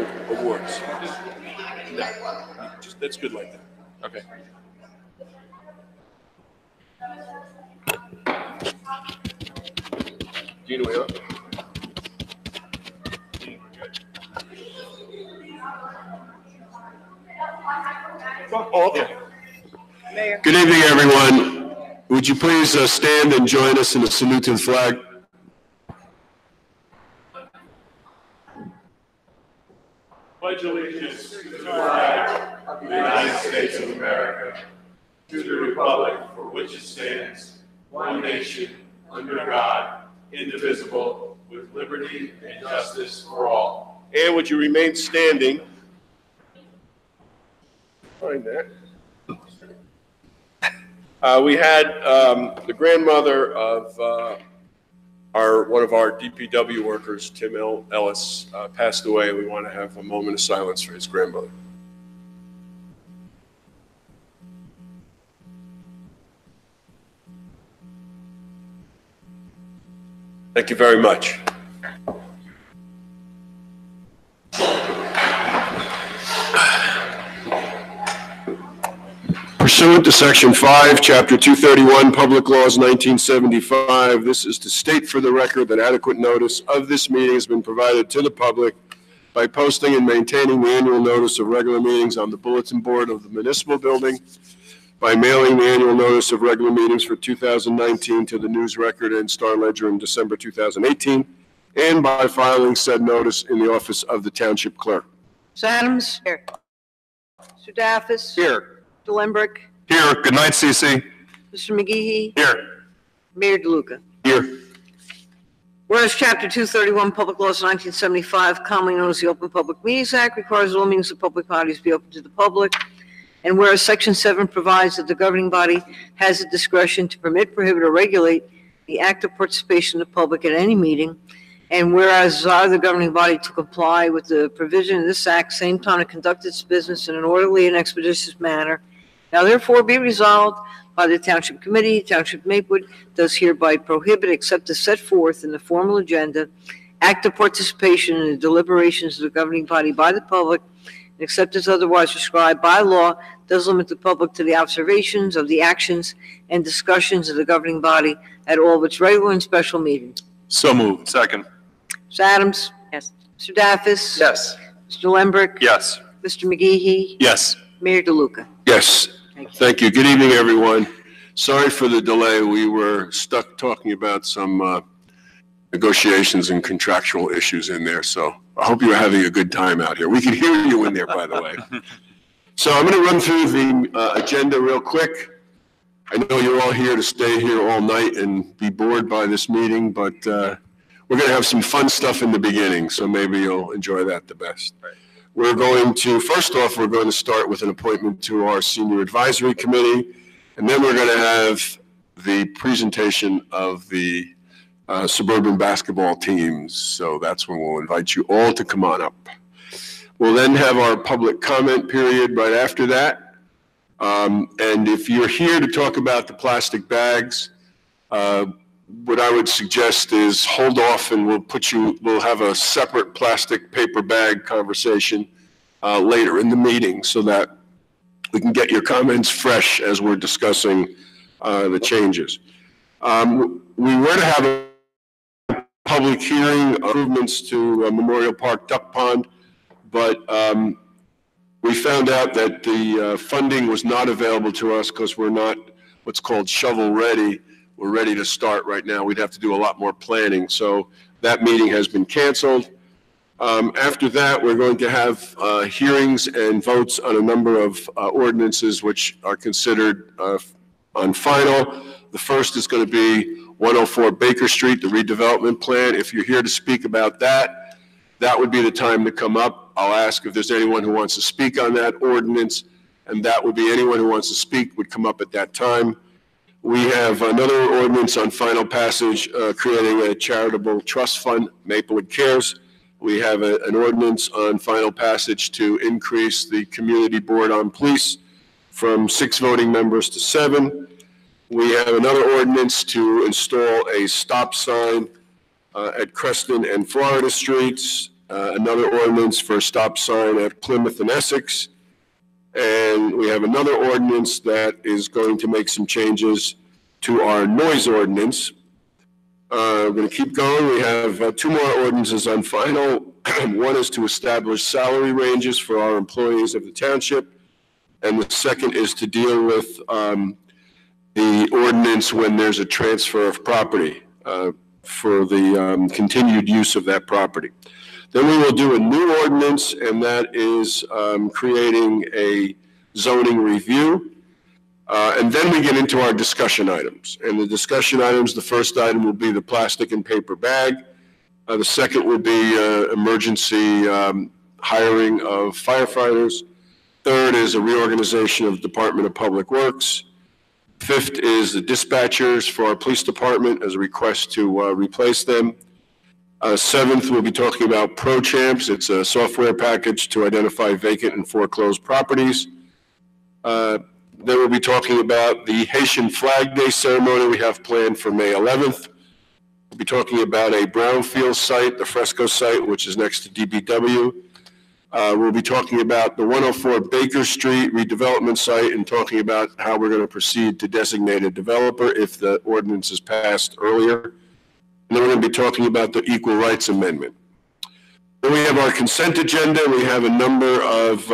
the awards. No, that's good like that. Okay. Gina, we up? Okay. Good evening, everyone. Would you please stand and join us in a salute to the flag? Pledge allegiance to the flag of the United States of America, to the republic for which it stands, one nation, under God, indivisible, with liberty and justice for all. And would you remain standing? Find that. We had the grandmother of one of our DPW workers, Tim Ellis, passed away. We want to have a moment of silence for his grandmother. Thank you very much. Pursuant to Section 5, Chapter 231, Public Laws 1975, this is to state for the record that adequate notice of this meeting has been provided to the public by posting and maintaining the annual notice of regular meetings on the bulletin board of the municipal building, by mailing the annual notice of regular meetings for 2019 to the News Record and Star Ledger in December 2018, and by filing said notice in the office of the Township Clerk. Mr. Adams? Here. Mr. Daffis? Here. Mr. Limbrick? Here. Good night, CC. Mr. McGehee? Here. Mayor DeLuca? Here. Whereas Chapter 231, Public Laws 1975, commonly known as the Open Public Meetings Act, requires all meetings of public bodies be open to the public, and whereas Section 7 provides that the governing body has the discretion to permit, prohibit, or regulate the active participation of the public at any meeting, and whereas desire the governing body to comply with the provision of this act, same time to conduct its business in an orderly and expeditious manner, now therefore be resolved by the Township Committee, Township Maplewood does hereby prohibit, except as set forth in the formal agenda, active participation in the deliberations of the governing body by the public, and except as otherwise prescribed by law, does limit the public to the observations of the actions and discussions of the governing body at all of its regular and special meetings. So moved. Second. Mr. Adams? Yes. Mr. Daffis? Yes. Mr. Lembrick? Yes. Mr. McGehee? Yes. Mayor DeLuca? Yes. Thank you. Good evening, everyone. Sorry for the delay. We were stuck talking about some negotiations and contractual issues in there, so I hope you're having a good time out here. We can hear you in there, by the way. So I'm going to run through the agenda real quick. I know you're all here to stay here all night and be bored by this meeting, but we're going to have some fun stuff in the beginning, so maybe you'll enjoy that the best. Right. We're going to, first off, we're going to start with an appointment to our Senior Advisory Committee, and then we're going to have the presentation of the suburban basketball teams. So that's when we'll invite you all to come on up. We'll then have our public comment period right after that. And if you're here to talk about the plastic bags, what I would suggest is hold off and we'll have a separate plastic paper bag conversation later in the meeting so that we can get your comments fresh as we're discussing the changes. We were to have a public hearing improvements to Memorial Park Duck Pond, but we found out that the funding was not available to us because we're not what's called shovel ready. We're ready to start right now. We'd have to do a lot more planning. So that meeting has been canceled. After that, we're going to have hearings and votes on a number of ordinances which are considered on final. The first is going to be 104 Baker Street, the redevelopment plan. If you're here to speak about that, that would be the time to come up. I'll ask if there's anyone who wants to speak on that ordinance, and that would be anyone who wants to speak would come up at that time. We have another ordinance on final passage creating a charitable trust fund, Maplewood Cares. We have an ordinance on final passage to increase the community board on police from 6 voting members to 7. We have another ordinance to install a stop sign at Creston and Florida Streets. another ordinance for a stop sign at Plymouth and Essex. And we have another ordinance that is going to make some changes to our noise ordinance. We're going to keep going. We have two more ordinances on final. One is to establish salary ranges for our employees of the township. And the second is to deal with the ordinance when there's a transfer of property for the continued use of that property. Then we will do a new ordinance, and that is creating a zoning review. And then we get into our discussion items. And the discussion items, the first item will be the plastic and paper bag. The second will be emergency hiring of firefighters. Third is a reorganization of Department of Public Works. Fifth is the dispatchers for our police department as a request to replace them. Seventh, we'll be talking about ProChamps. It's a software package to identify vacant and foreclosed properties. Then we'll be talking about the Haitian Flag Day ceremony we have planned for May 11th. We'll be talking about a brownfield site, the Fresco site, which is next to DBW. We'll be talking about the 104 Baker Street redevelopment site and talking about how we're going to proceed to designate a developer if the ordinance is passed earlier. And then we're going to be talking about the Equal Rights Amendment. Then we have our consent agenda. We have a number of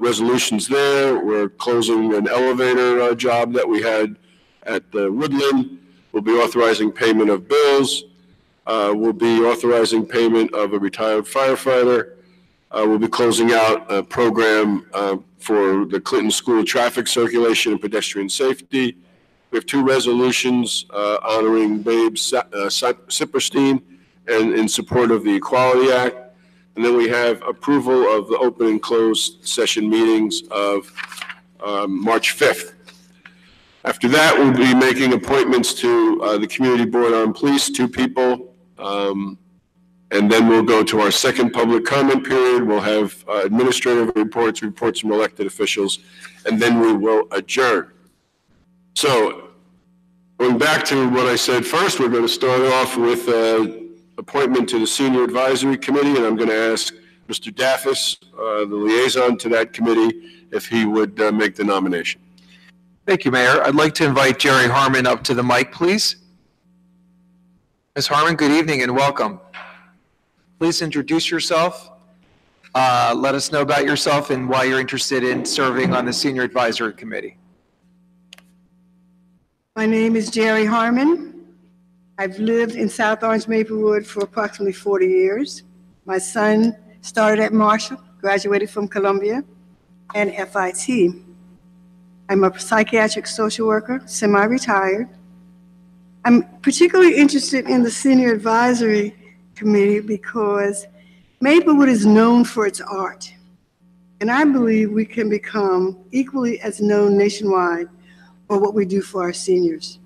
resolutions there. We're closing an elevator job that we had at the Woodland. We'll be authorizing payment of bills. We'll be authorizing payment of a retired firefighter. We'll be closing out a program for the Clinton School traffic circulation and pedestrian safety. We have two resolutions honoring Babe Sipperstein and in support of the Equality Act. And then we have approval of the open and closed session meetings of March 5th. After that, we'll be making appointments to the Community Board on Police, 2 people. And then we'll go to our second public comment period. We'll have administrative reports, reports from elected officials, and then we will adjourn. So going back to what I said first, we're going to start off with appointment to the Senior Advisory Committee, and I'm going to ask Mr. Daffis, the liaison to that committee, if he would make the nomination. Thank you, Mayor. I'd like to invite Jerry Harmon up to the mic, please. Ms. Harmon, good evening and welcome. Please introduce yourself. Let us know about yourself and why you're interested in serving on the Senior Advisory Committee. My name is Jerry Harmon. I've lived in South Orange, Maplewood for approximately 40 years. My son started at Marshall, graduated from Columbia and FIT. I'm a psychiatric social worker, semi-retired. I'm particularly interested in the Senior Advisory Committee because Maplewood is known for its art. And I believe we can become equally as known nationwide for what we do for our seniors.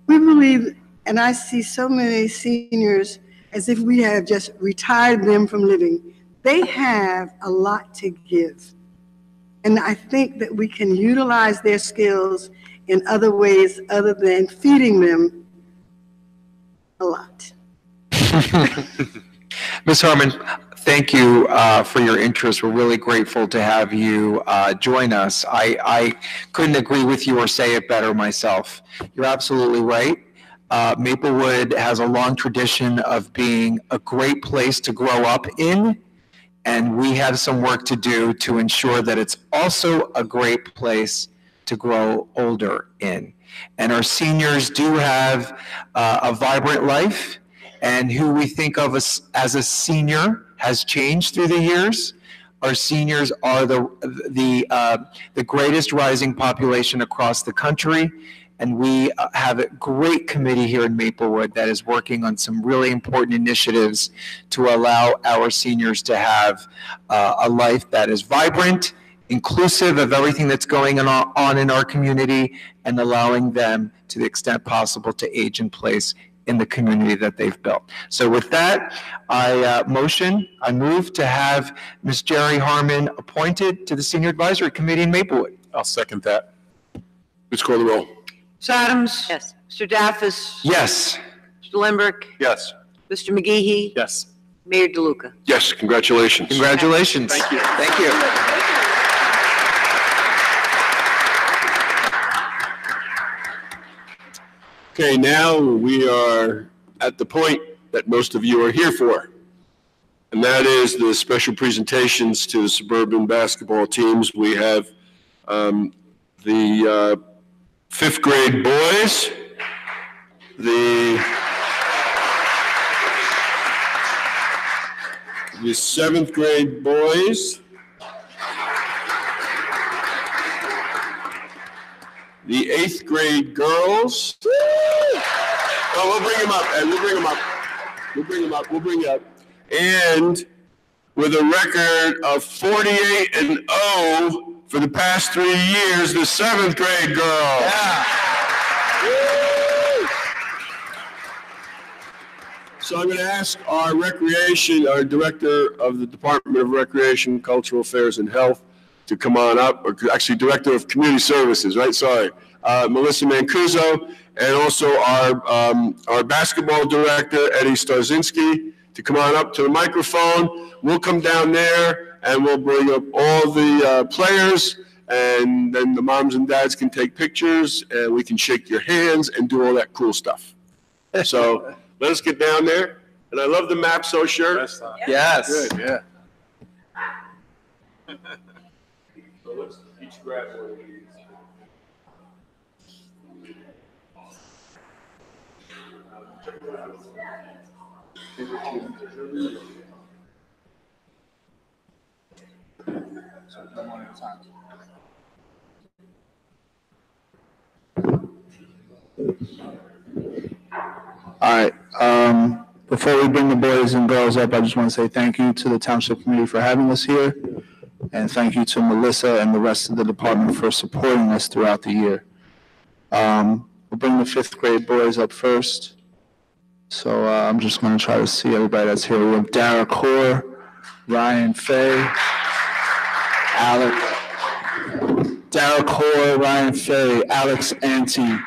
We believe, and I see so many seniors as if we have just retired them from living. They have a lot to give. And I think that we can utilize their skills in other ways other than feeding them a lot. Ms. Harmon, thank you for your interest. We're really grateful to have you join us. I couldn't agree with you or say it better myself. You're absolutely right. Maplewood has a long tradition of being a great place to grow up in, and we have some work to do to ensure that it's also a great place to grow older in. And our seniors do have a vibrant life, and who we think of as a senior has changed through the years. Our seniors are the greatest rising population across the country, and we have a great committee here in Maplewood that is working on some really important initiatives to allow our seniors to have a life that is vibrant, inclusive of everything that's going on in our community, and allowing them, to the extent possible, to age in place in the community that they've built. So with that, I move to have Ms. Jerry Harmon appointed to the Senior Advisory Committee in Maplewood. I'll second that. Please call the roll. Ms. Adams? Yes. Mr. Daffis? Yes. Mr. Lindberg? Yes. Mr. McGehee? Yes. Mayor DeLuca. Yes, congratulations. Congratulations. Thank you. Thank you. Okay, now we are at the point that most of you are here for. And that is the special presentations to the suburban basketball teams. We have the fifth grade boys, the seventh grade boys, the eighth grade girls. Oh, we'll bring them up, and we'll bring them up. We'll bring you up. And with a record of 48-0 for the past 3 years, the seventh grade girls. Yeah. So I'm going to ask our director of the Department of Recreation, Cultural Affairs, and Health to come on up, or actually Director of Community Services, right? Sorry. Melissa Mancuso, and also our basketball director, Eddie Starzinski, to come on up to the microphone. We'll come down there and we'll bring up all the players, and then the moms and dads can take pictures and we can shake your hands and do all that cool stuff. So let us get down there. And I love the Mapso shirt. Yes. Good, yeah. So let's each grab one of these. All right. Before we bring the boys and girls up, I just want to say thank you to the Township Committee for having us here. And thank you to Melissa and the rest of the department for supporting us throughout the year. We'll bring the fifth grade boys up first. So I'm just going to try to see everybody that's here. We have Dara Kaur, Ryan Fay, Alex Ante,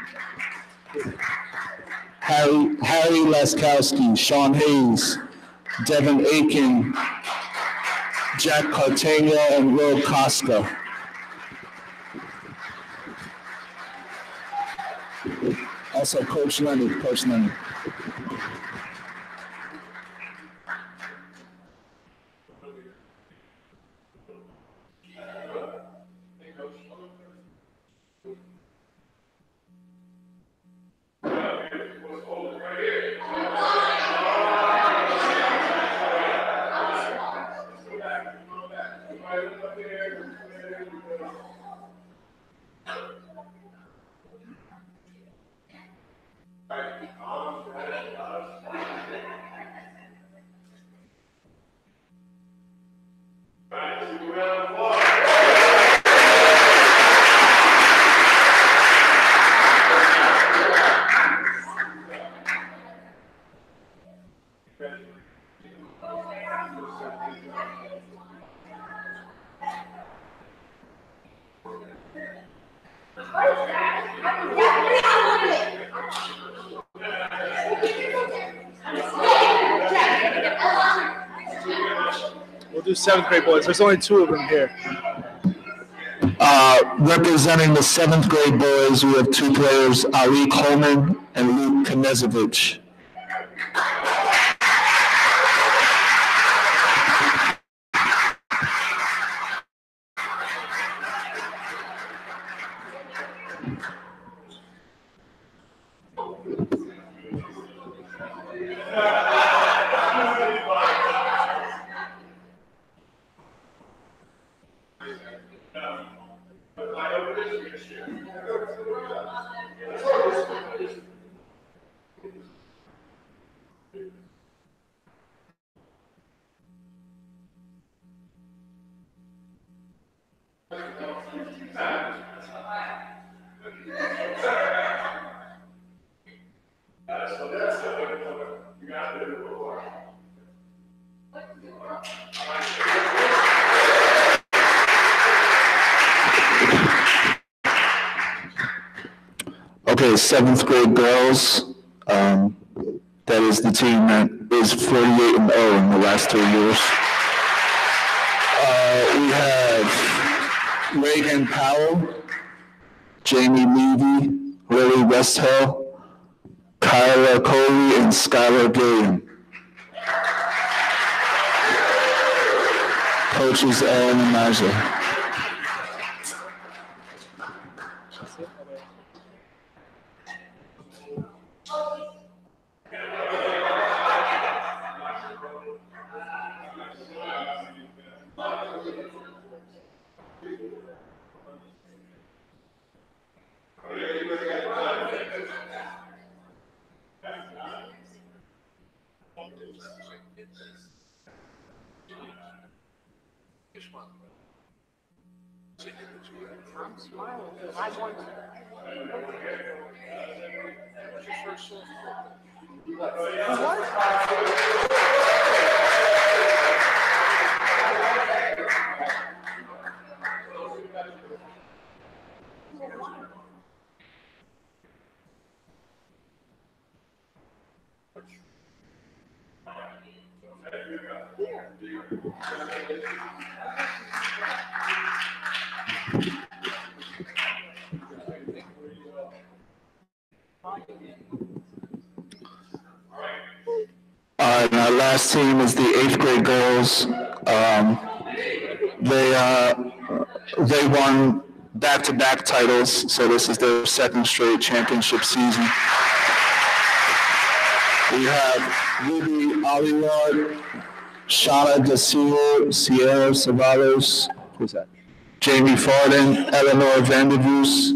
Harry Laskowski, Sean Hayes, Devin Aiken, Jack Cartagena, and Will Koska. Also, Coach Leonard. We'll do seventh grade boys. There's only 2 of them here. Representing the seventh grade boys, we have 2 players, Ali Coleman and Luke Knezovich. Okay, seventh grade girls. That is the team that is 48-0 in the last 2 years. We have Reagan Powell, Jamie Levy, Lily Westhill, Kyla Coley, and Skylar Gilliam. Coaches Ellen and Maja. And our last team is the 8th grade girls. They won back-to-back titles, so this is their second straight championship season. We have Ruby Aliwad, Shauna Desir, Sierra Savalos, who's that? Jamie Farden, Eleanor Vandervoos,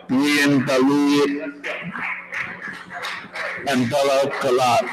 Brian Balui, and Bella Galat.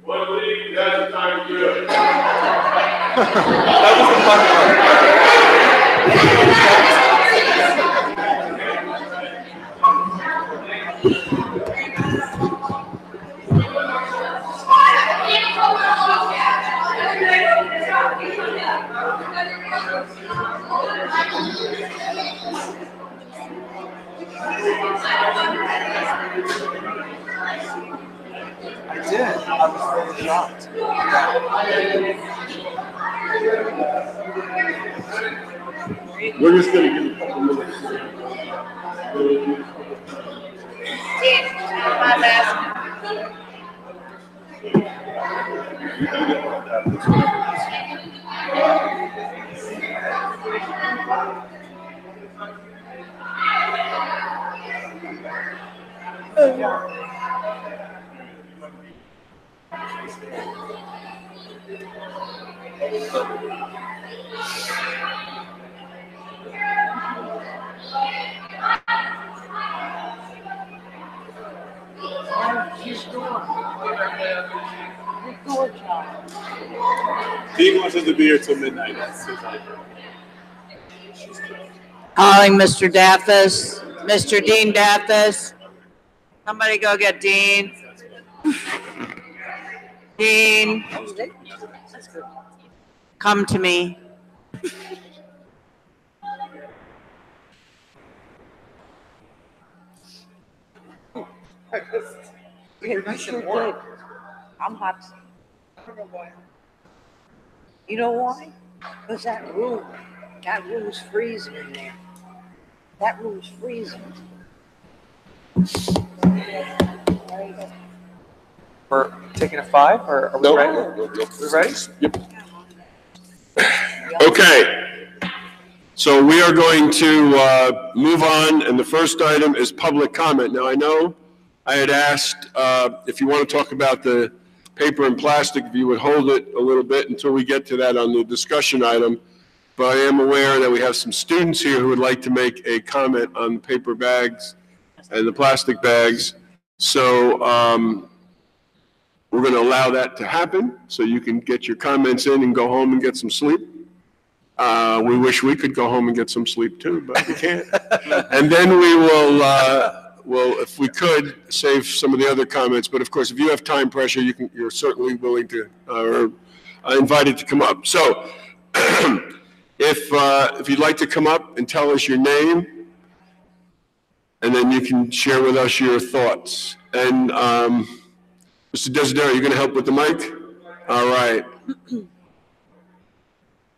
What do you guys time to do it? That was the fun I did. I was really shocked. We're just gonna give a couple minutes. My bad. Dean wants us to be here till midnight. That's his idea. Calling Mr. Daffis, Mr. Dean Daffis. Somebody go get Dean. Dean. Come to me. I'm hot. You know why? Because that room's freezing in there. That room's freezing. We're taking a 5, or are we No. ready? We ready? Yep. Okay. So we are going to move on, and the first item is public comment. Now, I know I had asked if you want to talk about the paper and plastic, if you would hold it a little bit until we get to that on the discussion item. But I am aware that we have some students here who would like to make a comment on the paper bags and the plastic bags. So we're going to allow that to happen, so you can get your comments in and go home and get some sleep. We wish we could go home and get some sleep too, but we can't. And then we will, if we could, save some of the other comments. But of course, if you have time pressure, you're certainly willing to, or invited to come up. So if you'd like to come up and tell us your name, and then you can share with us your thoughts. And Mr. Desidero, you're going to help with the mic? All right.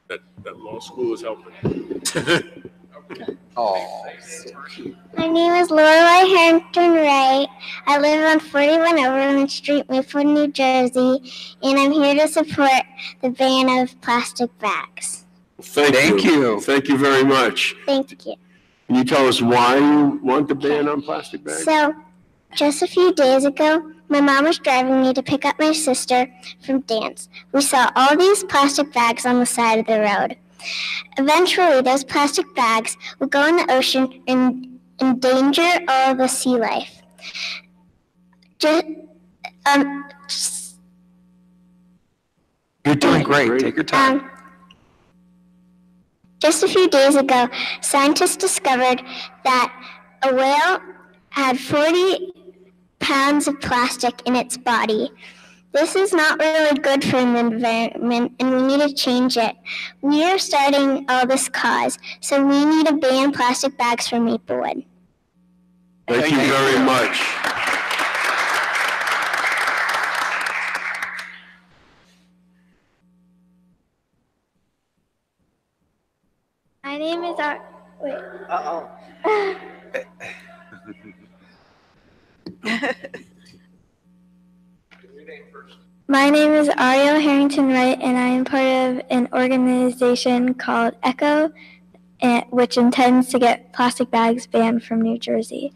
That law school is helping. Oh. My name is Lorelai Harrington Wright. I live on 41 Overland Street, Maplewood, New Jersey, and I'm here to support the ban of plastic bags. Thank you. Thank you very much. Thank you. Can you tell us why you want the ban on plastic bags? So, just a few days ago, my mom was driving me to pick up my sister from dance. We saw all these plastic bags on the side of the road. Eventually, those plastic bags will go in the ocean and endanger all the sea life. You're doing great. Take your time. Just a few days ago, scientists discovered that a whale had 40 pounds of plastic in its body. This is not really good for the environment, and we need to change it. We are starting all this cause, so we need to ban plastic bags from Maplewood. Thank you very much. My name is My name is Ariel Harrington Wright, and I am part of an organization called ECHO, which intends to get plastic bags banned from New Jersey.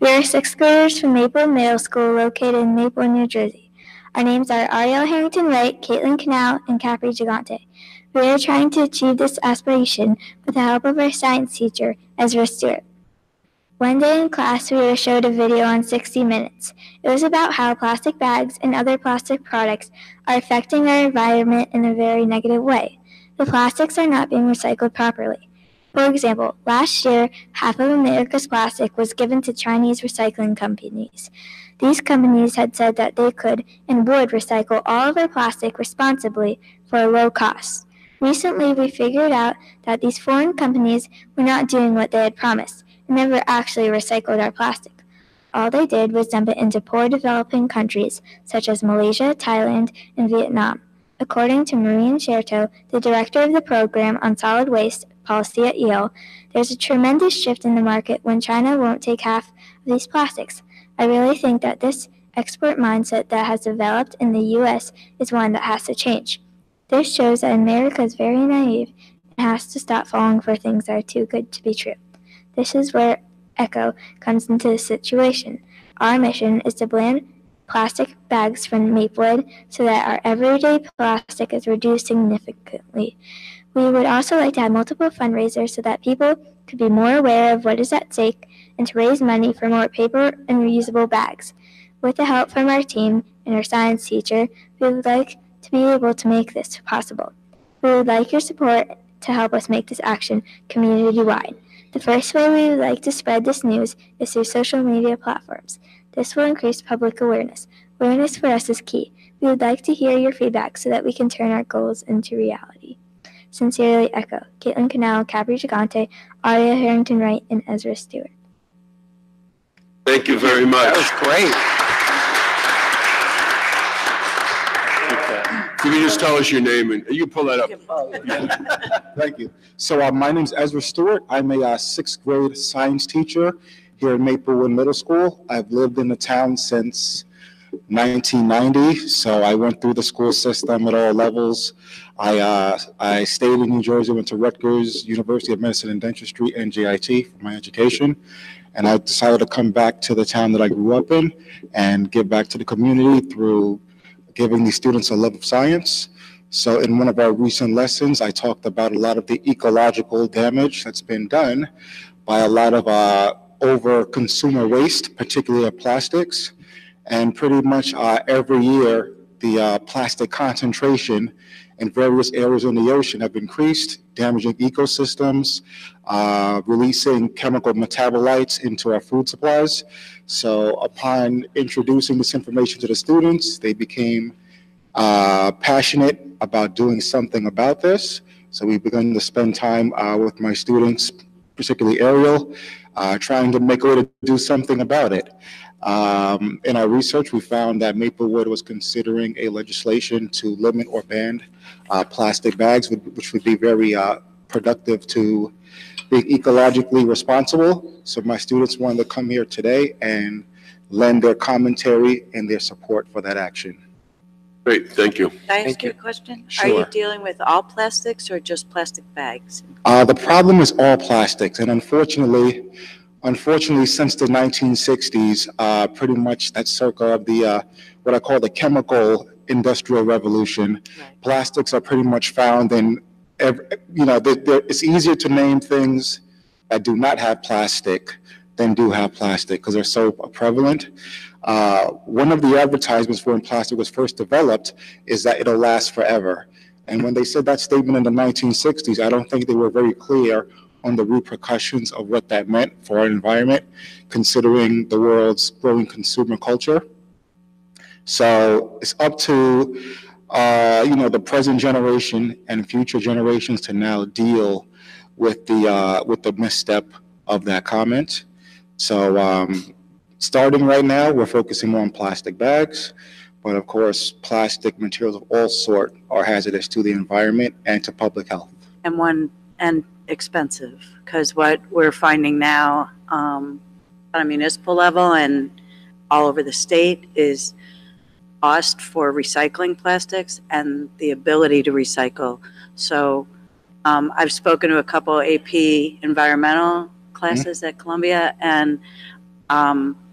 We are sixth graders from Maplewood Middle School, located in Maplewood, New Jersey. Our names are Ariel Harrington Wright, Caitlin Canal, and Capri Gigante. We are trying to achieve this aspiration with the help of our science teacher, Ezra Stewart. One day in class, we were showed a video on 60 Minutes. It was about how plastic bags and other plastic products are affecting our environment in a very negative way. The plastics are not being recycled properly. For example, last year, half of America's plastic was given to Chinese recycling companies. These companies had said that they could and would recycle all of our plastic responsibly for a low cost. Recently, we figured out that these foreign companies were not doing what they had promised and never actually recycled our plastic. All they did was dump it into poor developing countries such as Malaysia, Thailand, and Vietnam. According to Maureen Sherto, the director of the program on solid waste policy at Yale, there's a tremendous shift in the market when China won't take half of these plastics. I really think that this export mindset that has developed in the U.S. is one that has to change. This shows that America is very naive and has to stop falling for things that are too good to be true. This is where ECHO comes into the situation. Our mission is to ban plastic bags from Maplewood so that our everyday plastic is reduced significantly. We would also like to have multiple fundraisers so that people could be more aware of what is at stake and to raise money for more paper and reusable bags. With the help from our team and our science teacher, we would like to be able to make this possible. We would like your support to help us make this action community-wide. The first way we would like to spread this news is through social media platforms. This will increase public awareness. Awareness for us is key. We would like to hear your feedback so that we can turn our goals into reality. Sincerely, ECHO. Caitlin Canal, Capri Gigante, Aria Harrington Wright, and Ezra Stewart. Thank you very much. That was great. If you're you just tell us your name and you can pull that up. Thank you. So my name's Ezra Stewart. I'm a 6th grade science teacher here at Maplewood Middle School. I've lived in the town since 1990, so I went through the school system at all levels. I stayed in New Jersey, went to Rutgers, University of Medicine and Dentistry, and JIT for my education. And I decided to come back to the town that I grew up in and give back to the community through giving these students a love of science. So in one of our recent lessons, I talked about a lot of the ecological damage that's been done by a lot of over-consumer waste, particularly of plastics. And pretty much every year, the plastic concentration in various areas in the ocean have increased, damaging ecosystems, releasing chemical metabolites into our food supplies. So upon introducing this information to the students, they became passionate about doing something about this. So we've begun to spend time with my students, particularly Ariel, trying to make a way to do something about it. In our research, we found that Maplewood was considering a legislation to limit or ban plastic bags, which would be very productive to being ecologically responsible. So my students wanted to come here today and lend their commentary and their support for that action. Great, thank you. Can I ask you a question? Are Sure. you dealing with all plastics or just plastic bags? The problem is all plastics, and unfortunately, since the 1960s, pretty much that circa of the what I call the chemical industrial revolution, Right. plastics are pretty much found in every, it's easier to name things that do not have plastic than do have plastic because they're so prevalent. One of the advertisements for when plastic was first developed is that it'll last forever. And when they said that statement in the 1960s, I don't think they were very clear on the repercussions of what that meant for our environment, considering the world's growing consumer culture. So it's up to, the present generation and future generations to now deal with the misstep of that comment. So starting right now, we're focusing more on plastic bags, but of course, plastic materials of all sort are hazardous to the environment and to public health. And expensive, because what we're finding now on a municipal level and all over the state is cost for recycling plastics and the ability to recycle. So I've spoken to a couple AP environmental classes at Columbia, and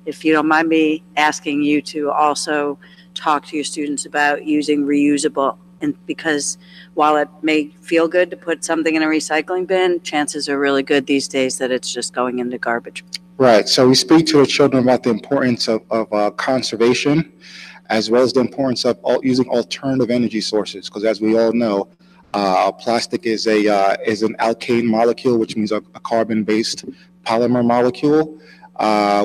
if you don't mind me asking you to also talk to your students about using reusable, and because while it may feel good to put something in a recycling bin, chances are really good these days that it's just going into garbage. Right. So we speak to the children about the importance of conservation, as well as the importance of using alternative energy sources. Because as we all know, plastic is an alkane molecule, which means a carbon-based polymer molecule,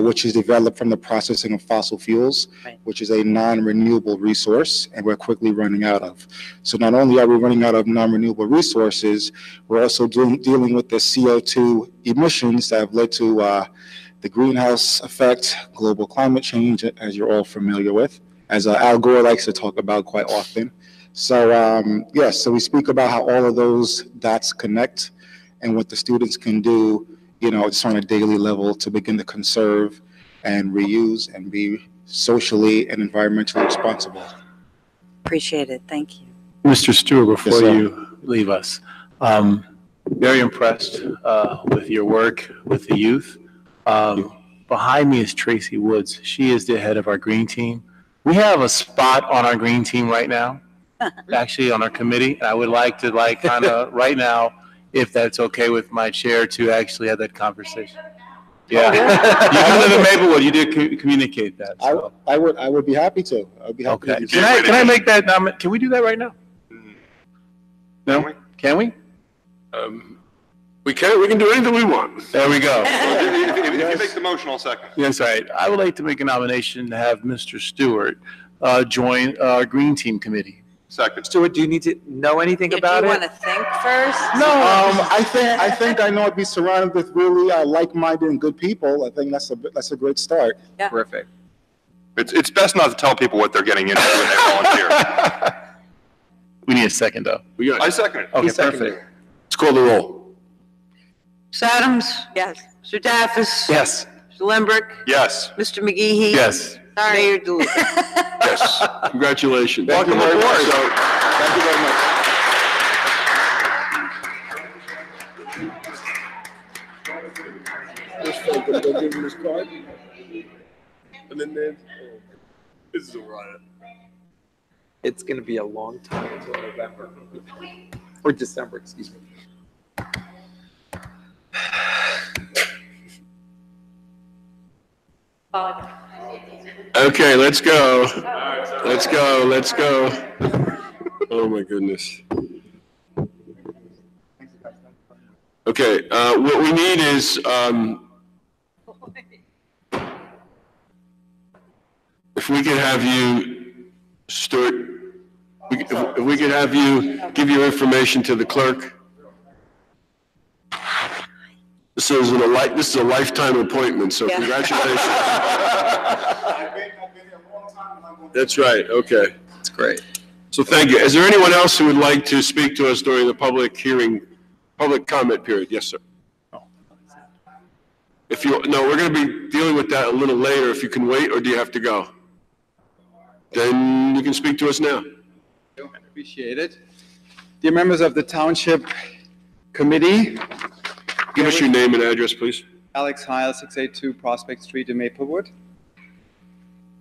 which is developed from the processing of fossil fuels, Right. which is a non-renewable resource, and we're quickly running out of. So not only are we running out of non-renewable resources, we're also dealing with the CO2 emissions that have led to the greenhouse effect, global climate change, as you're all familiar with, as Al Gore likes to talk about quite often. So yes, so we speak about how all of those dots connect and what the students can do, just on a daily level to begin to conserve and reuse and be socially and environmentally responsible. Appreciate it. Thank you. Mr. Stewart, before Yes, sir. you leave us, very impressed with your work with the youth. Behind me is Tracy Woods. She is the head of our green team. We have a spot on our green team right now, actually on our committee. And I would like to kind of right now, if that's okay with my chair, to actually have that conversation. Yeah. You live in Maplewood. You did communicate that. So. I would be happy to. I'd be happy Okay. to do Can I make that nomination? Can we do that right now? No? Can we? We can do anything we want. There we go. If you make the motion, I'll second. Yes, right. I would like to make a nomination to have Mr. Stewart join our Green Team Committee. Second. Stuart, do you need to know anything Do about you it? want to think first? No, I think I know I'd be surrounded with really like-minded and good people. I think that's a great start. Terrific. It's best not to tell people what they're getting into when they volunteer. We need a second, though. We got I it. second it. Okay, seconded perfect. Let's call the roll. Ms. Adams? Yes. Mr. Daffis? Yes. Mr. Lembrecht? Yes. Mr. McGee? Yes. Mayor DeLuca? Yes. Congratulations. Welcome Thank you very aboard. much. Thank you very much. And then, this is a riot. It's going to be a long time until November. Or December, excuse me. Okay, let's go. Let's go, let's go. Oh, my goodness. Okay, what we need is, if we could have you, Stuart, if we could have you give your information to the clerk. This is a lifetime appointment, so Yeah. congratulations. That's right, okay. That's great. So thank you. Is there anyone else who would like to speak to us during the public hearing, public comment period? Yes, sir. If you, no, we're going to be dealing with that a little later. If you can wait, or do you have to go? Then you can speak to us now. Appreciate it. Dear members of the Township Committee, Give us your name and address, please. Alex Heil, 682 Prospect Street in Maplewood.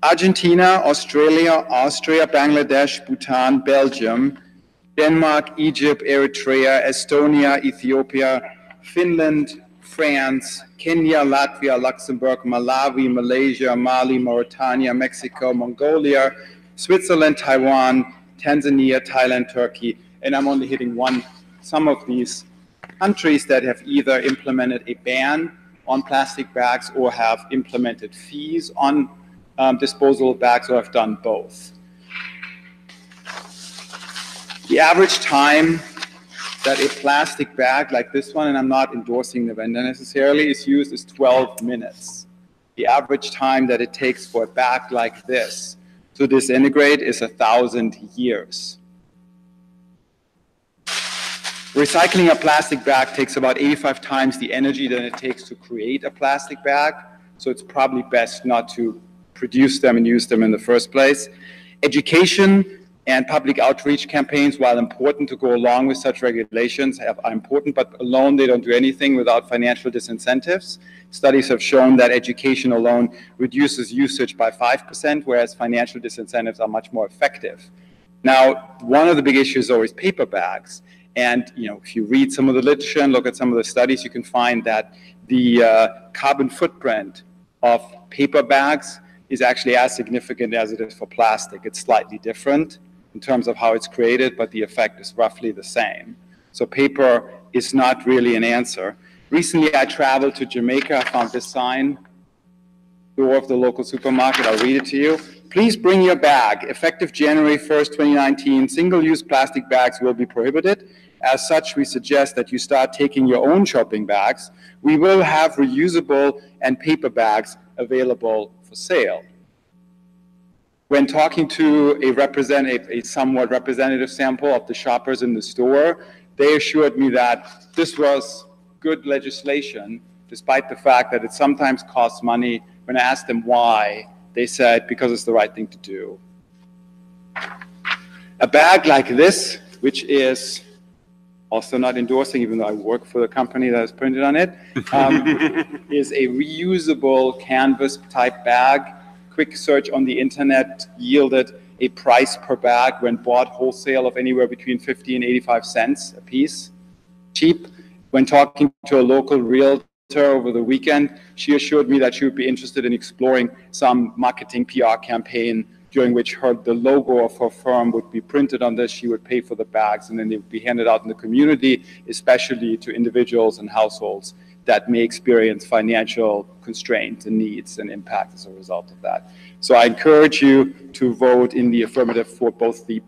Argentina, Australia, Austria, Bangladesh, Bhutan, Belgium, Denmark, Egypt, Eritrea, Estonia, Ethiopia, Finland, France, Kenya, Latvia, Luxembourg, Malawi, Malaysia, Mali, Mauritania, Mexico, Mongolia, Switzerland, Taiwan, Tanzania, Thailand, Turkey, and I'm only hitting some of these countries that have either implemented a ban on plastic bags or have implemented fees on disposable bags or have done both. The average time that a plastic bag like this one, and I'm not endorsing the vendor necessarily, is used is 12 minutes. The average time that it takes for a bag like this to disintegrate is 1,000 years. Recycling a plastic bag takes about 85 times the energy than it takes to create a plastic bag, so it's probably best not to produce them and use them in the first place. Education and public outreach campaigns, while important to go along with such regulations, are important, but alone they don't do anything without financial disincentives. Studies have shown that education alone reduces usage by 5%, whereas financial disincentives are much more effective. Now, one of the big issues is always paper bags. And if you read some of the literature and look at some of the studies, you can find that the carbon footprint of paper bags is actually as significant as it is for plastic. It's slightly different in terms of how it's created, but the effect is roughly the same. So paper is not really an answer. Recently, I traveled to Jamaica. I found this sign, door of the local supermarket. I'll read it to you. Please bring your bag. Effective January 1st, 2019, single-use plastic bags will be prohibited. As such, we suggest that you start taking your own shopping bags. We will have reusable and paper bags available for sale. When talking to a somewhat representative sample of the shoppers in the store, they assured me that this was good legislation, despite the fact that it sometimes costs money. When I asked them why, they said, because it's the right thing to do. A bag like this, which is also not endorsing, even though I work for the company that has printed on it, is a reusable canvas type bag. Quick search on the internet yielded a price per bag when bought wholesale of anywhere between 50 and 85 cents a piece. Cheap. When talking to a local realtor over the weekend, she assured me that she would be interested in exploring some marketing PR campaign during which the logo of her firm would be printed on this. She would pay for the bags, and then they would be handed out in the community, especially to individuals and households that may experience financial constraints and needs and impact as a result of that. So I encourage you to vote in the affirmative for both the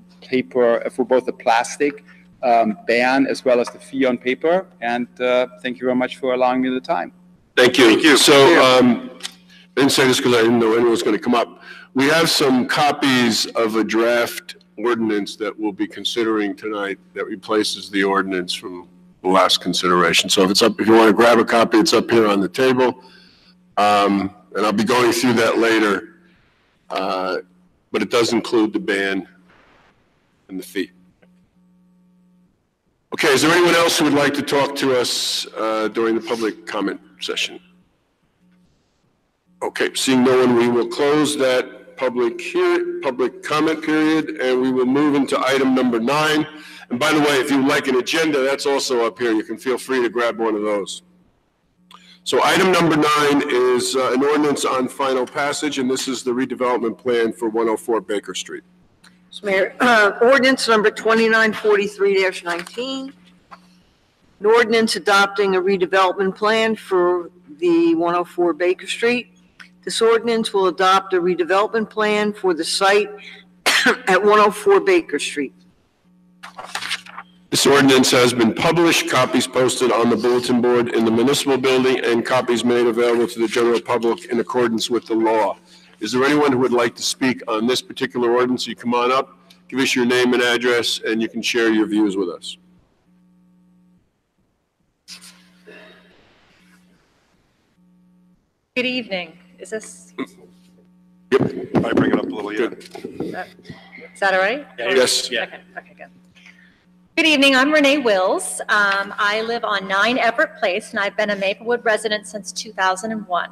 plastic ban as well as the fee on paper. And thank you very much for allowing me the time. Thank you. Thank you. So, I didn't say this because I didn't know anyone was going to come up. We have some copies of a draft ordinance that we'll be considering tonight that replaces the ordinance from the last consideration. So if you want to grab a copy, it's up here on the table. And I'll be going through that later. But it does include the ban and the fee. Okay, is there anyone else who would like to talk to us during the public comment session? Okay, seeing no one, we will close that public comment period, and we will move into item number 9. And by the way, if you would like an agenda, that's also up here. You can feel free to grab one of those. So item number 9 is an ordinance on final passage, and this is the redevelopment plan for 104 Baker Street. Mr. Mayor, ordinance number 2943-19. An ordinance adopting a redevelopment plan for the 104 Baker Street. This ordinance will adopt a redevelopment plan for the site at 104 Baker Street. This ordinance has been published, copies posted on the bulletin board in the municipal building, and copies made available to the general public in accordance with the law. Is there anyone who would like to speak on this particular ordinance? You come on up, give us your name and address, and you can share your views with us. Good evening. Is this? Yep. I bring it up a little, yeah. Is that all right? Yes. Okay, good. Good evening, I'm Renee Wills. I live on 9 Everett Place, and I've been a Maplewood resident since 2001.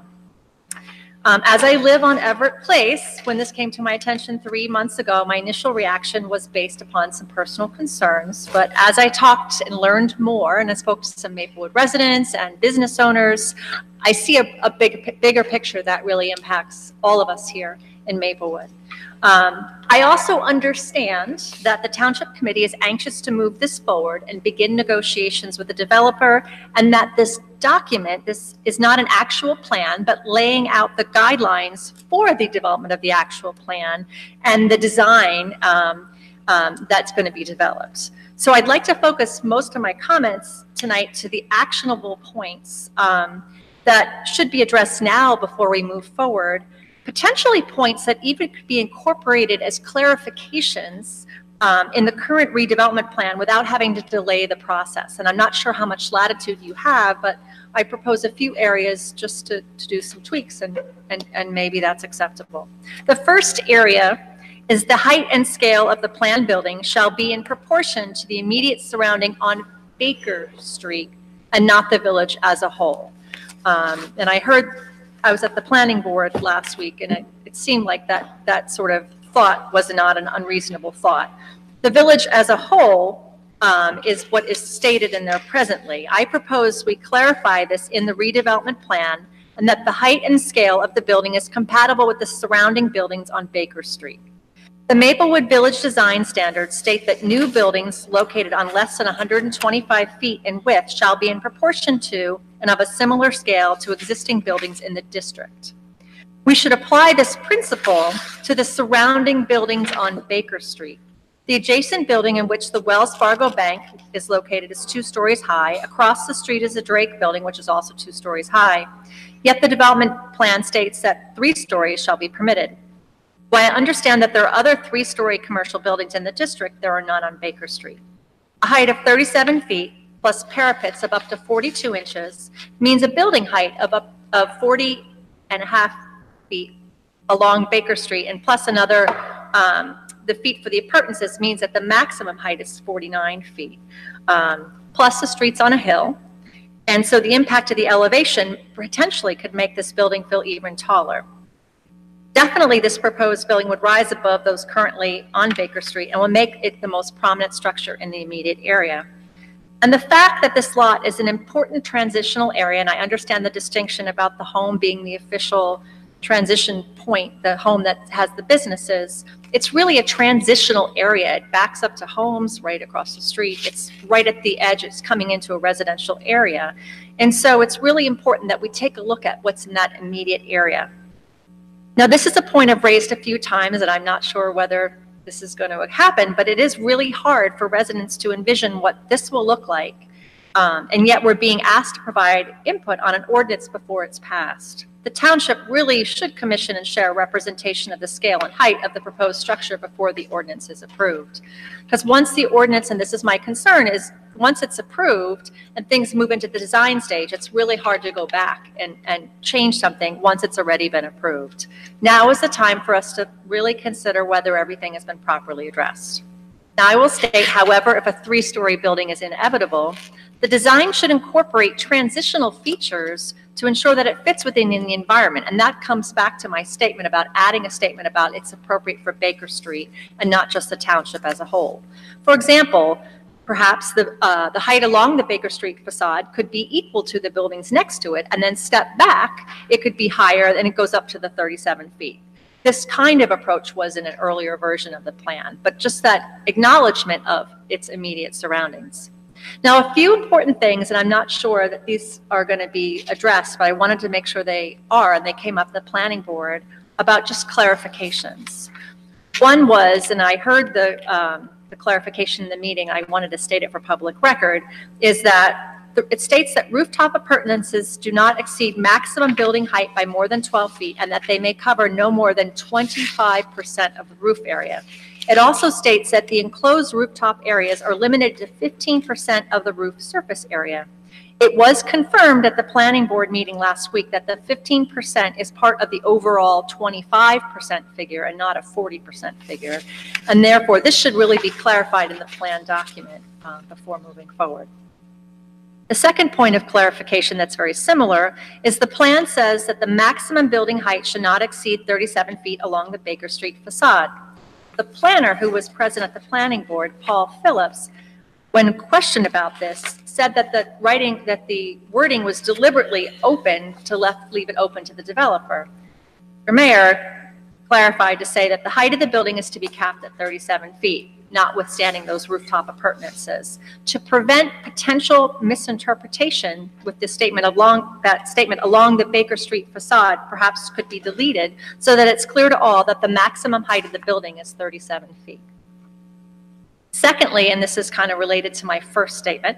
As I live on Everett Place, when this came to my attention 3 months ago, my initial reaction was based upon some personal concerns. But as I talked and learned more, and I spoke to some Maplewood residents and business owners, I see a bigger picture that really impacts all of us here in Maplewood. I also understand that the Township Committee is anxious to move this forward and begin negotiations with the developer, and that this document, this is not an actual plan, but laying out the guidelines for the development of the actual plan and the design that's going to be developed. So I'd like to focus most of my comments tonight to the actionable points that should be addressed now before we move forward. Potentially points that even could be incorporated as clarifications in the current redevelopment plan without having to delay the process. And I'm not sure how much latitude you have, but I propose a few areas just to do some tweaks, and maybe that's acceptable. The first area is the height and scale of the planned building shall be in proportion to the immediate surrounding on Baker Street and not the village as a whole. And I was at the planning board last week, and it seemed like that sort of thought was not an unreasonable thought. The village as a whole is what is stated in there presently. I propose we clarify this in the redevelopment plan, and that the height and scale of the building is compatible with the surrounding buildings on Baker Street. The Maplewood Village Design Standards state that new buildings located on less than 125 feet in width shall be in proportion to and of a similar scale to existing buildings in the district. We should apply this principle to the surrounding buildings on Baker Street. The adjacent building in which the Wells Fargo Bank is located is 2 stories high. Across the street is a Drake building, which is also 2 stories high. Yet the development plan states that 3 stories shall be permitted. While I understand that there are other 3-story commercial buildings in the district, there are none on Baker Street. A height of 37 feet plus parapets of up to 42 inches means a building height of 40.5 feet along Baker Street, and plus another, the feet for the appurtenances means that the maximum height is 49 feet. Plus the street's on a hill, and so the impact of the elevation potentially could make this building feel even taller. Definitely, this proposed building would rise above those currently on Baker Street and will make it the most prominent structure in the immediate area. And the fact that this lot is an important transitional area, and I understand the distinction about the home being the official transition point, the home that has the businesses, it's really a transitional area. It backs up to homes right across the street. It's right at the edge. It's coming into a residential area. And so it's really important that we take a look at what's in that immediate area. Now, this is a point I've raised a few times, and I'm not sure whether this is going to happen, but it is really hard for residents to envision what this will look like, and yet we're being asked to provide input on an ordinance before it's passed. the township really should commission and share a representation of the scale and height of the proposed structure before the ordinance is approved. Because once the ordinance, and this is my concern, is once it's approved and things move into the design stage, it's really hard to go back and change something once it's already been approved. Now is the time for us to really consider whether everything has been properly addressed. Now, I will state, however, if a 3-story building is inevitable, the design should incorporate transitional features to ensure that it fits within the environment. And that comes back to my statement about adding a statement about it's appropriate for Baker Street and not just the township as a whole. For example, perhaps the height along the Baker Street facade could be equal to the buildings next to it, and then step back, it could be higher, and it goes up to the 37 feet. This kind of approach was in an earlier version of the plan, but just that acknowledgement of its immediate surroundings. Now, a few important things, and I'm not sure that these are going to be addressed, but I wanted to make sure they are, and they came up the planning board, about just clarifications. One was, and I heard the clarification in the meeting, I wanted to state it for public record, is that it states that rooftop appurtenances do not exceed maximum building height by more than 12 feet and that they may cover no more than 25% of the roof area. It also states that the enclosed rooftop areas are limited to 15% of the roof surface area. It was confirmed at the planning board meeting last week that the 15% is part of the overall 25% figure and not a 40% figure. And therefore, this should really be clarified in the plan document before moving forward. The second point of clarification that's very similar is the plan says that the maximum building height should not exceed 37 feet along the Baker Street facade. The planner who was present at the planning board, Paul Phillips, when questioned about this, said that the wording was deliberately open to leave it open to the developer. The mayor clarified to say that the height of the building is to be capped at 37 feet. Notwithstanding those rooftop appurtenances, to prevent potential misinterpretation with the statement along the Baker Street facade perhaps could be deleted so that it's clear to all that the maximum height of the building is 37 feet. Secondly, and this is kind of related to my first statement,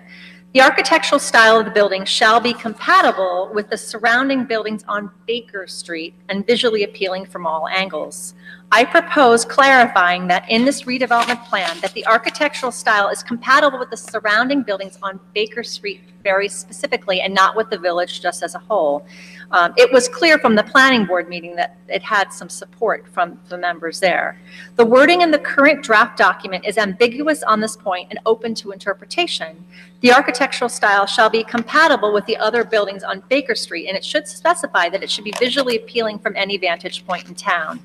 the architectural style of the building shall be compatible with the surrounding buildings on Baker Street and visually appealing from all angles. I propose clarifying that in this redevelopment plan that the architectural style is compatible with the surrounding buildings on Baker Street very specifically and not with the village just as a whole. It was clear from the planning board meeting that it had some support from the members there. The wording in the current draft document is ambiguous on this point and open to interpretation. The architectural style shall be compatible with the other buildings on Baker Street, and it should specify that it should be visually appealing from any vantage point in town.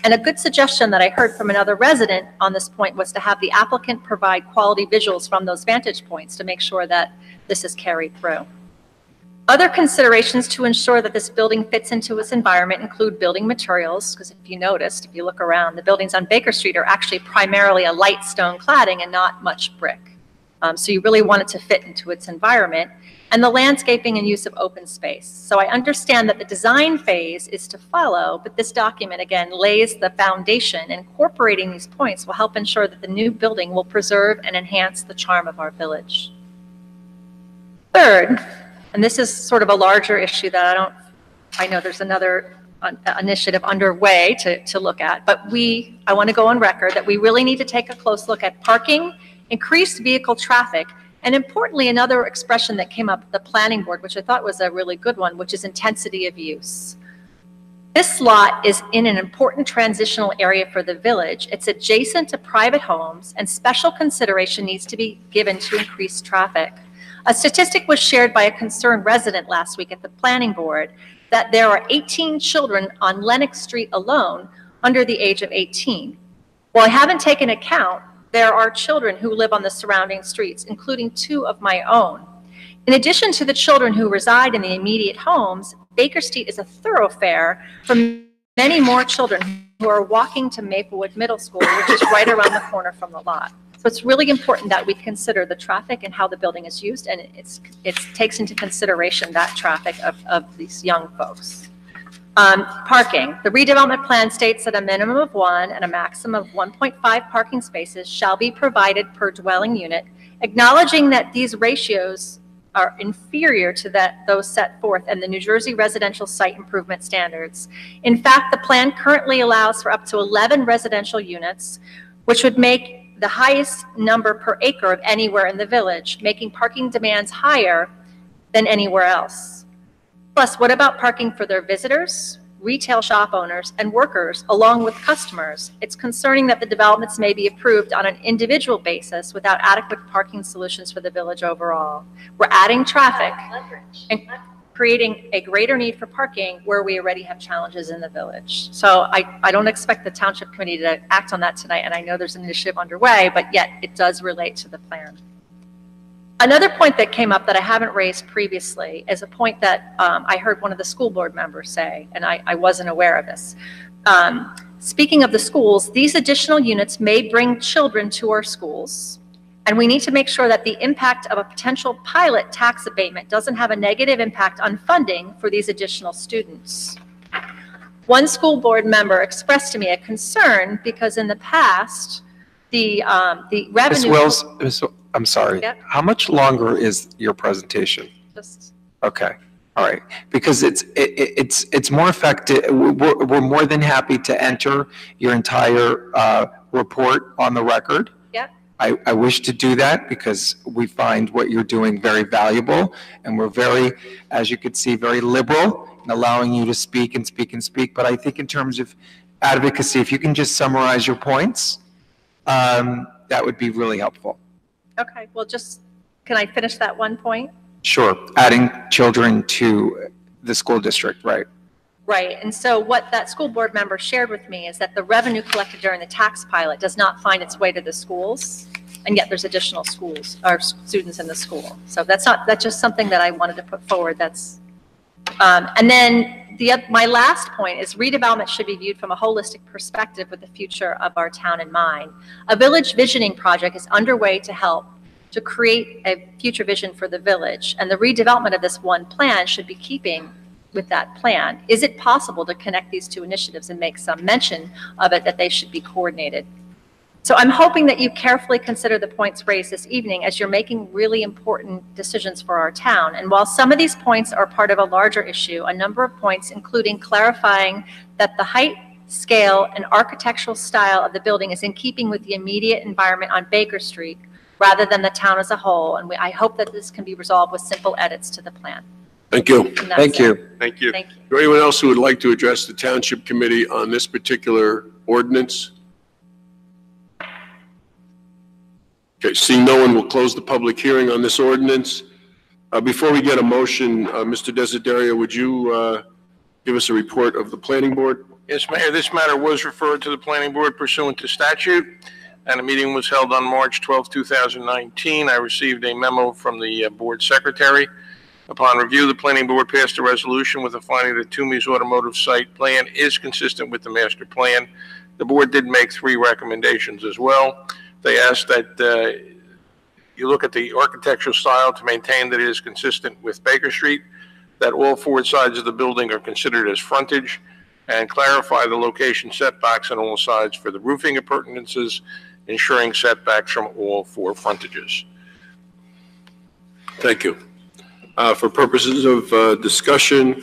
And a good suggestion that I heard from another resident on this point was to have the applicant provide quality visuals from those vantage points to make sure that this is carried through. Other considerations to ensure that this building fits into its environment include building materials, because if you noticed, if you look around, the buildings on Baker Street are actually primarily a light stone cladding and not much brick. So you really want it to fit into its environment, and the landscaping and use of open space. So I understand that the design phase is to follow, but this document, again, lays the foundation. Incorporating these points will help ensure that the new building will preserve and enhance the charm of our village. Third, and this is sort of a larger issue that I know there's another initiative underway to look at, but I want to go on record that we really need to take a close look at parking, increased vehicle traffic, and importantly, another expression that came up at the planning board, which I thought was a really good one, which is intensity of use. This lot is in an important transitional area for the village. It's adjacent to private homes, and special consideration needs to be given to increase traffic. A statistic was shared by a concerned resident last week at the planning board that there are 18 children on Lenox Street alone under the age of 18. While I haven't taken account, there are children who live on the surrounding streets, including 2 of my own. In addition to the children who reside in the immediate homes, Baker Street is a thoroughfare for many more children who are walking to Maplewood Middle School, which is right around the corner from the lot. So it's really important that we consider the traffic and how the building is used, and it takes into consideration that traffic of these young folks. Parking. The redevelopment plan states that a minimum of 1 and a maximum of 1.5 parking spaces shall be provided per dwelling unit, acknowledging that these ratios are inferior to those set forth in the New Jersey Residential Site Improvement Standards. In fact, the plan currently allows for up to 11 residential units, which would make the highest number per acre of anywhere in the village, making parking demands higher than anywhere else. Plus, what about parking for their visitors, retail shop owners, and workers, along with customers? It's concerning that the developments may be approved on an individual basis without adequate parking solutions for the village overall. We're adding traffic and creating a greater need for parking where we already have challenges in the village. So I don't expect the Township Committee to act on that tonight, and I know there's an initiative underway, but yet it does relate to the plan. Another point that came up that I haven't raised previously is a point that I heard one of the school board members say, and I wasn't aware of this. Speaking of the schools, these additional units may bring children to our schools, and we need to make sure that the impact of a potential pilot tax abatement doesn't have a negative impact on funding for these additional students. One school board member expressed to me a concern because in the past, the revenue— Ms. Wills, I'm sorry. Yep. How much longer is your presentation? Just Okay. All right. Because it's more effective. We're more than happy to enter your entire report on the record. Yep. I wish to do that because we find what you're doing very valuable, and we're very, as you could see, very liberal in allowing you to speak and speak and speak. But I think in terms of advocacy, if you can just summarize your points, that would be really helpful. Okay, well, can I finish that one point? Sure. Adding children to the school district, right? Right, and so what that school board member shared with me is that the revenue collected during the tax pilot does not find its way to the schools, and yet there's additional schools or students in the school. So that's just something that I wanted to put forward. And then my last point is redevelopment should be viewed from a holistic perspective with the future of our town in mind. A village visioning project is underway to help to create a future vision for the village, and the redevelopment of this one plan should be keeping with that plan. Is it possible to connect these two initiatives and make some mention of it that they should be coordinated? So I'm hoping that you carefully consider the points raised this evening as you're making really important decisions for our town. And while some of these points are part of a larger issue, a number of points, including clarifying that the height, scale, and architectural style of the building is in keeping with the immediate environment on Baker Street rather than the town as a whole. And I hope that this can be resolved with simple edits to the plan. Thank you. Thank you. Thank you. Thank you. Is there anyone else who would like to address the Township Committee on this particular ordinance? Okay, seeing no one, will close the public hearing on this ordinance. Before we get a motion, Mr. Desiderio, would you give us a report of the planning board? Yes, Mayor, this matter was referred to the planning board pursuant to statute, and a meeting was held on March 12, 2019. I received a memo from the board secretary. Upon review, the planning board passed a resolution with a finding that Toomey's automotive site plan is consistent with the master plan. The board did make 3 recommendations as well. They asked that you look at the architectural style to maintain that it is consistent with Baker Street, that all 4 sides of the building are considered as frontage, and clarify the location setbacks on all sides for the roofing appurtenances, ensuring setbacks from all 4 frontages. Thank you. For purposes of discussion,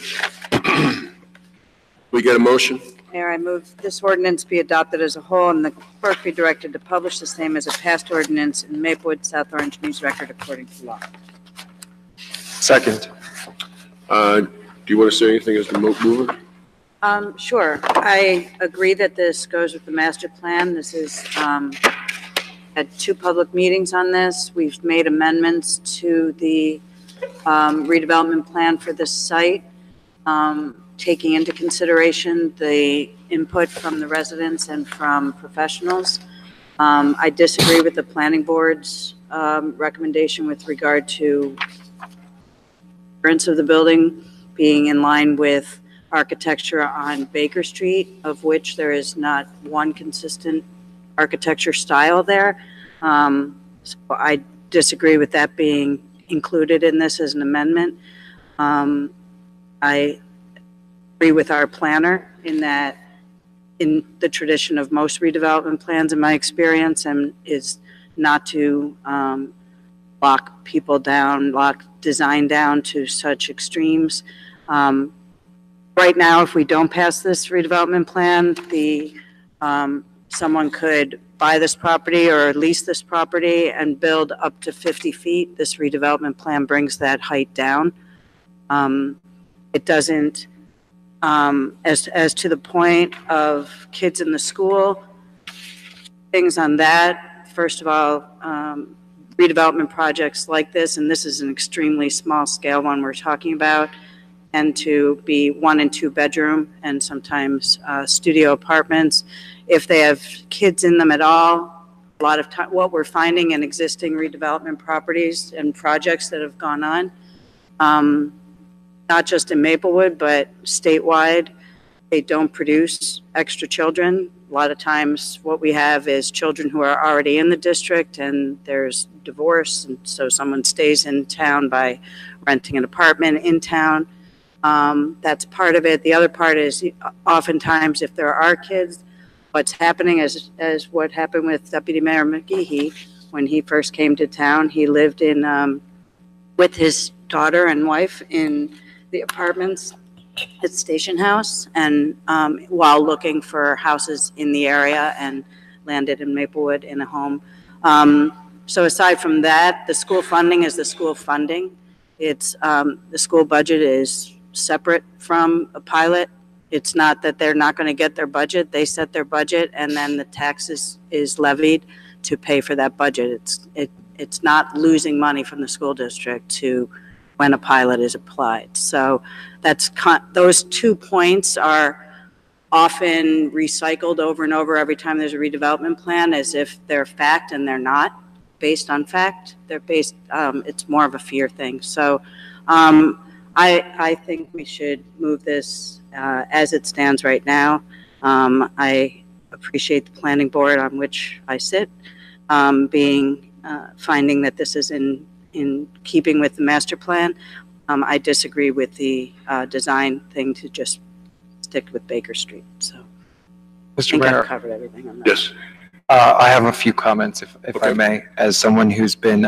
we get a motion? Mayor, I move this ordinance be adopted as a whole and the clerk be directed to publish the same as a passed ordinance in Maplewood South Orange News Record according to law. Second. Do you want to say anything as the mover? Sure. I agree that this goes with the master plan. This is, had 2 public meetings on this. We've made amendments to the redevelopment plan for this site, taking into consideration the input from the residents and from professionals. I disagree with the planning board's recommendation with regard to appearance of the building being in line with architecture on Baker Street, of which there is not one consistent architecture style there. So I disagree with that being included in this as an amendment. I agree with our planner in that in the tradition of most redevelopment plans in my experience and is not to lock people down, lock design down to such extremes. Right now, if we don't pass this redevelopment plan, someone could buy this property or lease this property and build up to 50 feet. This redevelopment plan brings that height down. It doesn't, as to the point of kids in the school, things on that, first of all, redevelopment projects like this, and this is an extremely small scale one we're talking about, and to be 1 and 2 bedroom and sometimes studio apartments. If they have kids in them at all, a lot of time, what we're finding in existing redevelopment properties and projects that have gone on, not just in Maplewood, but statewide, they don't produce extra children. A lot of times what we have is children who are already in the district and there's divorce, and so someone stays in town by renting an apartment in town. That's part of it. The other part is oftentimes if there are kids, what's happening is as what happened with Deputy Mayor McGehee when he first came to town. He lived in with his daughter and wife in the apartments at Station House, and while looking for houses in the area, and landed in Maplewood in a home. So aside from that, the school funding is the school funding. It's the school budget is separate from a pilot. It's not that they're not going to get their budget. They set their budget, and then the taxes is levied to pay for that budget. It's not losing money from the school district to when a pilot is applied. So that's those 2 points are often recycled over and over every time there's a redevelopment plan, as if they're fact, and they're not based on fact. They're based. It's more of a fear thing. So. I think we should move this as it stands right now. I appreciate the planning board on which I sit finding that this is in keeping with the master plan. I disagree with the design thing to just stick with Baker Street. So I Mr. think Mayor. I've covered everything on that. Yes. I have a few comments, if I may, as someone who's been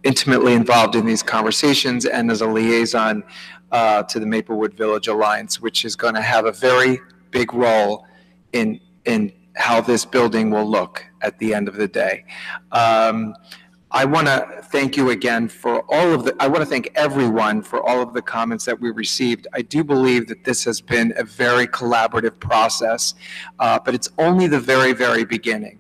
intimately involved in these conversations and as a liaison to the Maplewood Village Alliance, which is going to have a very big role in how this building will look at the end of the day. I want to thank you again for I want to thank everyone for all of the comments that we received. I do believe that this has been a very collaborative process, but it's only the very, very beginning.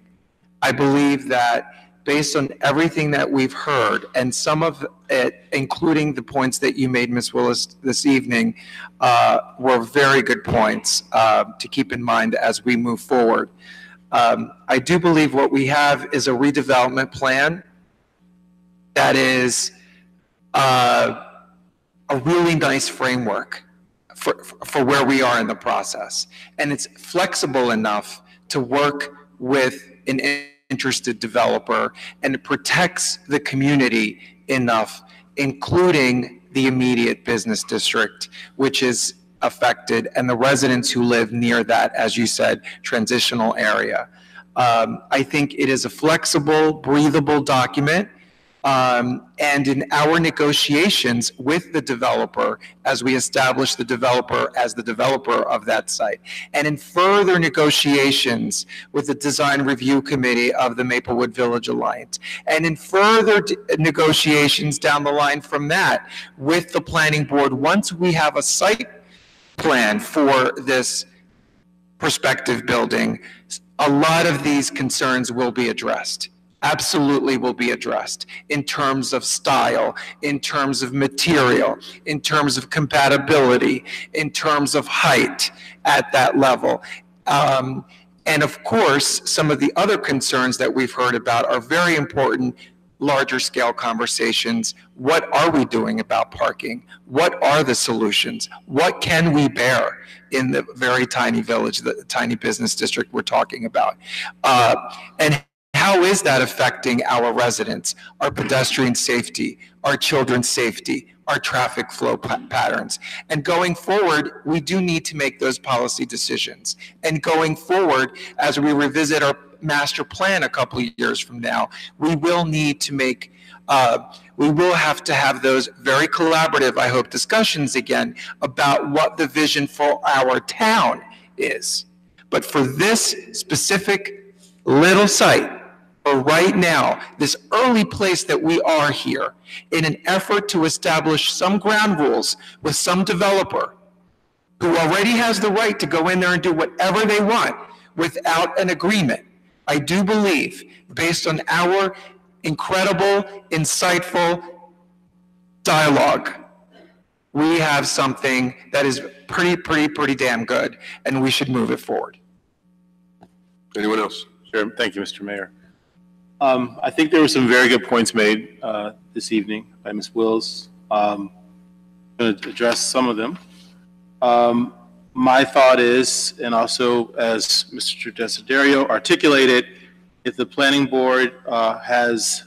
I believe that based on everything that we've heard, and some of it, including the points that you made, Ms. Willis, this evening, were very good points to keep in mind as we move forward. I do believe what we have is a redevelopment plan that is a really nice framework for where we are in the process. And it's flexible enough to work with an interested developer, and it protects the community enough, including the immediate business district, which is affected, and the residents who live near that, as you said, transitional area. I think it is a flexible, breathable document. And in our negotiations with the developer, as we establish the developer as the developer of that site, and in further negotiations with the Design Review Committee of the Maplewood Village Alliance, and in further negotiations down the line from that with the planning board, once we have a site plan for this prospective building, a lot of these concerns will be addressed. Absolutely will be addressed in terms of style, in terms of material, in terms of compatibility, in terms of height at that level. And of course, some of the other concerns that we've heard about are very important, larger scale conversations. What are we doing about parking? What are the solutions? What can we bear in the very tiny village, the tiny business district we're talking about? And how is that affecting our residents, our pedestrian safety, our children's safety, our traffic flow patterns? And going forward, we do need to make those policy decisions. And going forward, as we revisit our master plan a couple of years from now, we will need to make, we will have to have those very collaborative, I hope, discussions again about what the vision for our town is. But for this specific little site, or right now, this early place that we are here, in an effort to establish some ground rules with some developer who already has the right to go in there and do whatever they want without an agreement, I do believe, based on our incredible, insightful dialogue, we have something that is pretty damn good, and we should move it forward. Anyone else? Sure. Thank you, Mr. Mayor. I think there were some very good points made this evening by Ms. Wills. I'm going to address some of them. My thought is, and also as Mr. Desiderio articulated, if the planning board has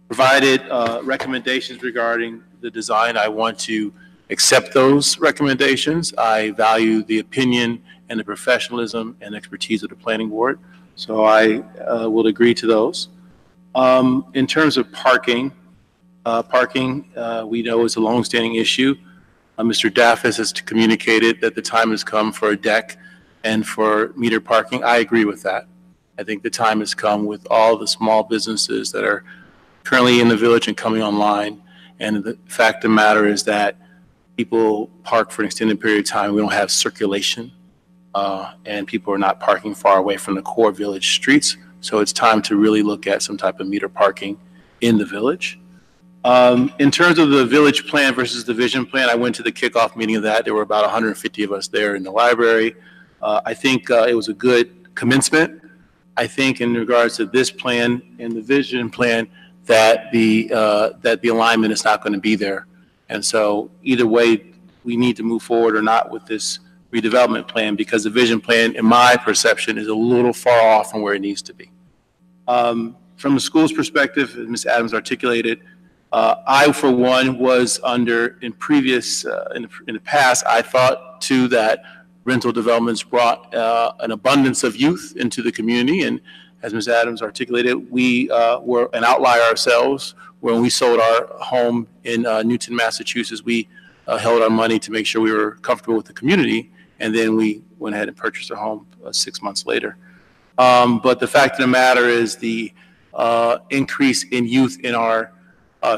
provided recommendations regarding the design, I want to accept those recommendations. I value the opinion and the professionalism and expertise of the planning board, so I will agree to those. In terms of parking, we know is a longstanding issue. Mr. Daffis has communicated that the time has come for a deck and for meter parking. I agree with that. I think the time has come with all the small businesses that are currently in the village and coming online. And the fact of the matter is that people park for an extended period of time. We don't have circulation, and people are not parking far away from the core village streets. So it's time to really look at some type of meter parking in the village. In terms of the village plan versus the vision plan, I went to the kickoff meeting of that. There were about 150 of us there in the library. I think it was a good commencement. I think in regards to this plan and the vision plan, that the alignment is not going to be there. And so either way, we need to move forward or not with this redevelopment plan, because the vision plan, in my perception, is a little far off from where it needs to be. From the school's perspective, as Ms. Adams articulated, I, for one, was under, in the past, I thought too that rental developments brought an abundance of youth into the community. And as Ms. Adams articulated, we were an outlier ourselves. When we sold our home in Newton, Massachusetts, we held our money to make sure we were comfortable with the community. And then we went ahead and purchased our home 6 months later. But the fact of the matter is the increase in youth in our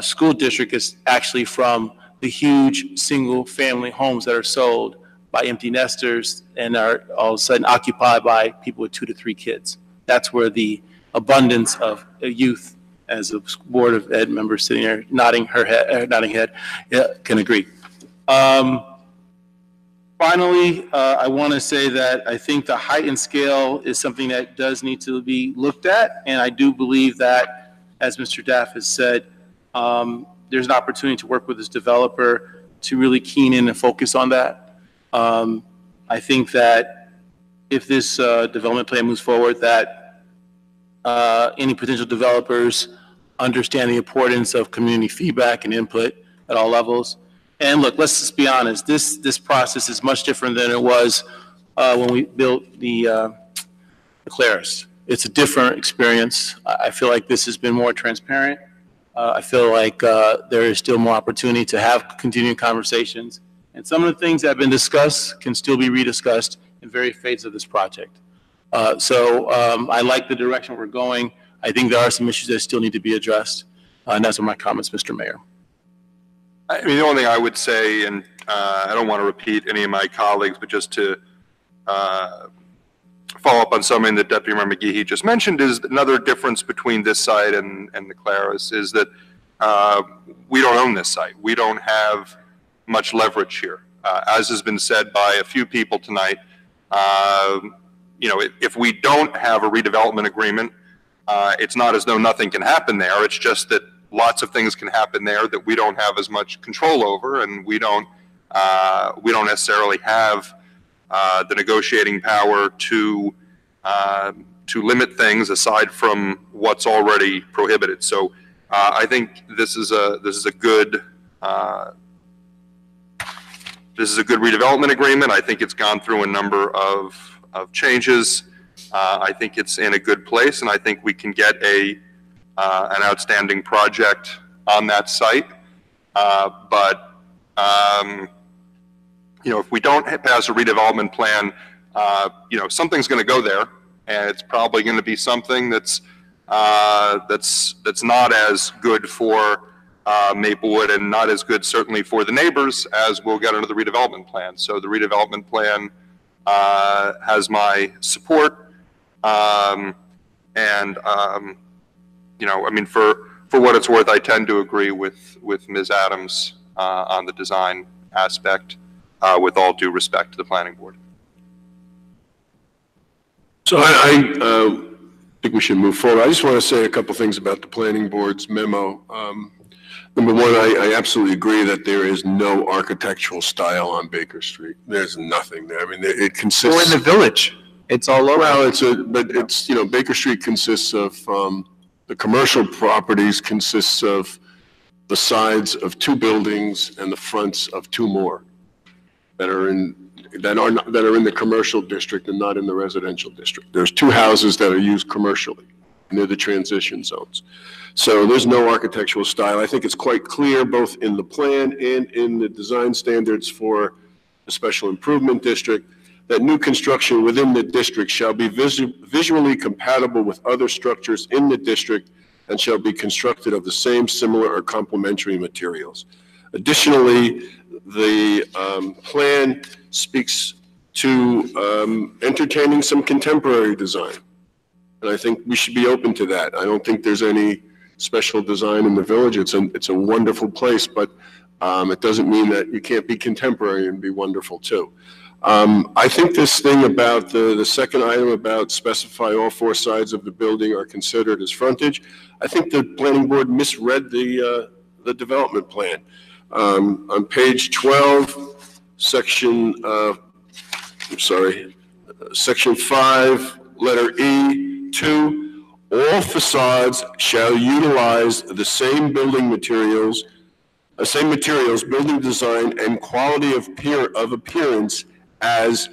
school district is actually from the huge single-family homes that are sold by empty nesters and are all of a sudden occupied by people with 2 to 3 kids. That's where the abundance of youth, as a Board of Ed member sitting there nodding head, can agree. Finally, I want to say that I think the heightened scale is something that does need to be looked at, and I do believe that, as Mr. Daff has said, there's an opportunity to work with this developer to really keen in and focus on that. I think that if this development plan moves forward, that any potential developers understand the importance of community feedback and input at all levels. And look, let's just be honest, this process is much different than it was when we built the Claris. It's a different experience. I feel like this has been more transparent. I feel like there is still more opportunity to have continuing conversations. And some of the things that have been discussed can still be rediscussed in various phases of this project. So I like the direction we're going. I think there are some issues that still need to be addressed. And that's what my comments, Mr. Mayor. I mean, the only thing I would say, and I don't want to repeat any of my colleagues, but just to follow up on something that Deputy Mayor McGehee just mentioned, is another difference between this site and the Claris is that we don't own this site. We don't have much leverage here. As has been said by a few people tonight, you know, if we don't have a redevelopment agreement, it's not as though nothing can happen there. It's just that lots of things can happen there that we don't have as much control over, and we don't necessarily have the negotiating power to limit things aside from what's already prohibited. So I think this is a good redevelopment agreement. I think it's gone through a number of changes. I think it's in a good place, and I think we can get an outstanding project on that site. But if we don't pass a redevelopment plan, something's going to go there, and it's probably going to be something that's not as good for Maplewood, and not as good certainly for the neighbors as we'll get under the redevelopment plan. So the redevelopment plan has my support, for what it's worth, I tend to agree with Ms. Adams on the design aspect, with all due respect to the planning board. So I think we should move forward. I just want to say a couple things about the planning board's memo. Number one, I absolutely agree that there is no architectural style on Baker Street. There's nothing there. I mean, it consists. Or in the village. It's all over. Well, Baker Street consists of, the commercial properties consists of the sides of two buildings and the fronts of two more that are in the commercial district and not in the residential district. There's two houses that are used commercially, and they're the transition zones. So there's no architectural style. I think it's quite clear both in the plan and in the design standards for the special improvement district that new construction within the district shall be visually compatible with other structures in the district and shall be constructed of the same, similar, or complementary materials. Additionally, the plan speaks to entertaining some contemporary design. And I think we should be open to that. I don't think there's any special design in the village. It's a wonderful place, but it doesn't mean that you can't be contemporary and be wonderful too. I think this thing about the second item about specify all four sides of the building are considered as frontage. I think the planning board misread the development plan. On page 12, section 5, letter E, 2, all facades shall utilize the same building materials, building design, and quality of appearance as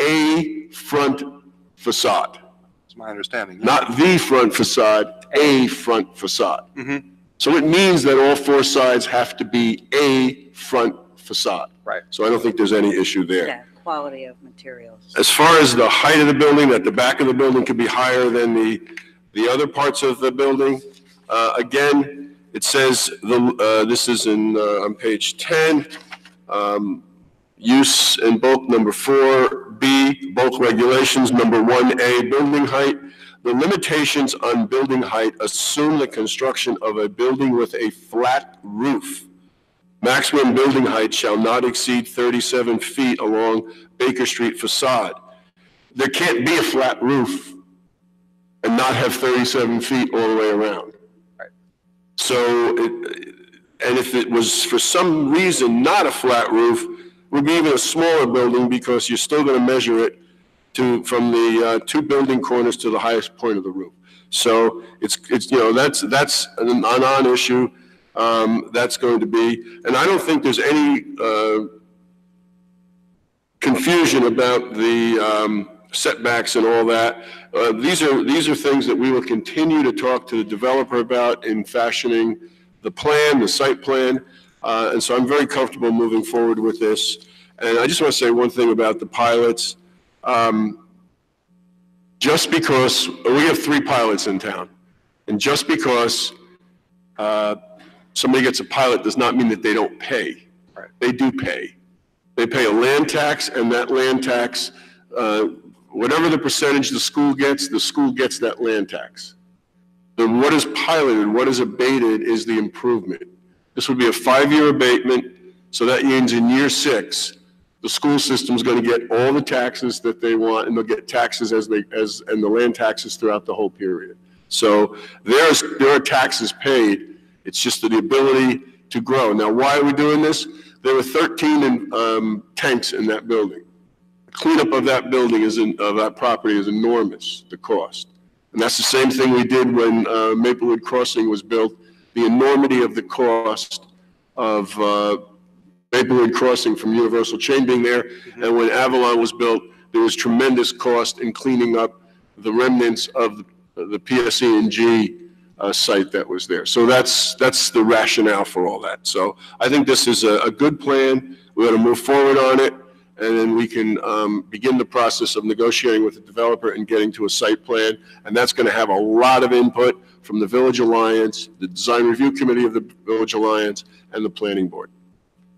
a front facade. That's my understanding. Not the front facade, a front facade. Mm-hmm. So it means that all four sides have to be a front facade. Right. So I don't think there's any issue there. Yeah, quality of materials. As far as the height of the building, that the back of the building could be higher than the other parts of the building. Again, it says, this is on page 10, use in bulk number 4B, bulk regulations, number 1A, building height. The limitations on building height assume the construction of a building with a flat roof. Maximum building height shall not exceed 37 feet along Baker Street facade. There can't be a flat roof and not have 37 feet all the way around. Right. So, and if it was for some reason not a flat roof, it would be even a smaller building because you're still going to measure it from the two building corners to the highest point of the roof. So it's that's a non-issue. That's going to be, and I don't think there's any confusion about the setbacks and all that. These are things that we will continue to talk to the developer about in fashioning the plan, the site plan, and so I'm very comfortable moving forward with this. And I just want to say one thing about the pilots. Just because we have 3 pilots in town, and just because somebody gets a pilot does not mean that they don't pay. Right. They do pay. They pay a land tax, and that land tax, whatever the percentage the school gets that land tax. Then what is piloted, what is abated is the improvement. This would be a 5-year abatement, so that means in year 6, the school system is going to get all the taxes that they want, and they'll get taxes and the land taxes throughout the whole period. So there are taxes paid. It's just the ability to grow. Now, why are we doing this? There were 13 tanks in that building. The cleanup of that building of that property is enormous, the cost. And that's the same thing we did when Maplewood Crossing was built. The enormity of the cost of Maplewood Crossing from Universal Chain being there, and when Avalon was built, there was tremendous cost in cleaning up the remnants of the PSE&G site that was there. So that's the rationale for all that. So I think this is a good plan. We ought to move forward on it, and then we can begin the process of negotiating with the developer and getting to a site plan. And that's going to have a lot of input from the Village Alliance, the Design Review Committee of the Village Alliance, and the Planning Board.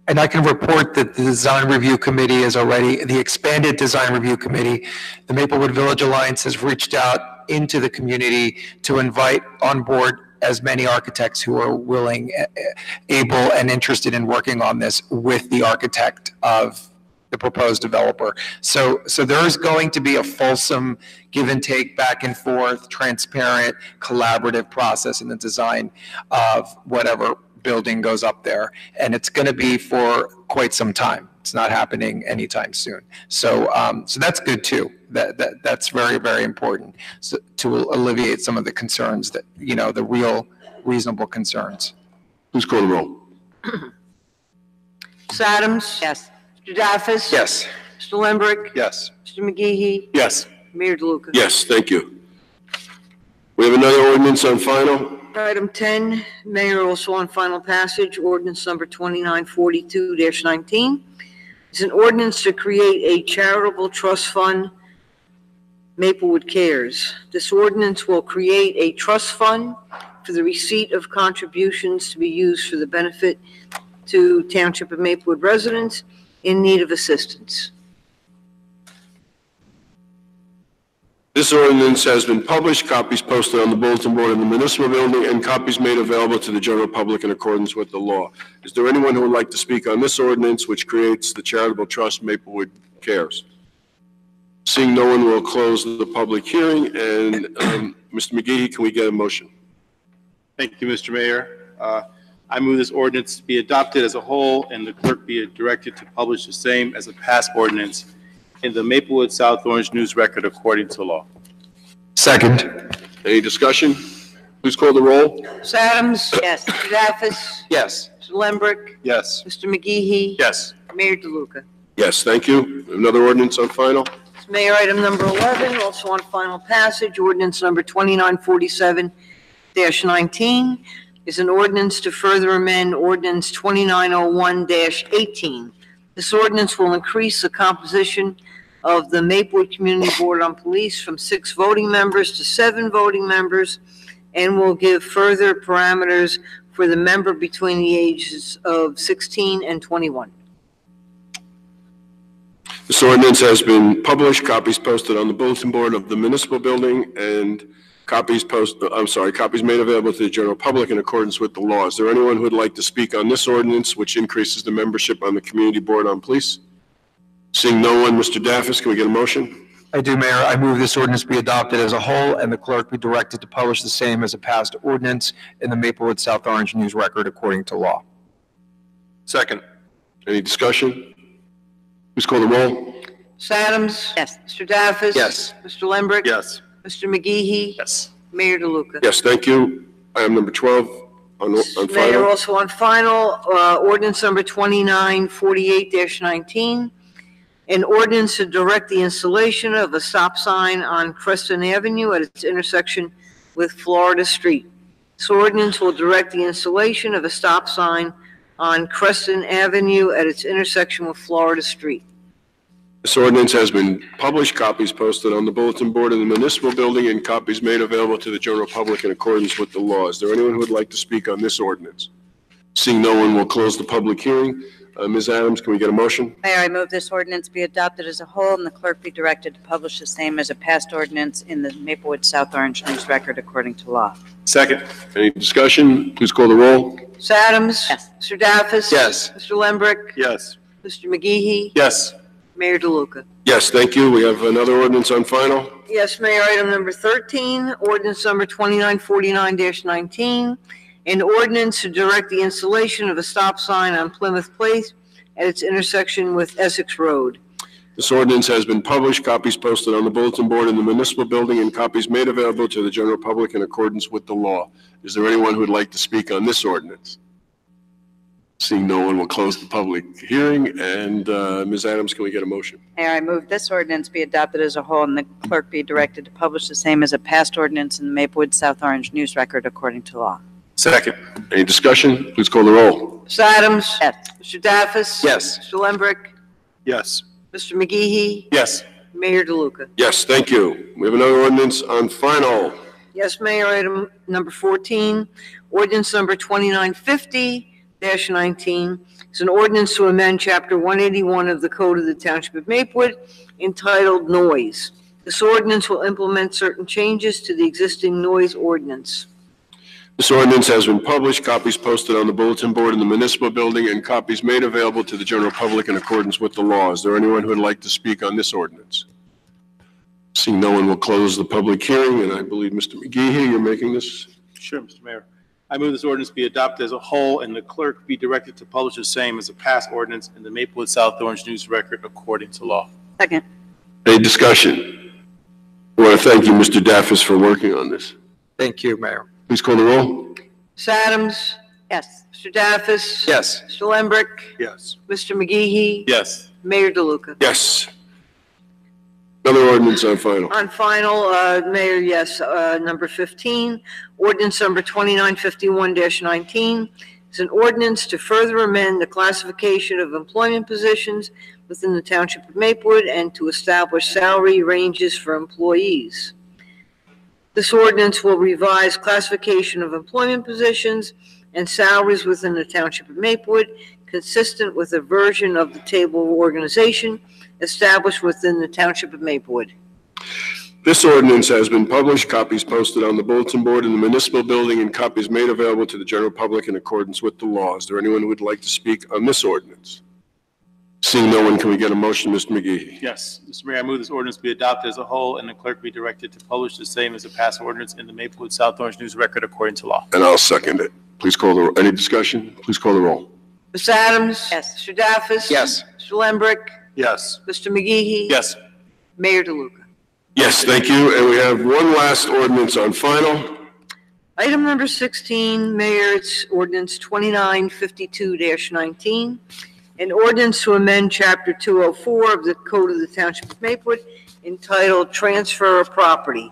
And I can report that the Design Review Committee is already, the expanded Design Review Committee, the Maplewood Village Alliance has reached out into the community to invite on board as many architects who are willing, able, and interested in working on this with the architect of the proposed developer. So there is going to be a fulsome give and take, back and forth, transparent, collaborative process in the design of whatever building goes up there, and it's going to be for quite some time. It's not happening anytime soon. So that's good too. That's very, very important, so, to alleviate some of the concerns that, you know, the real reasonable concerns. Please call the roll. Ms. Adams? Yes. Mr. Daffis? Yes. Mr. Lembrick? Yes. Mr. McGehee? Yes. Mayor DeLuca? Yes, thank you. We have another ordinance on final. Item 10, Mayor, also on final passage, ordinance number 2942-19. It's an ordinance to create a charitable trust fund, Maplewood Cares. This ordinance will create a trust fund for the receipt of contributions to be used for the benefit to Township of Maplewood residents in need of assistance. This ordinance has been published, copies posted on the bulletin board in the municipal building, and copies made available to the general public in accordance with the law. Is there anyone who would like to speak on this ordinance, which creates the charitable trust Maplewood Cares? Seeing no one, will close the public hearing. And Mr. McGehee, can we get a motion? Thank you, Mr. Mayor. I move this ordinance to be adopted as a whole and the clerk be directed to publish the same as a passed ordinance in the Maplewood South Orange News Record according to law. Second. Any discussion? Please call the roll. Ms. Adams? Yes. Mr. Daffis? Yes. Mr. Lembrick? Yes. Mr. McGehee? Yes. Mayor DeLuca? Yes, thank you. Another ordinance on final. Mayor, item number 11, also on final passage, ordinance number 2947-19 is an ordinance to further amend ordinance 2901-18. This ordinance will increase the composition of the Maplewood Community Board on Police from 6 voting members to 7 voting members, and will give further parameters for the member between the ages of 16 and 21. This ordinance has been published, copies posted on the bulletin board of the municipal building, and copies made available to the general public in accordance with the law. Is there anyone who would like to speak on this ordinance, which increases the membership on the community board on police? Seeing no one, Mr. Daffis, can we get a motion? I do, Mayor. I move this ordinance be adopted as a whole and the clerk be directed to publish the same as a passed ordinance in the Maplewood South Orange News Record according to law. Second. Any discussion? Please call the roll. Ms. Adams? Yes. Mr. Daffis? Yes. Mr. Lembrick? Yes. Mr. McGehee? Yes. Mayor DeLuca? Yes, thank you. Item number 12 on Mayor, final. also on final, ordinance number 2948-19, an ordinance to direct the installation of a stop sign on Creston Avenue at its intersection with Florida Street. This ordinance will direct the installation of a stop sign on Creston Avenue at its intersection with Florida Street. This ordinance has been published, copies posted on the bulletin board in the municipal building, and copies made available to the general public in accordance with the law. Is there anyone who would like to speak on this ordinance? Seeing no one, will close the public hearing. Ms. Adams, can we get a motion? Mayor, I move this ordinance be adopted as a whole and the clerk be directed to publish the same as a passed ordinance in the Maplewood South Orange News Record according to law. Second. Any discussion? Please call the roll. Ms. Adams? Yes. Mr. Daffis? Yes. Mr. Lembrick? Yes. Mr. McGehee? Yes. Mayor DeLuca? Yes, thank you. We have another ordinance on final. Yes, Mayor, item number 13, ordinance number 2949-19, an ordinance to direct the installation of a stop sign on Plymouth Place at its intersection with Essex Road. This ordinance has been published, copies posted on the bulletin board in the municipal building, and copies made available to the general public in accordance with the law. Is there anyone who would like to speak on this ordinance? Seeing no one, we'll close the public hearing. And Ms. Adams, can we get a motion? Mayor, I move this ordinance be adopted as a whole and the clerk be directed to publish the same as a past ordinance in the Maplewood South Orange News Record according to law. Second. Any discussion? Please call the roll. Ms. Adams? Yes. Mr. Daffis? Yes. Mr. Lembrick? Yes. Mr. McGee? Yes. Mayor DeLuca? Yes, thank you. We have another ordinance on final. Yes, Mayor, item number 14, ordinance number 2950-19 is an ordinance to amend Chapter 181 of the Code of the Township of Maplewood entitled Noise. This ordinance will implement certain changes to the existing noise ordinance. This ordinance has been published, copies posted on the bulletin board in the municipal building, and copies made available to the general public in accordance with the law. Is there anyone who would like to speak on this ordinance? Seeing no one, will close the public hearing, and I believe Mr. McGee, you're making this? Sure, Mr. Mayor. I move this ordinance be adopted as a whole and the clerk be directed to publish the same as a past ordinance in the Maplewood South Orange News Record according to law. Second. Any discussion? I want to thank you, Mr. Daffis, for working on this. Thank you, Mayor. Please call the roll. Ms. Adams? Yes. Mr. Daffis? Yes. Mr. Lembrick? Yes. Mr. McGee? Yes. Mayor DeLuca? Yes. Another ordinance on final. On final, Mayor, yes, number 15, ordinance number 2951-19 is an ordinance to further amend the classification of employment positions within the Township of Maplewood and to establish salary ranges for employees. This ordinance will revise classification of employment positions and salaries within the Township of Maplewood, consistent with a version of the table of organization established within the Township of Maplewood. This ordinance has been published, copies posted on the bulletin board in the municipal building, and copies made available to the general public in accordance with the law. Is there anyone who would like to speak on this ordinance? Seeing no one, can we get a motion, Mr. McGee? Yes. Mr. Mayor, I move this ordinance be adopted as a whole and the clerk be directed to publish the same as a past ordinance in the Maplewood South Orange News Record according to law. And I'll second it. Please call the, any discussion? Please call the roll. Ms. Adams? Yes. Mr. Daffis? Yes. Mr. Lembrick? Yes. Mr. McGee? Yes. Mayor DeLuca? Yes, thank you. And we have one last ordinance on final. Item number 16, Mayor, it's ordinance 2952-19, an ordinance to amend Chapter 204 of the Code of the Township of Maplewood entitled Transfer of Property.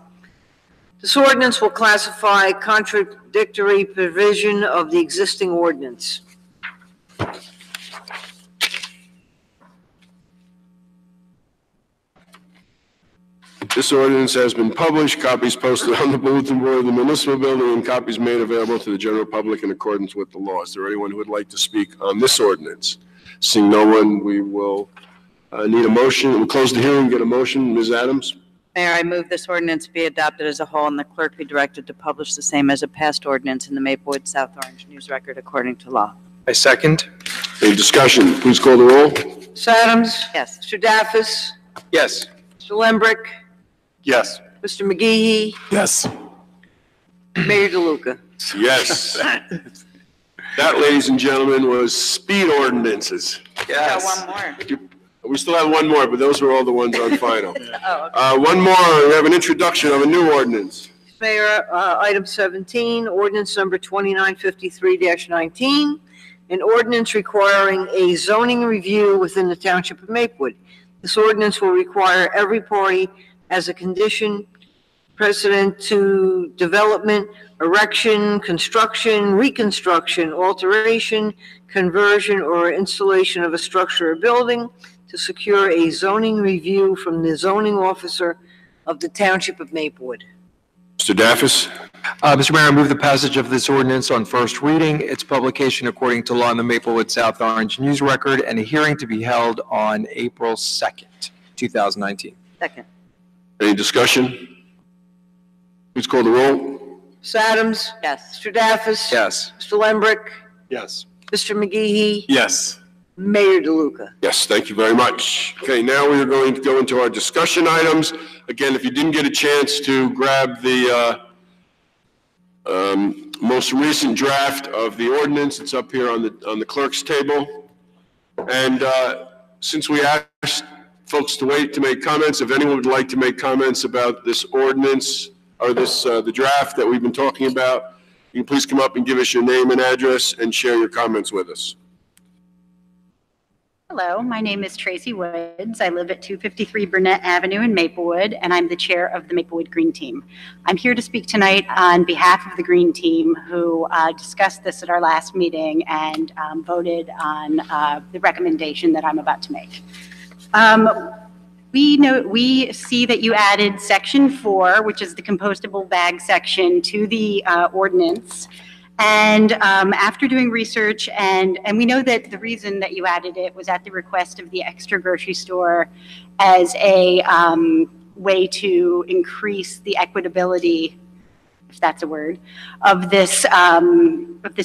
This ordinance will classify contradictory provision of the existing ordinance. This ordinance has been published, copies posted on the bulletin board of the municipal building, and copies made available to the general public in accordance with the law. Is there anyone who would like to speak on this ordinance? Seeing no one, we will need a motion. We'll close the hearing, get a motion. Ms. Adams? Mayor, I move this ordinance be adopted as a whole and the clerk be directed to publish the same as a past ordinance in the Maplewood South Orange News Record according to law. I second. Any discussion? Please call the roll. Ms. Adams? Yes. Mr. Daffis? Yes. Mr. Lembrick? Yes. Mr. McGee? Yes. Mayor DeLuca? Yes. That, ladies and gentlemen, was speed ordinances. Got one more. We still have one more, but those were all the ones on final. Oh, okay. One more, we have an introduction of a new ordinance. Mayor, item 17, ordinance number 2953-19, an ordinance requiring a zoning review within the Township of Maplewood. This ordinance will require every party as a condition precedent to development, erection, construction, reconstruction, alteration, conversion, or installation of a structure or building to secure a zoning review from the zoning officer of the Township of Maplewood. Mr. Daffis? Mr. Mayor, I move the passage of this ordinance on first reading, its publication according to law in the Maplewood South Orange News Record, and a hearing to be held on April 2nd, 2019. Second. Any discussion? Please call the roll. Ms. Adams? Yes. Mr. Daffis? Yes. Mr. Lembrick? Yes. Mr. McGee? Yes. Mayor DeLuca? Yes, thank you very much. Okay, now we are going to go into our discussion items. Again, if you didn't get a chance to grab the most recent draft of the ordinance, it's up here on the clerk's table. And since we asked folks to wait to make comments, if anyone would like to make comments about this ordinance or this the draft that we've been talking about, you can please come up and give us your name and address and share your comments with us. Hello, my name is Tracy Woods. I live at 253 Burnett Avenue in Maplewood, and I'm the chair of the Maplewood Green Team. I'm here to speak tonight on behalf of the Green Team, who discussed this at our last meeting and voted on the recommendation that I'm about to make. We see that you added section 4, which is the compostable bag section, to the ordinance. And after doing research, and we know that the reason that you added it was at the request of the extra grocery store as a way to increase the equitability, if that's a word, of this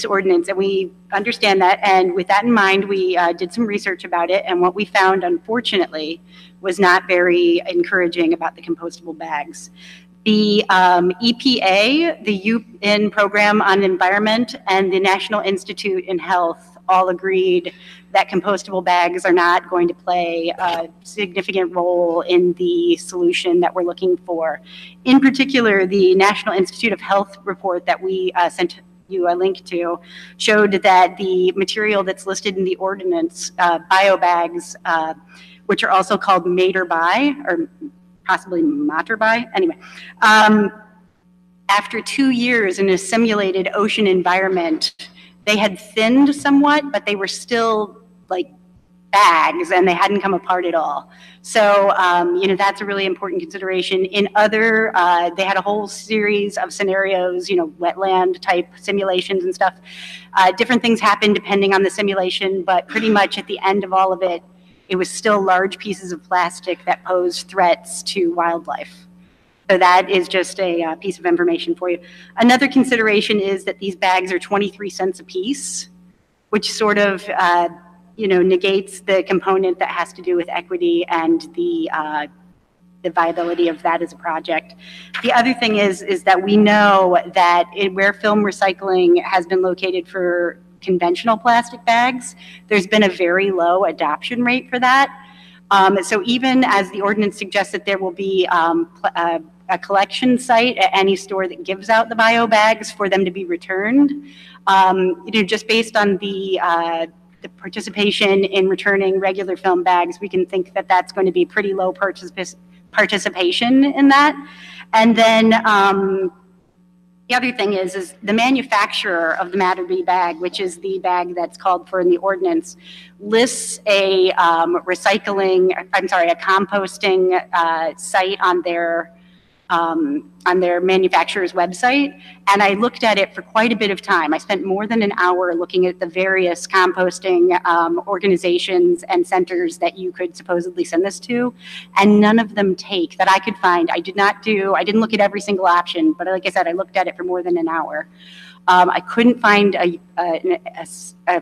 ordinance. And we understand that. And with that in mind, we did some research about it. And what we found, unfortunately, was not very encouraging about the compostable bags. The EPA, the UN Program on Environment, and the National Institute in Health all agreed that compostable bags are not going to play a significant role in the solution that we're looking for. In particular, the National Institute of Health report that we sent you a link to showed that the material that's listed in the ordinance, biobags, which are also called Mater-by, or possibly Mater-by, anyway. After 2 years in a simulated ocean environment, they had thinned somewhat, but they were still like bags and they hadn't come apart at all. So, that's a really important consideration. In other, they had a whole series of scenarios, wetland type simulations and stuff. Different things happened depending on the simulation, but pretty much at the end of all of it, it was still large pieces of plastic that posed threats to wildlife. So that is just a piece of information for you. Another consideration is that these bags are 23 cents a piece, which sort of, negates the component that has to do with equity and the viability of that as a project. The other thing is that we know that where film recycling has been located for conventional plastic bags, there's been a very low adoption rate for that. So even as the ordinance suggests that there will be a collection site at any store that gives out the bio bags for them to be returned, just based on the participation in returning regular film bags, we can think that that's going to be pretty low participation in that. And then the other thing is the manufacturer of the Mater-by bag, which is the bag that's called for in the ordinance, lists a composting site on their manufacturer's website. And I looked at it for quite a bit of time. I spent more than an hour looking at the various composting organizations and centers that you could supposedly send this to, and none of them take that I could find. I didn't look at every single option, but like I said, I looked at it for more than an hour. I couldn't find a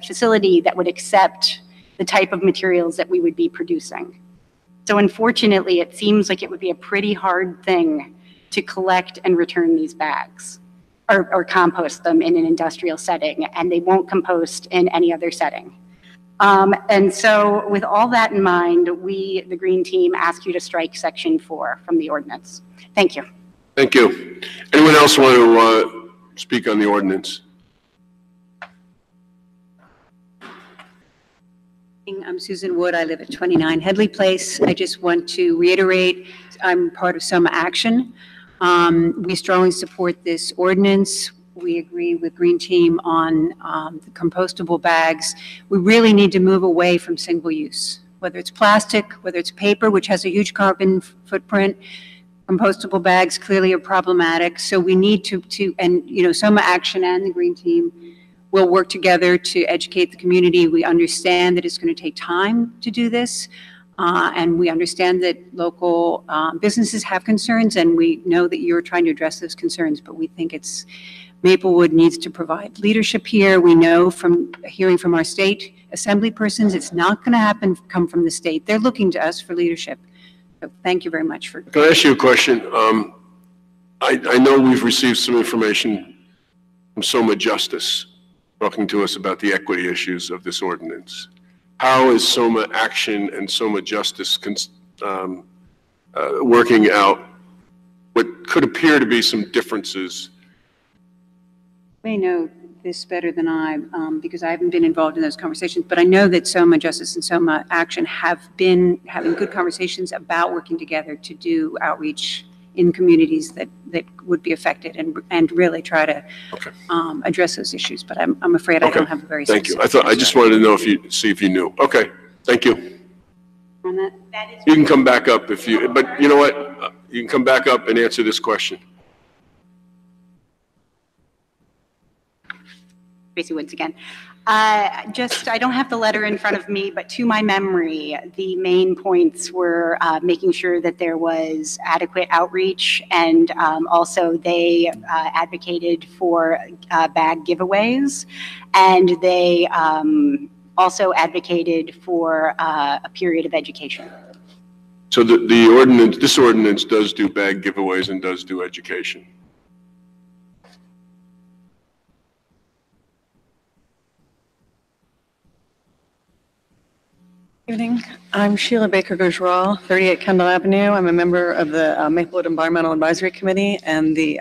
facility that would accept the type of materials that we would be producing. So unfortunately, it seems like it would be a pretty hard thing to collect and return these bags or compost them in an industrial setting, and they won't compost in any other setting. And so with all that in mind, we, the Green Team, ask you to strike section 4 from the ordinance. Thank you. Thank you. Anyone else want to speak on the ordinance? I'm Susan Wood. I live at 29 Headley Place. I just want to reiterate, I'm part of Soma Action. We strongly support this ordinance. We agree with Green Team on the compostable bags. We really need to move away from single use, whether it's plastic, whether it's paper, which has a huge carbon footprint. Compostable bags clearly are problematic. So we need and Soma Action and the Green Team will work together to educate the community. We understand that it's going to take time to do this, and we understand that local businesses have concerns, and we know that you're trying to address those concerns, but we think Maplewood needs to provide leadership here. We know from hearing from our state assembly persons, it's not going to come from the state. They're looking to us for leadership. So thank you very much for. Can I ask you a question? I know we've received some information from Soma Justice talking to us about the equity issues of this ordinance. How is Soma Action and Soma Justice working out what could appear to be some differences? We know this better than I, because I haven't been involved in those conversations, but I know that Soma Justice and Soma Action have been having good conversations about working together to do outreach in communities that would be affected and really try to address those issues. But I'm afraid I don't have a very Thank you. specific I just wanted to know see if you knew. Okay, thank you. on that. You can come back up but you know what? You can come back up and answer this question. Tracy Woods again. I don't have the letter in front of me, but to my memory, the main points were making sure that there was adequate outreach, and also they advocated for bag giveaways, and they also advocated for a period of education. So this ordinance does do bag giveaways and does do education. Evening. I'm Sheila Baker Gujral, 38 Kendall Avenue. I'm a member of the Maplewood Environmental Advisory Committee and the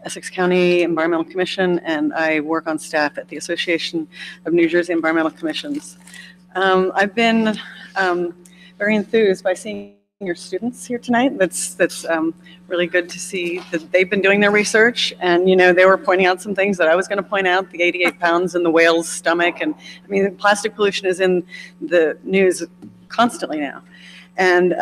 Essex County Environmental Commission, and I work on staff at the Association of New Jersey Environmental Commissions. I've been very enthused by seeing your students here tonight. That's really good to see that they've been doing their research, and they were pointing out some things that I was going to point out, the 88 pounds in the whale's stomach, and I mean plastic pollution is in the news constantly now, and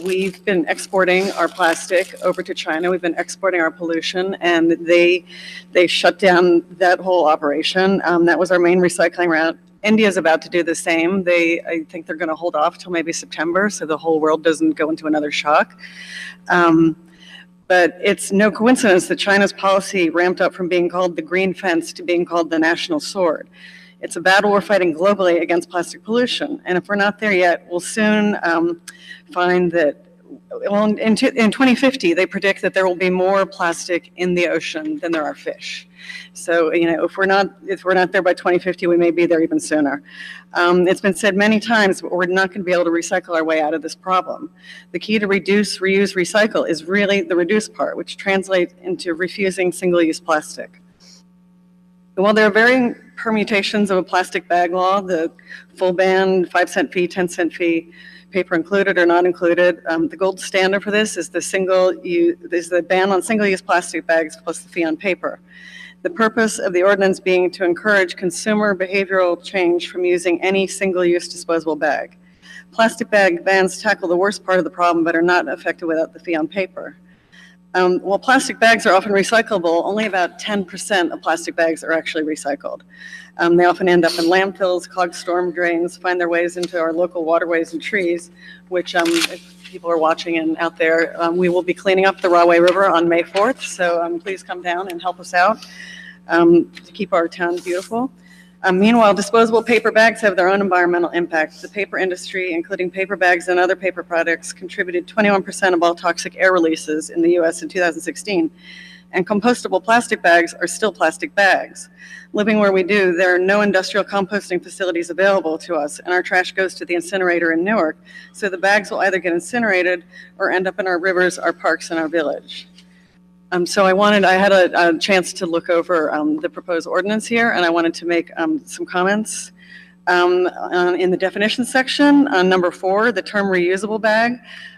we've been exporting our plastic over to China. We've been exporting our pollution, and they shut down that whole operation. That was our main recycling route. India's about to do the same. I think they're going to hold off till maybe September so the whole world doesn't go into another shock. But it's no coincidence that China's policy ramped up from being called the green fence to being called the national sword. It's a battle we're fighting globally against plastic pollution. And if we're not there yet, we'll soon find that, in 2050, they predict that there will be more plastic in the ocean than there are fish. So, if we're not there by 2050, we may be there even sooner. It's been said many times, but we're not going to be able to recycle our way out of this problem. The key to reduce, reuse, recycle is really the reduce part, which translates into refusing single-use plastic. And while there are varying permutations of a plastic bag law, the full ban, 5-cent fee, 10-cent fee, paper included or not included, the gold standard for this is the ban on single-use plastic bags plus the fee on paper. The purpose of the ordinance being to encourage consumer behavioral change from using any single-use disposable bag. Plastic bag bans tackle the worst part of the problem but are not effective without the fee on paper. While plastic bags are often recyclable, only about 10% of plastic bags are actually recycled. They often end up in landfills, clogged storm drains, find their ways into our local waterways and trees, which if people are watching and out there, we will be cleaning up the Rahway River on May 4th, so please come down and help us out to keep our town beautiful. Meanwhile, disposable paper bags have their own environmental impact. The paper industry, including paper bags and other paper products, contributed 21% of all toxic air releases in the U.S. in 2016. And compostable plastic bags are still plastic bags. Living where we do, there are no industrial composting facilities available to us, and our trash goes to the incinerator in Newark. So the bags will either get incinerated or end up in our rivers, our parks, and our village. So I had a chance to look over the proposed ordinance here, and I wanted to make some comments. In the definition section, on number 4, the term reusable bag,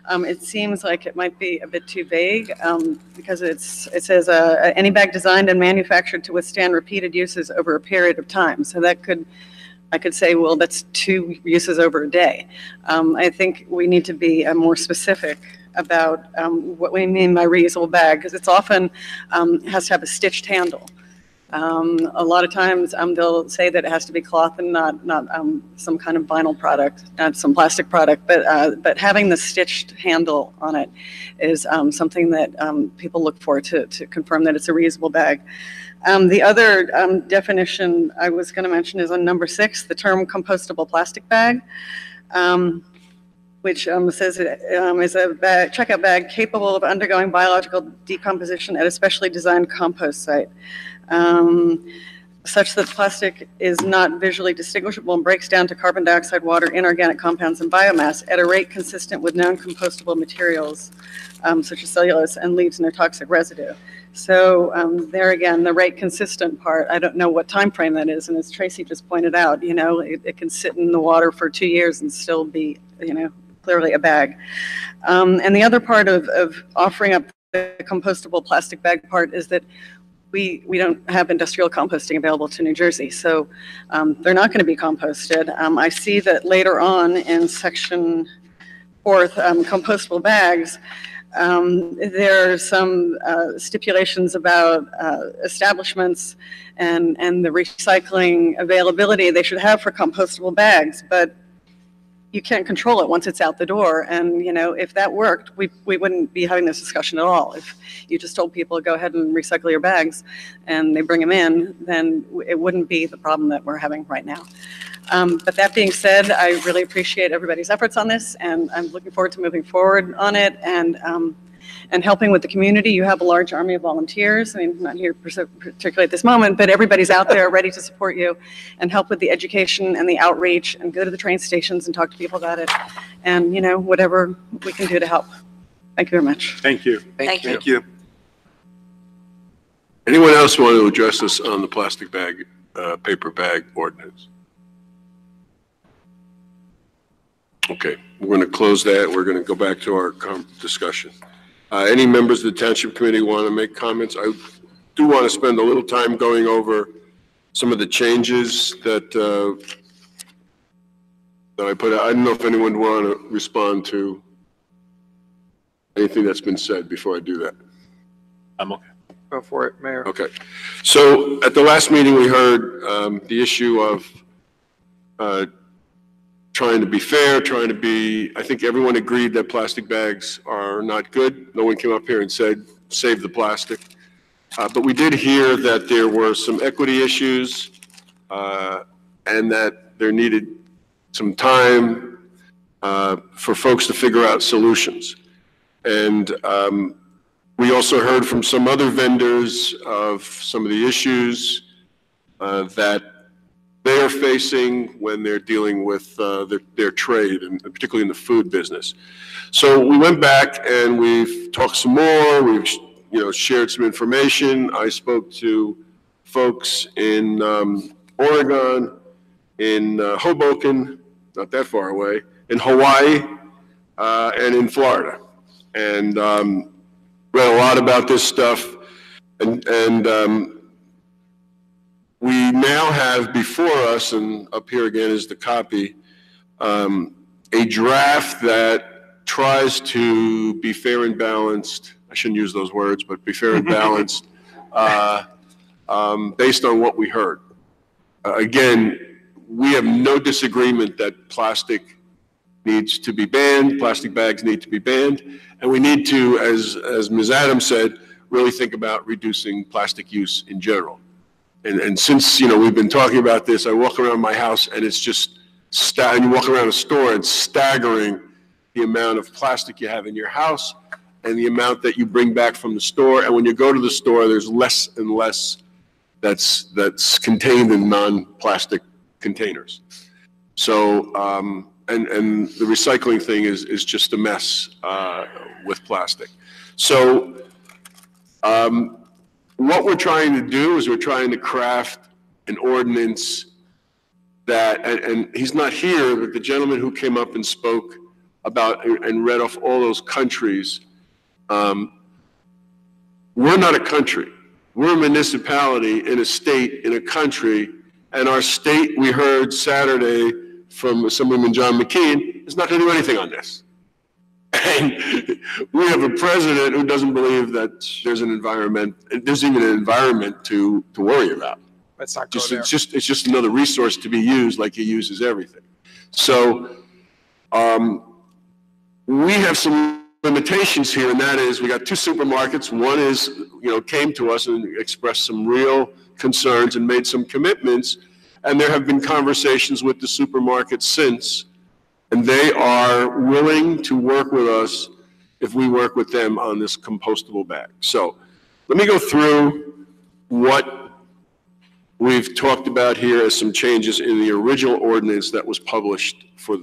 it seems like it might be a bit too vague because it says any bag designed and manufactured to withstand repeated uses over a period of time. So I could say, well, that's 2 uses over a day. I think we need to be more specific about what we mean by reusable bag, because it's often has to have a stitched handle. A lot of times they'll say that it has to be cloth and not some kind of vinyl product, not some plastic product, but having the stitched handle on it is something that people look for to confirm that it's a reusable bag. The other definition I was going to mention is on number 6, the term compostable plastic bag, which says it is a checkout bag capable of undergoing biological decomposition at a specially designed compost site. such that plastic is not visually distinguishable and breaks down to carbon dioxide, water, inorganic compounds, and biomass at a rate consistent with known compostable materials, such as cellulose, and leaves no toxic residue. So there again, the rate consistent part, I don't know what time frame that is, and as Tracy just pointed out, you know, it can sit in the water for 2 years and still be, you know, clearly a bag. And the other part of offering up the compostable plastic bag part is that we don't have industrial composting available to New Jersey, so they're not going to be composted. I see that later on in section 4th, compostable bags, there are some stipulations about establishments and the recycling availability they should have for compostable bags, but you can't control it once it's out the door. And, you know, if that worked, we wouldn't be having this discussion at all. If you just told people, go ahead and recycle your bags, and they bring them in, then it wouldn't be the problem that we're having right now. But that being said, I really appreciate everybody's efforts on this, and I'm looking forward to moving forward on it and helping with the community. You have a large army of volunteers. I mean, not here particularly at this moment, but everybody's out there ready to support you and help with the education and the outreach and go to the train stations and talk to people about it. And, you know, whatever we can do to help. Thank you very much. Thank you. Thank you. Thank you. Anyone else want to address us on the plastic bag, paper bag ordinance? Okay, we're going to close that. We're going to go back to our discussion. Any members of the Township Committee want to make comments? I do want to spend a little time going over some of the changes that I put out. I don't know if anyone would want to respond to anything that's been said before I do that. I'm okay. Go for it, Mayor. Okay. So at the last meeting, we heard the issue of trying to be fair, I think everyone agreed that plastic bags are not good. No one came up here and said, save the plastic. But we did hear that there were some equity issues and that there needed some time for folks to figure out solutions. And we also heard from some other vendors of some of the issues that they are facing when they're dealing with their trade, and particularly in the food business. So we went back and we've talked some more. We've shared some information. I spoke to folks in Oregon, in Hoboken, not that far away, in Hawaii, and in Florida, and read a lot about this stuff. And we now have before us, and up here again is the copy, a draft that tries to be fair and balanced. I shouldn't use those words, but be fair and balanced based on what we heard. Again, we have no disagreement that plastic needs to be banned, plastic bags need to be banned, and we need to, as Ms. Adams said, really think about reducing plastic use in general. And since, we've been talking about this, I walk around my house and it's just, and you walk around a store, it's staggering the amount of plastic you have in your house and the amount that you bring back from the store. And when you go to the store, there's less and less that's contained in non-plastic containers. So, and the recycling thing is just a mess with plastic. So, what we're trying to do is we're trying to craft an ordinance that, and he's not here, but the gentleman who came up and spoke about and read off all those countries, we're not a country. We're a municipality in a state, in a country, and our state, we heard Saturday from Assemblyman John McKean, is not going to do anything on this. And we have a president who doesn't believe that there's an environment, there's even an environment to worry about. Let's not go there. It's just another resource to be used like he uses everything. So we have some limitations here, and that is we got two supermarkets. One is, came to us and expressed some real concerns and made some commitments, and there have been conversations with the supermarket since. And they are willing to work with us if we work with them on this compostable bag. So let me go through what we've talked about here as some changes in the original ordinance that was published for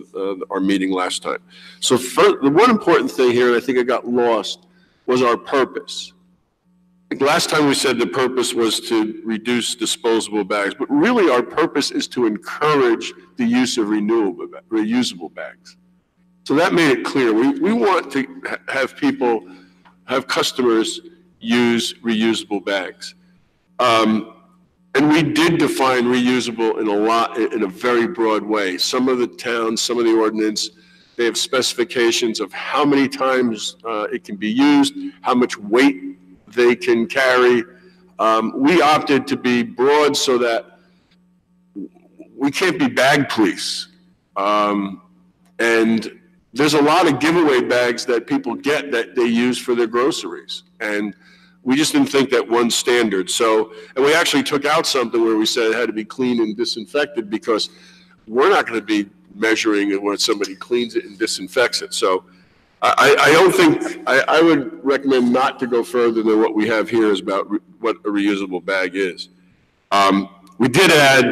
our meeting last time. So the one important thing here, and I think it got lost, was our purpose. Last time we said the purpose was to reduce disposable bags, but really our purpose is to encourage the use of reusable bags. So that made it clear. We want to have customers use reusable bags. And we did define reusable in a very broad way. Some of the towns, some of the ordinance, they have specifications of how many times it can be used, how much weight they can carry. We opted to be broad so that we can't be bag police. And there's a lot of giveaway bags that people get that they use for their groceries. And we just didn't think that one standard. So, and we actually took out something where we said it had to be clean and disinfected because we're not going to be measuring it when somebody cleans it and disinfects it. So I don't think, I would recommend not to go further than what we have here is about what a reusable bag is. We did add,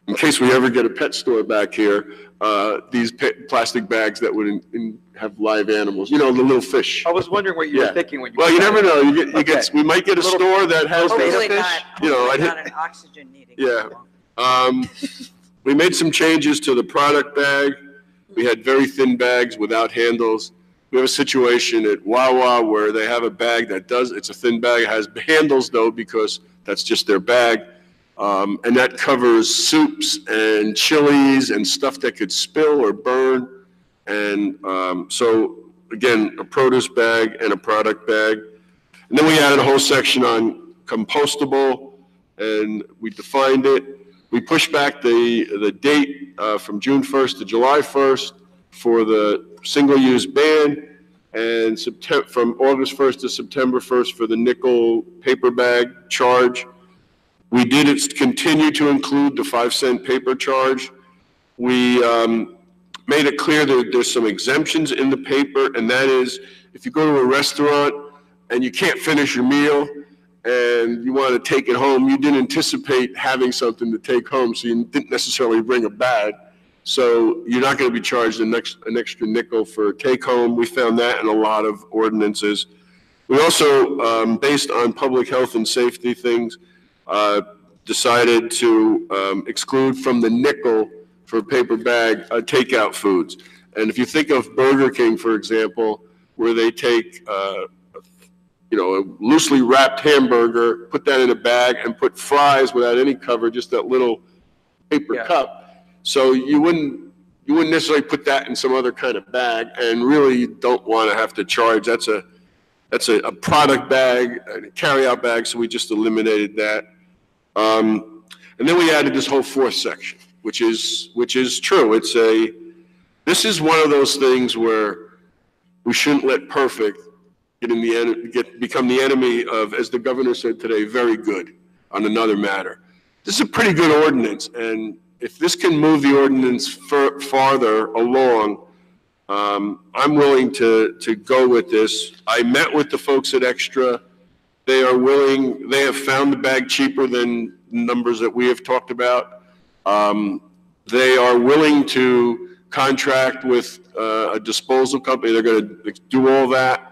in case we ever get a pet store back here, these plastic bags that would have live animals, you know, the little fish. I was wondering what you were thinking when you. Well, you never know. We might get a store that has Hopefully fish. not, not an oxygen needing. Yeah. We made some changes to the product bag. We had very thin bags without handles. We have a situation at Wawa where they have a bag that it's a thin bag. It has handles though, because that's just their bag. And that covers soups and chilies and stuff that could spill or burn. And so again, a produce bag and a product bag. And then we added a whole section on compostable, and we defined it. We pushed back the date from June 1st to July 1st for the single-use ban, and from August 1st to September 1st for the nickel paper bag charge. We did continue to include the 5-cent paper charge. We made it clear that there's some exemptions in the paper, and that is if you go to a restaurant and you can't finish your meal and you want to take it home, you didn't anticipate having something to take home, so you didn't necessarily bring a bag. So you're not going to be charged an extra nickel for take home. We found that in a lot of ordinances. We also, based on public health and safety things, decided to exclude from the nickel for paper bag takeout foods. And if you think of Burger King, for example, where they take a loosely wrapped hamburger, put that in a bag, and put fries without any cover, just that little paper cup. So you wouldn't necessarily put that in some other kind of bag, and really you don't want to have to charge. That's a product bag, a carry-out bag, so we just eliminated that. And then we added this whole fourth section, which is true. This is one of those things where we shouldn't let perfect become the enemy of, as the governor said today, very good on another matter. This is a pretty good ordinance, and if this can move the ordinance farther along, I'm willing to go with this. I met with the folks at Extra. They are willing, they have found the bag cheaper than numbers that we have talked about. They are willing to contract with a disposal company. They're going to do all that.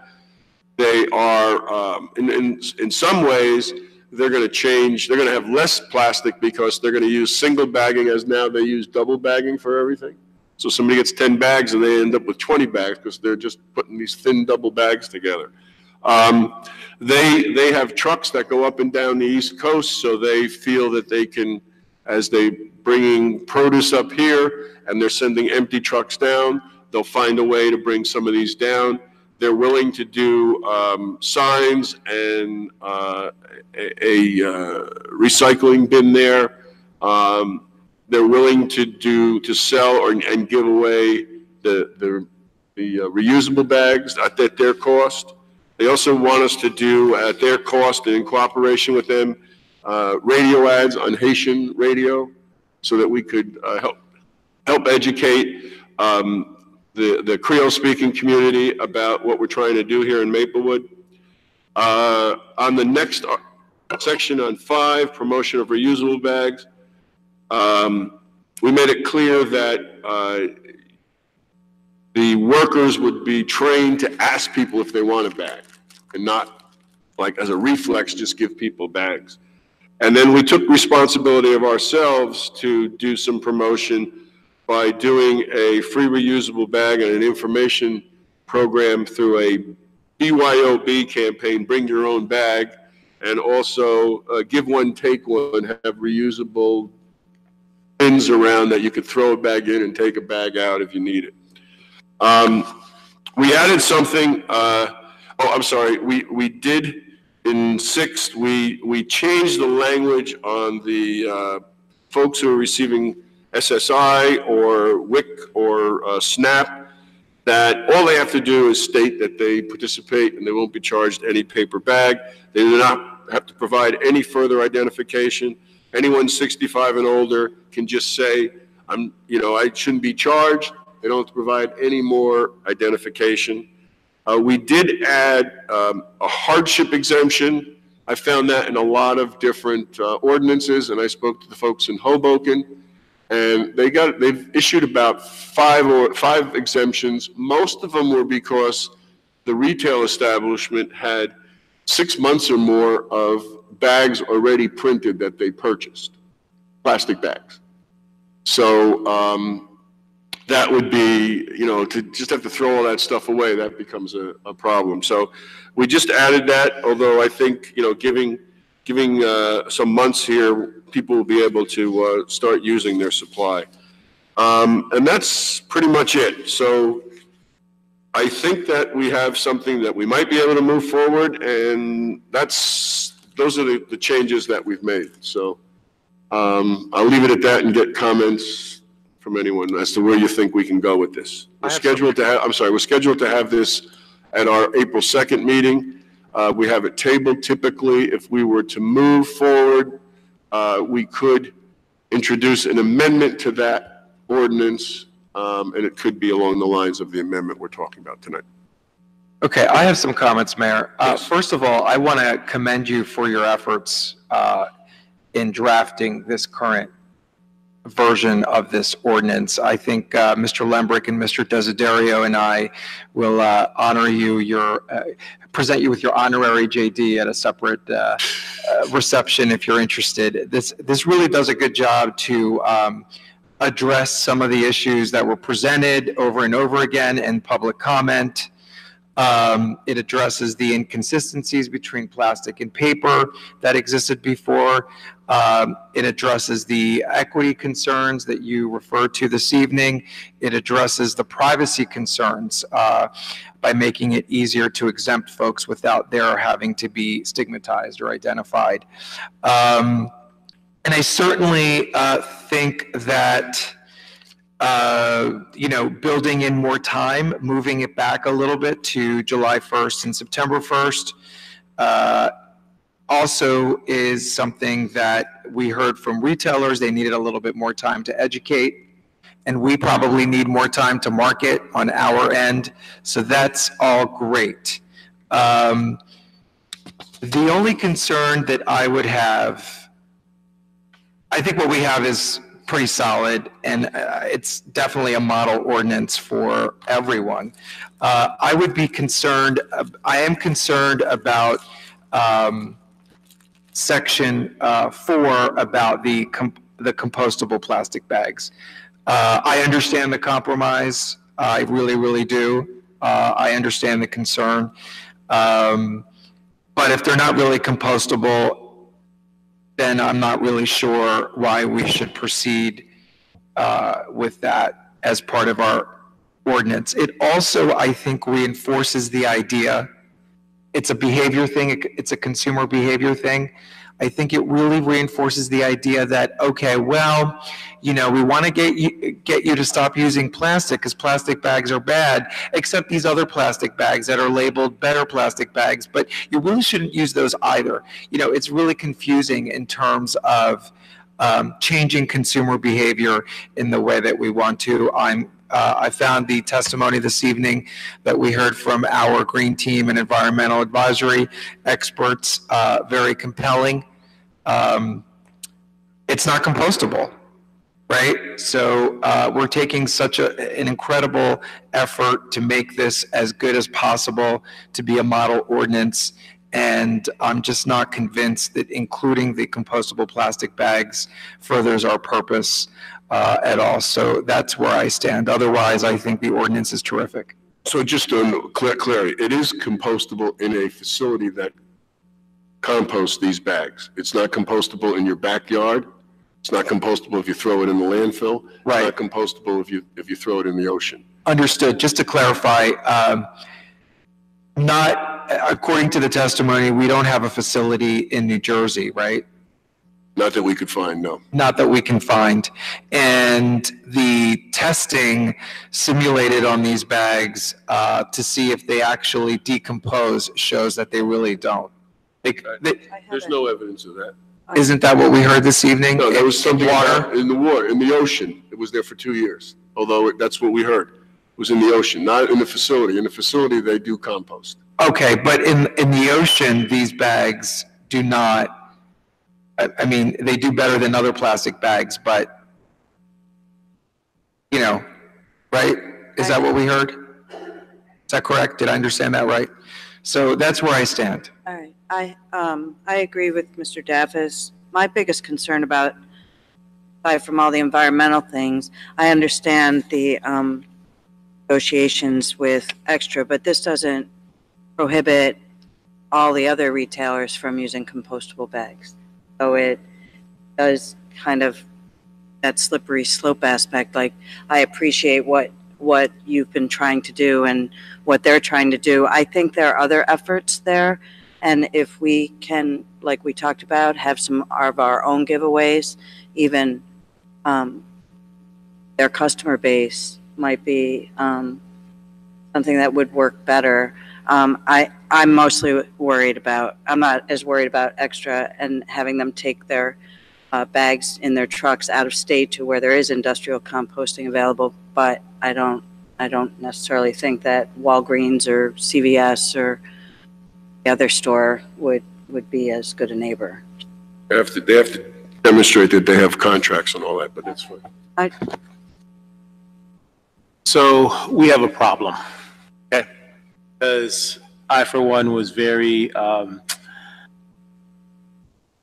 They are, in some ways, they're going to change. They're going to have less plastic because they're going to use single bagging, as now they use double bagging for everything. So somebody gets 10 bags and they end up with 20 bags because they're just putting these thin double bags together. They have trucks that go up and down the East Coast, so they feel that they can, as they bringing produce up here and they're sending empty trucks down, they'll find a way to bring some of these down. They're willing to do signs and a recycling bin there. They're willing to sell and give away the reusable bags at their cost. They also want us to do at their cost and in cooperation with them radio ads on Haitian radio, so that we could help educate the Creole-speaking community about what we're trying to do here in Maplewood. On the next section on 5, promotion of reusable bags. We made it clear that the workers would be trained to ask people if they want a bag and not, like as a reflex, just give people bags. And then we took responsibility of ourselves to do some promotion by doing a free reusable bag and an information program through a BYOB campaign, bring your own bag, and also give one, take one, have reusable bins around that you could throw a bag in and take a bag out if you need it. We added something, we did in 6th, we changed the language on the folks who are receiving SSI or WIC or SNAP, that all they have to do is state that they participate and they won't be charged any paper bag. They do not have to provide any further identification. Anyone 65 and older can just say, I shouldn't be charged. They don't have to provide any more identification. We did add a hardship exemption. I found that in a lot of different ordinances, and I spoke to the folks in Hoboken, and they've issued about 5 exemptions. Most of them were because the retail establishment had 6 months or more of bags already printed that they purchased, plastic bags. So that would be, to just have to throw all that stuff away, that becomes a problem. So we just added that, although I think, giving some months here, people will be able to start using their supply. And that's pretty much it. So I think that we have something that we might be able to move forward, and those are the changes that we've made. So I'll leave it at that and get comments from anyone as to where you think we can go with this. We're scheduled to have this at our April 2nd meeting. We have it tabled. Typically, if we were to move forward, we could introduce an amendment to that ordinance, and it could be along the lines of the amendment we're talking about tonight. Okay, I have some comments, Mayor. First of all, I want to commend you for your efforts in drafting this current version of this ordinance. I think Mr. Lembrick and Mr. Desiderio and I will honor you, present you with your honorary JD at a separate reception if you're interested. This really does a good job to address some of the issues that were presented over and over again in public comment. It addresses the inconsistencies between plastic and paper that existed before. It addresses the equity concerns that you referred to this evening. It addresses the privacy concerns by making it easier to exempt folks without their having to be stigmatized or identified. And I certainly think that building in more time, moving it back a little bit to July 1st and September 1st, also is something that we heard from retailers. They needed a little bit more time to educate, and we probably need more time to market on our end. So that's all great. The only concern that I would have, I think what we have is pretty solid, and it's definitely a model ordinance for everyone. I would be concerned, I am concerned about section 4 about the compostable plastic bags. I understand the compromise. I really, really do. I understand the concern. But if they're not really compostable, then I'm not really sure why we should proceed with that as part of our ordinance. It also, I think, reinforces the idea, it's a behavior thing, it's a consumer behavior thing. I think it really reinforces the idea that, okay, well, we want to get you to stop using plastic because plastic bags are bad, except these other plastic bags that are labeled better plastic bags, but you really shouldn't use those either. It's really confusing in terms of changing consumer behavior in the way that we want to. I'm I found the testimony this evening that we heard from our green team and environmental advisory experts very compelling. It's not compostable, right? So we're taking such an incredible effort to make this as good as possible to be a model ordinance. And I'm just not convinced that including the compostable plastic bags furthers our purpose at all. So that's where I stand. Otherwise, I think the ordinance is terrific. So just to clarity, it is compostable in a facility that composts these bags. It's not compostable in your backyard. It's not compostable if you throw it in the landfill. Right. It's not compostable if you throw it in the ocean. Understood. Just to clarify, not according to the testimony, we don't have a facility in New Jersey, right? Not that we could find, no. Not that we can find. And the testing simulated on these bags to see if they actually decompose shows that they really don't. There's no evidence of that. Isn't that what we heard this evening? No, there was something water. in the ocean. It was there for 2 years, although that's what we heard. It was in the ocean, not in the facility. In the facility, they do compost. Okay, but in the ocean, these bags do not, I mean, they do better than other plastic bags, but, you know, right? Is that what we heard? Is that correct? Did I understand that right? So that's where I stand. All right. I agree with Mr. Davis. My biggest concern aside from all the environmental things, I understand the negotiations with Extra, but this doesn't prohibit all the other retailers from using compostable bags. So it does kind of that slippery slope aspect. Like, I appreciate what you've been trying to do and what they're trying to do. I think there are other efforts there. And if we can, like we talked about, have some of our own giveaways, even their customer base might be something that would work better. I'm mostly worried about, I'm not as worried about Extra and having them take their bags in their trucks out of state to where there is industrial composting available, but I don't necessarily think that Walgreens or CVS or the other store would be as good a neighbor. They have to demonstrate that they have contracts and all that, but that's fine. So we have a problem, okay? Because I, for one, was very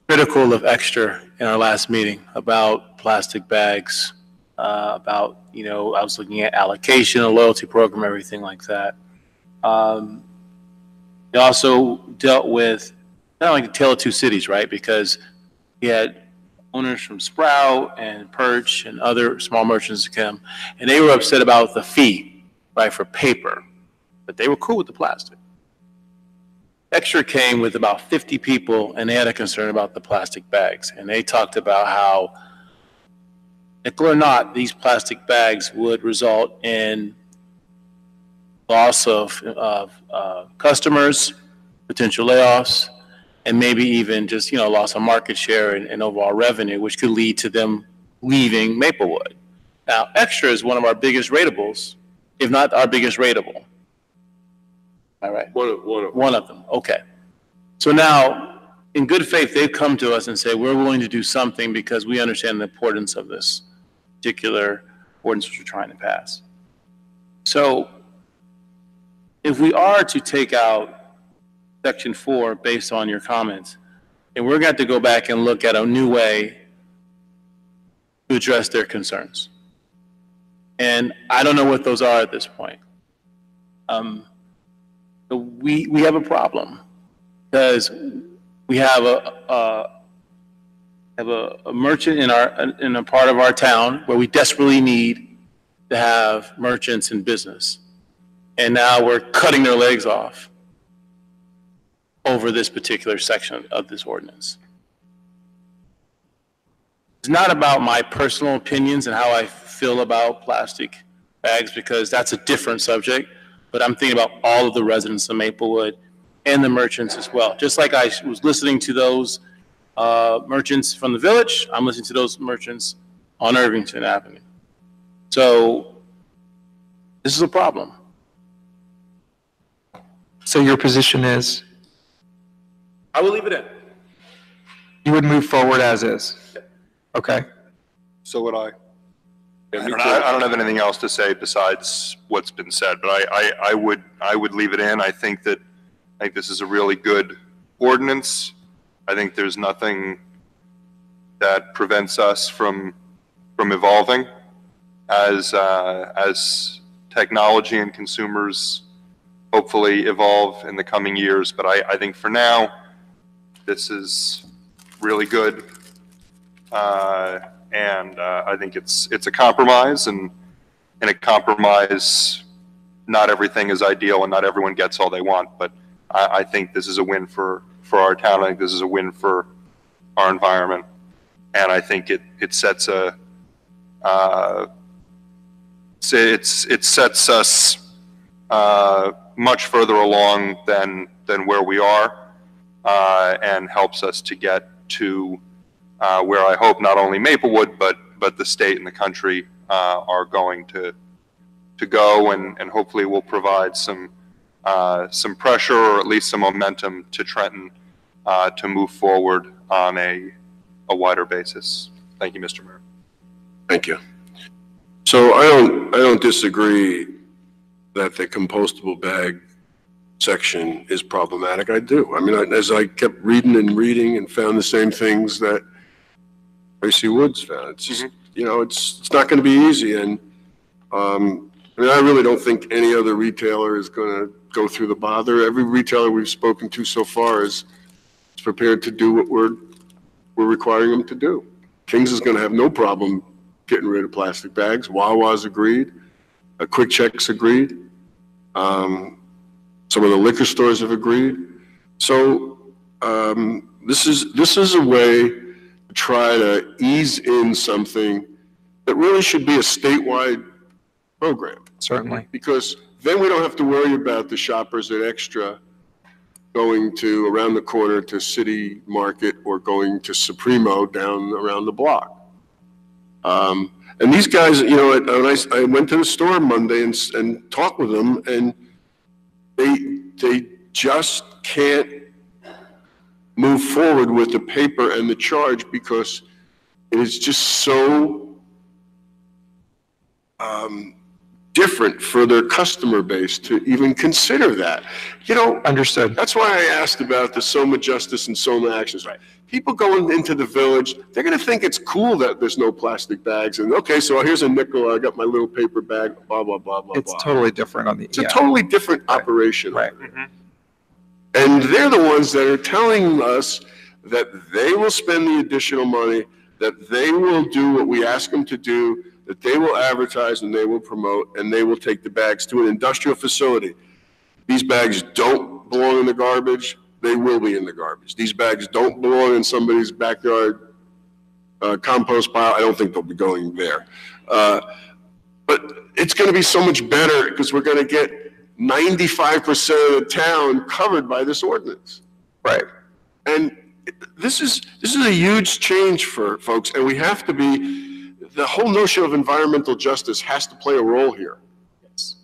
critical of Extra in our last meeting about plastic bags, about, you know, I was looking at allocation, a loyalty program, everything like that. They also dealt with, not like the tale of two cities, right? Because he had owners from Sprout and Perch and other small merchants come, and they were upset about the fee, right, for paper, but they were cool with the plastic. Extra came with about 50 people, and they had a concern about the plastic bags, and they talked about how, nickel or not, these plastic bags would result in loss of customers, potential layoffs, and maybe even just, you know, loss of market share and overall revenue, which could lead to them leaving Maplewood. Now, Extra is one of our biggest ratables, if not our biggest ratable. All right. One of them. Okay. So now, in good faith, they've come to us and say, we're willing to do something because we understand the importance of this particular ordinance which we're trying to pass. So if we are to take out Section 4 based on your comments, and we're going to have to go back and look at a new way to address their concerns. And I don't know what those are at this point. So we have a problem because we have a merchant in a part of our town where we desperately need to have merchants in business. And now we're cutting their legs off over this particular section of this ordinance. It's not about my personal opinions and how I feel about plastic bags, because that's a different subject, but I'm thinking about all of the residents of Maplewood and the merchants as well. Just like I was listening to those merchants from the village, I'm listening to those merchants on Irvington Avenue. So This is a problem. So your position is I will leave it in. you would move forward as is? Okay. So would I. I don't have anything else to say besides what's been said, but I would leave it in. I think this is a really good ordinance. I think there's nothing that prevents us from evolving as technology and consumers hopefully evolve in the coming years. But I think for now, this is really good. And I think it's a compromise, and in a compromise, not everything is ideal and not everyone gets all they want. But I think this is a win for our town. I think this is a win for our environment, and I think it sets it sets us much further along than where we are, and helps us to get to where I hope not only Maplewood but the state and the country are going to go, and hopefully will provide some pressure or at least some momentum to Trenton to move forward on a wider basis. Thank you, Mr. Mayor. Thank you. So I don't disagree that the compostable bag section is problematic. I do. I mean, as I kept reading and found the same things that Tracy Woods found. It's just, you know, it's not going to be easy. And I mean, I really don't think any other retailer is going to go through the bother. Every retailer we've spoken to so far is prepared to do what we're requiring them to do. King's is going to have no problem getting rid of plastic bags. Wawa's agreed. Quick Check's agreed. Some of the liquor stores have agreed. So this is a way to try to ease in something that really should be a statewide program. Certainly. Because then we don't have to worry about the shoppers at Extra going to around the corner to City Market or going to Supremo down around the block. And these guys, you know, I went to the store Monday and talked with them, and they just can't move forward with the paper and the charge because it is just so different for their customer base to even consider that. You know, understood. That's why I asked about the Soma Justice and Soma Actions. Right. People going into the village, they're going to think it's cool that there's no plastic bags. And okay, so here's a nickel. I got my little paper bag. Blah blah blah blah. It's totally different on the. It's a totally different operation. Right. And they're the ones that are telling us that they will spend the additional money, that they will do what we ask them to do, that they will advertise and they will promote, and they will take the bags to an industrial facility. These bags don't belong in the garbage. They will be in the garbage. These bags don't belong in somebody's backyard compost pile. I don't think they'll be going there. But it's going to be so much better because we're going to get 95% of the town covered by this ordinance. Right. And this is a huge change for folks, and we have to be, the whole notion of environmental justice has to play a role here. Yes.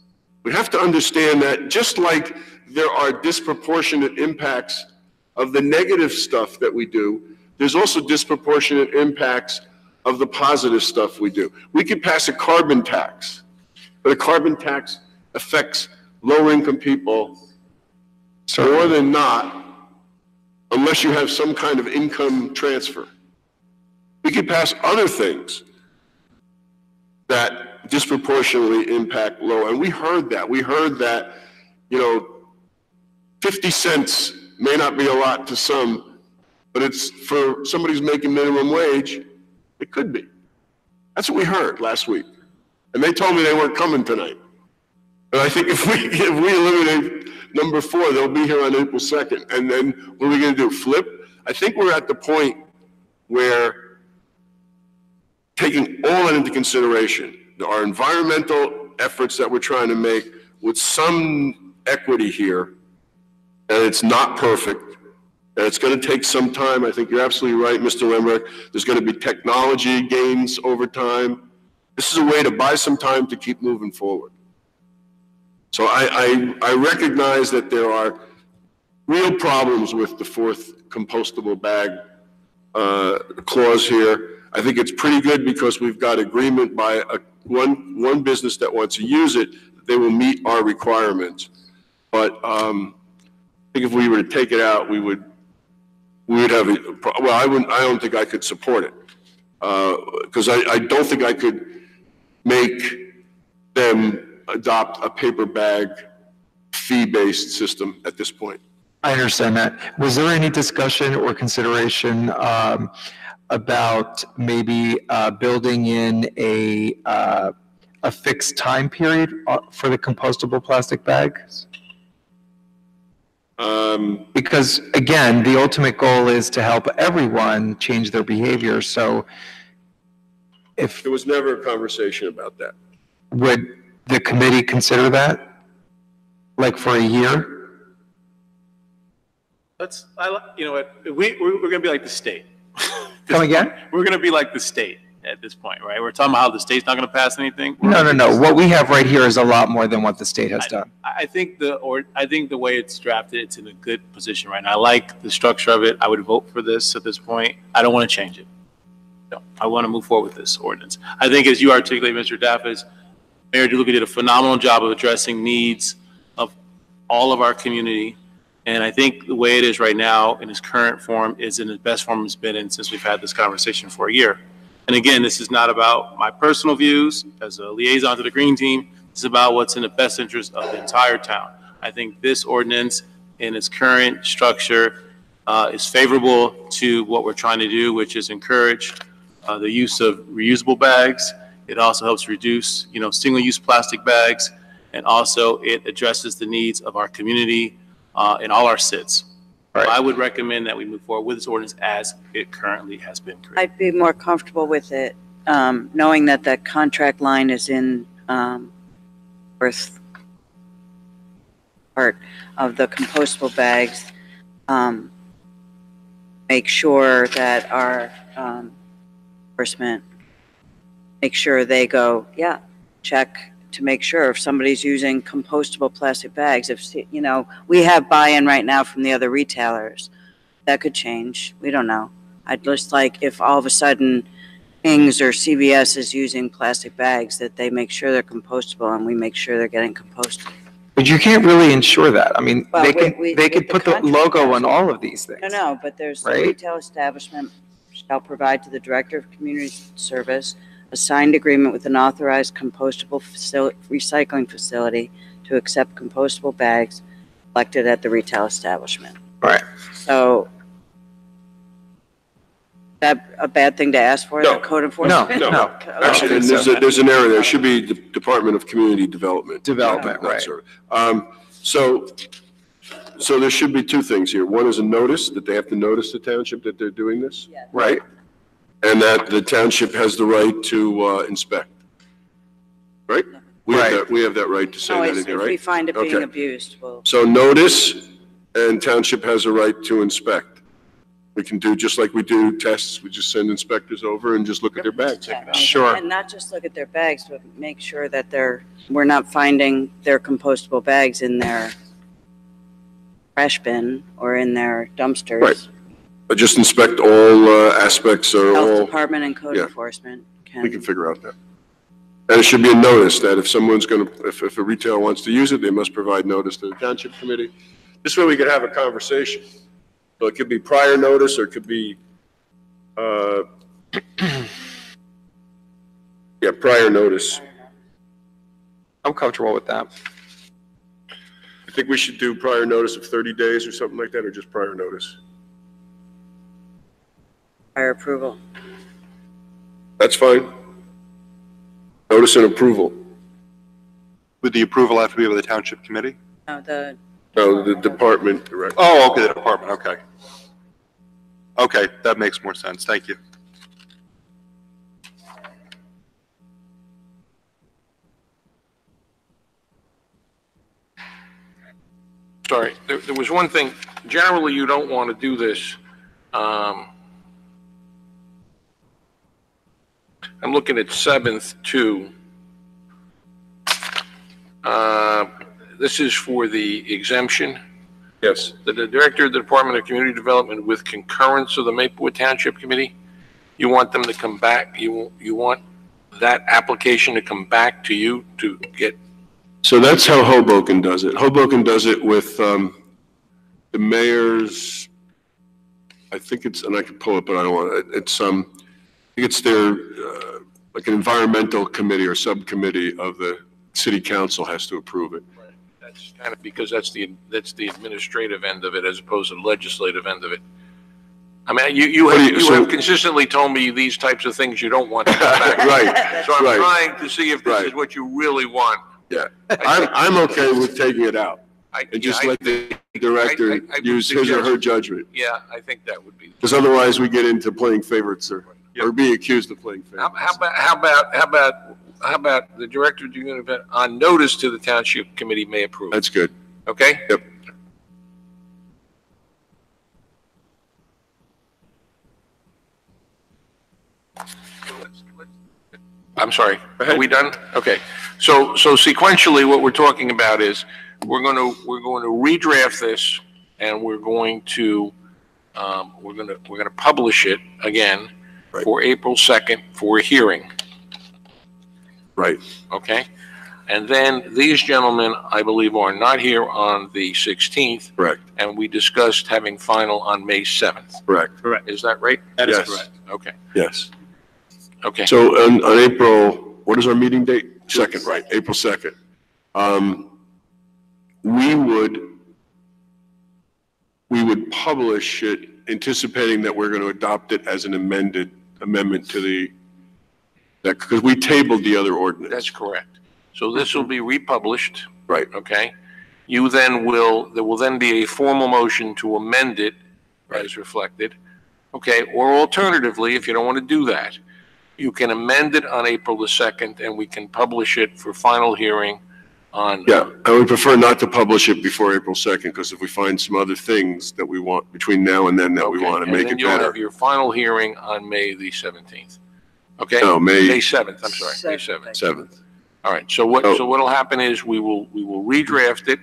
We have to understand that just like there are disproportionate impacts of the negative stuff that we do, there's also disproportionate impacts of the positive stuff we do. We could pass a carbon tax, but a carbon tax affects low-income people more than not, unless you have some kind of income transfer. We could pass other things that disproportionately impact low, and we heard that. We heard that, you know, 50 cents may not be a lot to some, but it's for somebody who's making minimum wage, it could be. That's what we heard last week. And they told me they weren't coming tonight. And I think if we eliminate number 4, they'll be here on April 2nd. And then what are we going to do, flip? I think we're at the point where taking all that into consideration, our environmental efforts that we're trying to make with some equity here, and it's not perfect, and it's going to take some time. I think you're absolutely right, Mr. Lemberg. There's going to be technology gains over time. This is a way to buy some time to keep moving forward. So I recognize that there are real problems with the fourth compostable bag clause here. I think it's pretty good because we've got agreement by one business that wants to use it, they will meet our requirements. But I think if we were to take it out, we would have well, I don't think I could support it because I don't think I could make them adopt a paper bag fee-based system at this point. I understand that. Was there any discussion or consideration about maybe building in a fixed time period for the compostable plastic bags? Because again, the ultimate goal is to help everyone change their behavior. So if there was never a conversation about that, would the committee consider that, like for a year? You know what, we're going to be like the state. Come again? We're going to be like the state at this point, right? We're talking about how the state's not going to pass anything. No. What we have right here is a lot more than what the state has done. I think the way it's drafted, it's in a good position right now. I like the structure of it. I would vote for this at this point. I don't want to change it. No, I want to move forward with this ordinance. I think, as you articulate, Mr. Daffis, Mayor DeLuca did a phenomenal job of addressing needs of all of our community. And I think the way it is right now in its current form is in the best form it's been in since we've had this conversation for a year. And again, this is not about my personal views as a liaison to the Green Team. This is about what's in the best interest of the entire town. I think this ordinance in its current structure is favorable to what we're trying to do, which is encourage the use of reusable bags. It also helps reduce, single-use plastic bags, and also it addresses the needs of our community in all our SIDs. Right. So I would recommend that we move forward with this ordinance as it currently has been created. I'd be more comfortable with it, knowing that the contract line is in first part of the compostable bags. Make sure that our enforcement, make sure they go, check to make sure if somebody's using compostable plastic bags, if, we have buy-in right now from the other retailers. That could change. We don't know. I'd just like if all of a sudden King's or CVS is using plastic bags, that they make sure they're compostable and we make sure they're getting composted. But you can't really ensure that. I mean, Well, they could put the logo on all of these things. No, but there's the Right? retail establishment shall provide to the Director of Community Service a signed agreement with an authorized compostable recycling facility to accept compostable bags collected at the retail establishment. Right. So, that a bad thing to ask for, No. the code enforcement? No. Actually, and there's an error there. It should be the Department of Community Development. Development, not right. service. So there should be two things here. One is a notice, that they have to notice the township that they're doing this. Right? And that the township has the right to inspect. Right? We have that right to say that in Always, here, if we right? find it being Okay. abused, we'll. So notice, and township has a right to inspect. We can do just like we do tests. We just send inspectors over and just look at their bags. Sure. And not just look at their bags, but make sure that we're not finding their compostable bags in their trash bin or in their dumpsters. Right. But just inspect all aspects or Health all, Department and code yeah. enforcement we can figure out that. And it should be a notice that if someone's if a retailer wants to use it, they must provide notice to the township committee. This way we could have a conversation. So it could be prior notice or it could be, prior notice. I'm comfortable with that. I think we should do prior notice of 30 days or something like that, or just prior notice. Prior approval. That's fine. Notice and approval. Would the approval have to be with the township committee? No, the department director. Oh, okay, the department, okay. Okay, that makes more sense. Thank you. Sorry, there was one thing. Generally, you don't want to do this. I'm looking at 7th too. this is for the exemption. Yes. The Director of the Department of Community Development, with concurrence of the Maplewood Township Committee, you want them to come back, you want that application to come back to you to get? So that's how Hoboken does it. Hoboken does it with the mayor's, I think it's, and I can pull it, but I don't want it. It's, I think it's their, like an environmental committee or subcommittee of the city council has to approve it. Right. That's kind of because that's the administrative end of it as opposed to the legislative end of it. I mean, you have consistently told me these types of things you don't want to come back. Right. So I'm trying to see if this is what you really want. Yeah. I'm okay with taking it out and just let the director use his or her judgment. Yeah, I think that would be. Because otherwise we get into playing favorites or being accused of playing favorites. How about the director of the event on notice to the township committee may approve? That's good. Okay? Yep. I'm sorry. Are we done? Okay. So sequentially, what we're talking about is we're going to redraft this, and we're going to publish it again for April 2nd for a hearing. Right. Okay. And then these gentlemen, I believe, are not here on the 16th. Correct. And we discussed having final on May 7th. Correct. Correct. Is that right? That is correct. Okay. Yes. Okay. So on April, what is our meeting date? 2nd, right, April 2nd. We would publish it anticipating that we're going to adopt it as an amendment to because we tabled the other ordinance. That's correct. So this will be republished. Right. Okay. There will then be a formal motion to amend it as reflected. Okay. Or alternatively, if you don't want to do that, you can amend it on April the 2nd and we can publish it for final hearing on. Yeah, I would prefer not to publish it before April 2nd because if we find some other things that we want between now and then that we want to make it And then you'll better. have your final hearing on May the 17th. Okay? No, May 7th, I'm sorry, May 7th. 7th. All right, so what'll happen is we will redraft it,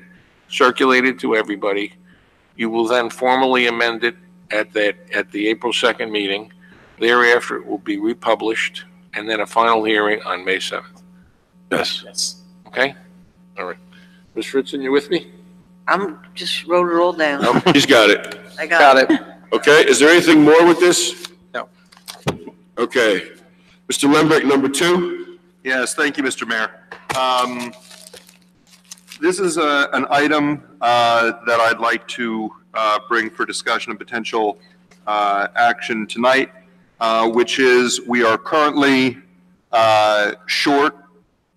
circulate it to everybody. You will then formally amend it at the April 2nd meeting. Thereafter, it will be republished and then a final hearing on May 7th. Yes. Okay? All right. Ms. Fritzen, you with me? I'm just wrote it all down. Oh, he's got it. I got it. Okay, is there anything more with this? No. Okay. Mr. Lembeck, number 2? Yes, thank you, Mr. Mayor. This is an item that I'd like to bring for discussion and potential action tonight, which is we are currently short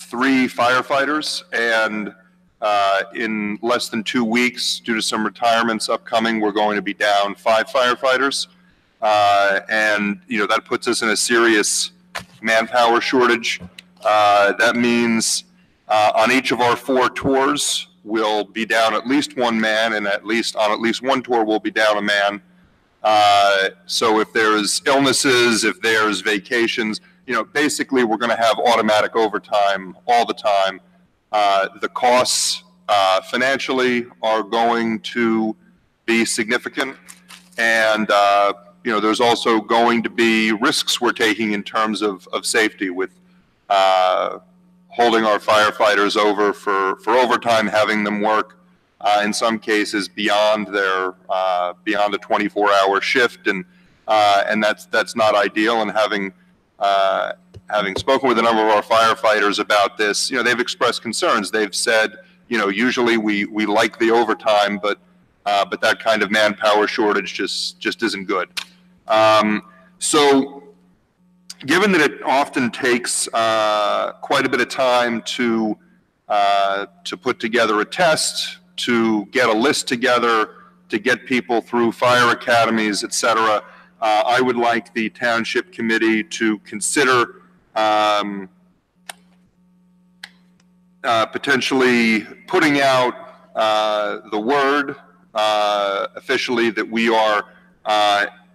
3 firefighters, and in less than 2 weeks, due to some retirements upcoming, we're going to be down 5 firefighters. And, that puts us in a serious manpower shortage. That means on each of our 4 tours, we'll be down at least 1 man, and on at least 1 tour, we'll be down a man. So if there's illnesses, if there's vacations, basically we're going to have automatic overtime all the time. The costs financially are going to be significant, and there's also going to be risks we're taking in terms of safety with holding our firefighters over for overtime, having them work in some cases beyond their beyond a 24-hour shift, and that's not ideal. And having spoken with a number of our firefighters about this, they've expressed concerns. They've said, usually we like the overtime, but that kind of manpower shortage just isn't good. So given that it often takes quite a bit of time to put together a test, to get a list together, to get people through fire academies, et cetera, I would like the Township Committee to consider potentially putting out the word officially that we are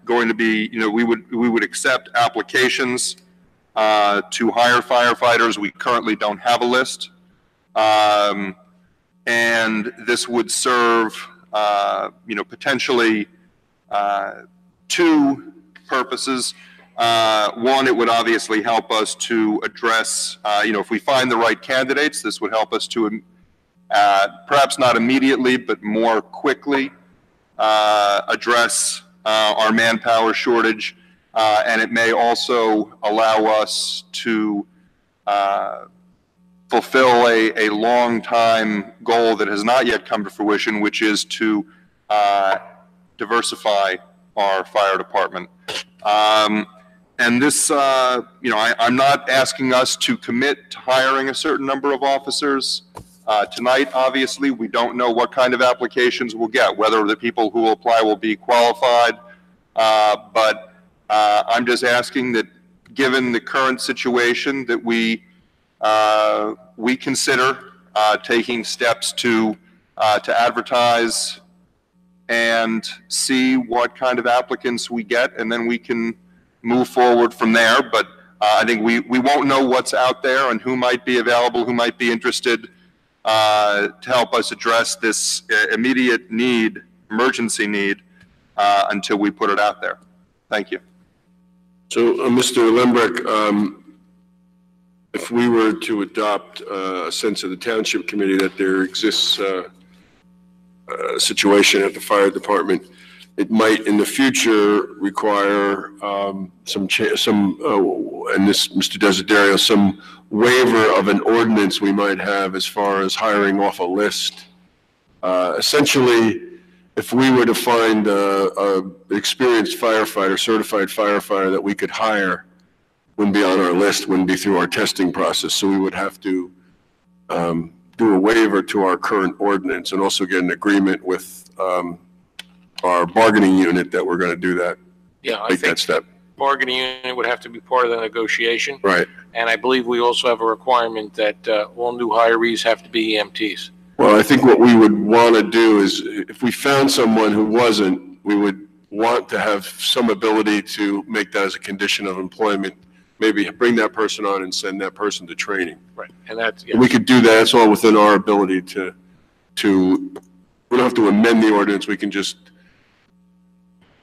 going to be, we would accept applications to hire firefighters. We currently don't have a list. And this would serve, potentially two purposes. One, it would obviously help us to address, if we find the right candidates, this would help us to perhaps not immediately, but more quickly address our manpower shortage. And it may also allow us to fulfill a long-time goal that has not yet come to fruition, which is to diversify our fire department. And this, I'm not asking us to commit to hiring a certain number of officers. Tonight, obviously, we don't know what kind of applications we'll get, whether the people who will apply will be qualified. But I'm just asking that, given the current situation, that we consider taking steps to advertise and see what kind of applicants we get, and then we can move forward from there. But I think we won't know what's out there and who might be available, who might be interested to help us address this immediate need, emergency need, until we put it out there. Thank you. So, Mr. Lembrick, if we were to adopt a sense of the Township Committee that there exists a situation at the fire department, it might in the future require and this, Mr. Desiderio, some waiver of an ordinance we might have as far as hiring off a list. Essentially, if we were to find an experienced firefighter, certified firefighter that we could hire, wouldn't be on our list, wouldn't be through our testing process. So we would have to do a waiver to our current ordinance and also get an agreement with our bargaining unit that we're going to do that. Yeah, I take think that step. bargaining unit would have to be part of the negotiation. Right. And I believe we also have a requirement that all new hirees have to be EMTs. Well, I think what we would want to do is, if we found someone who wasn't, we would want to have some ability to make that as a condition of employment. Maybe bring that person on and send that person to training. Right. And that's, We could do that. It's all within our ability to, we don't have to amend the ordinance. We can just,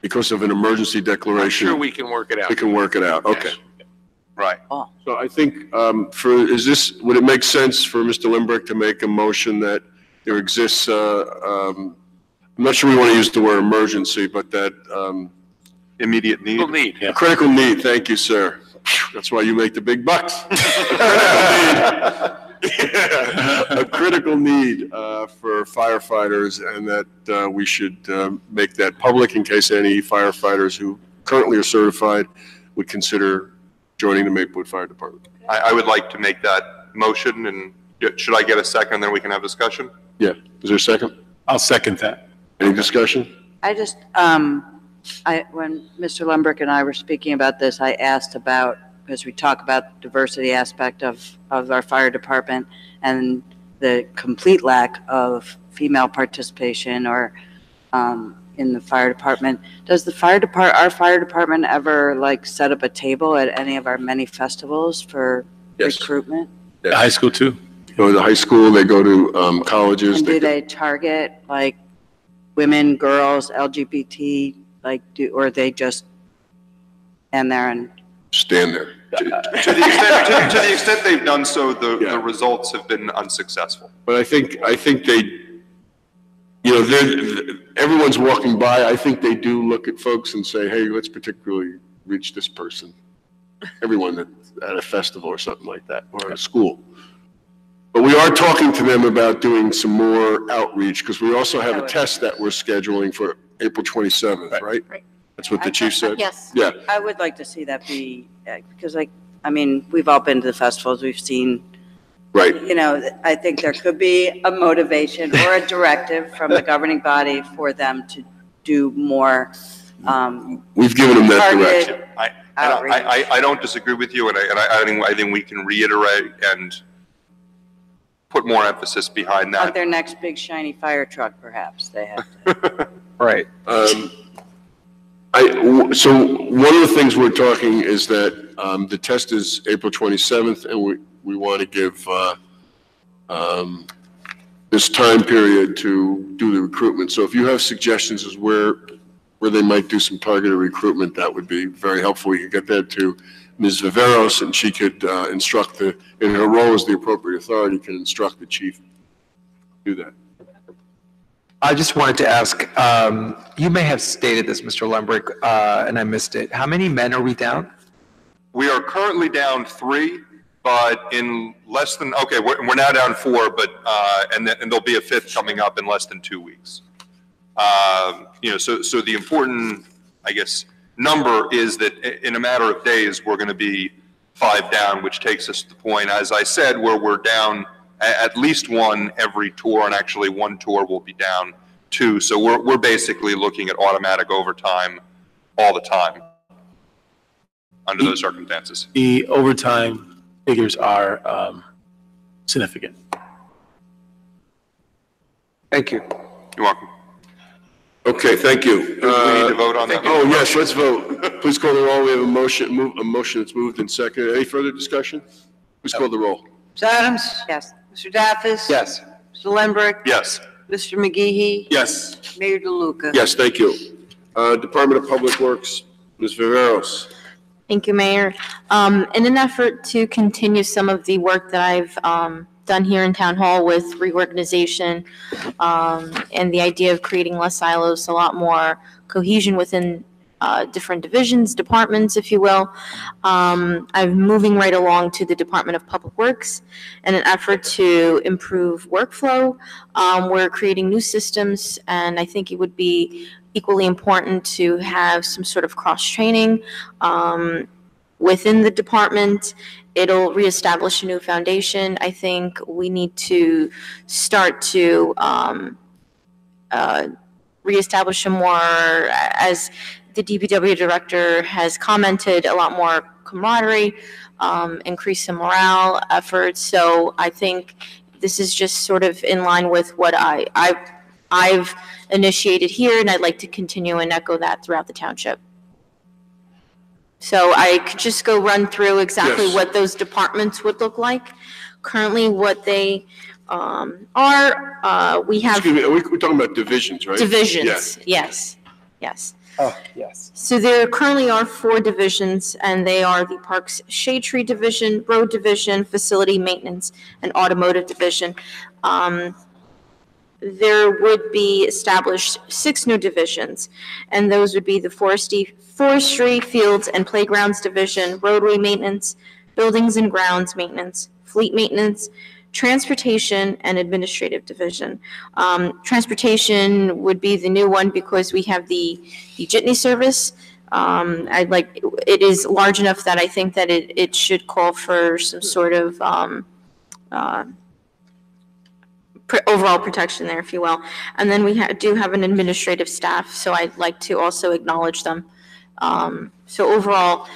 because of an emergency declaration. I'm sure we can work it out. We can work it out. Okay. Yes. Right. So I think would it make sense for Mr. Limbrick to make a motion that there exists, I'm not sure we want to use the word emergency, but that immediate need. A critical need. Thank you, sir. That's why you make the big bucks. A critical need for firefighters, and that we should make that public in case any firefighters who currently are certified would consider joining the Maplewood Fire Department. I would like to make that motion, and should I get a second, then we can have discussion? Yeah. Is there a second? I'll second that. Any discussion? I just, when Mr. Lembrick and I were speaking about this, I asked about, because we talk about the diversity aspect of our fire department and the complete lack of female participation or in the fire department. Does our fire department ever set up a table at any of our many festivals for recruitment? Yes. High school too. They go to high school, they go to colleges. And do they target women, girls, LGBT, or they just stand there and? Stand there. To the extent they've done so, the results have been unsuccessful. But I think they, everyone's walking by. I think they do look at folks and say, hey, let's particularly reach this person. Everyone at a festival or something like that, or at a school. But we are talking to them about doing some more outreach, because we also have a test that we're scheduling for April 27th, right? Right. That's what the chief said? Yes. Yeah. I would like to see that be, because we've all been to the festivals, we've seen. Right. I think there could be a motivation or a directive from the governing body for them to do more. We've given them that direction. I don't disagree with you, and I think we can reiterate and put more emphasis behind that. On their next big shiny fire truck, perhaps, they have to. Right. So one of the things we're talking is that the test is April 27th, and we want to give this time period to do the recruitment. So if you have suggestions as where they might do some targeted recruitment, that would be very helpful. We could get that to Ms. Viveros, and she could instruct in her role as the appropriate authority, can instruct the chief to do that. I just wanted to ask, you may have stated this, Mr. Lembrick, and I missed it. How many men are we down? We are currently down 3, but in less than, okay, we're now down 4, but, and there'll be a 5th coming up in less than 2 weeks. So the important, I guess, number is that in a matter of days, we're going to be 5 down, which takes us to the point, as I said, where we're down at least 1 every tour, and actually 1 tour will be down 2. So we're basically looking at automatic overtime all the time under those circumstances. The overtime figures are significant. Thank you. You're welcome. Okay, thank you. We need to vote on that. Oh, yes, let's vote. Please call the roll. We have a motion that's moved and seconded. Any further discussion? Please call the roll. Ms. Adams? Yes. Mr. Daffis? Yes. Mr. Lembrick? Yes. Mr. McGehee? Yes. Mayor DeLuca? Yes, thank you. Department of Public Works, Ms. Viveros. Thank you, Mayor. In an effort to continue some of the work that I've done here in Town Hall with reorganization and the idea of creating less silos, a lot more cohesion within different divisions, departments, if you will. I'm moving right along to the Department of Public Works in an effort to improve workflow. We're creating new systems, and I think it would be equally important to have some sort of cross-training within the department. It'll reestablish a new foundation. I think we need to start to reestablish a more, as the DPW director has commented, a lot more camaraderie, increase some morale efforts. So I think this is just sort of in line with what I've initiated here, and I'd like to continue and echo that throughout the township. So I could just go run through exactly Yes. what those departments would look like. Currently, what they are, we have Excuse me, we're talking about divisions, right? divisions. Yes, yes. Oh, yes. So there currently are 4 divisions, and they are the Parks Shade Tree Division, Road Division, Facility Maintenance, and Automotive Division. There would be established 6 new divisions, and those would be the Forestry, Fields, and Playgrounds Division, Roadway Maintenance, Buildings and Grounds Maintenance, Fleet Maintenance, Transportation, and Administrative Division. Transportation would be the new one because we have the jitney service. It is large enough that I think that it should call for some sort of overall protection there, if you will. And then we do have an administrative staff, so I'd like to also acknowledge them. So overall,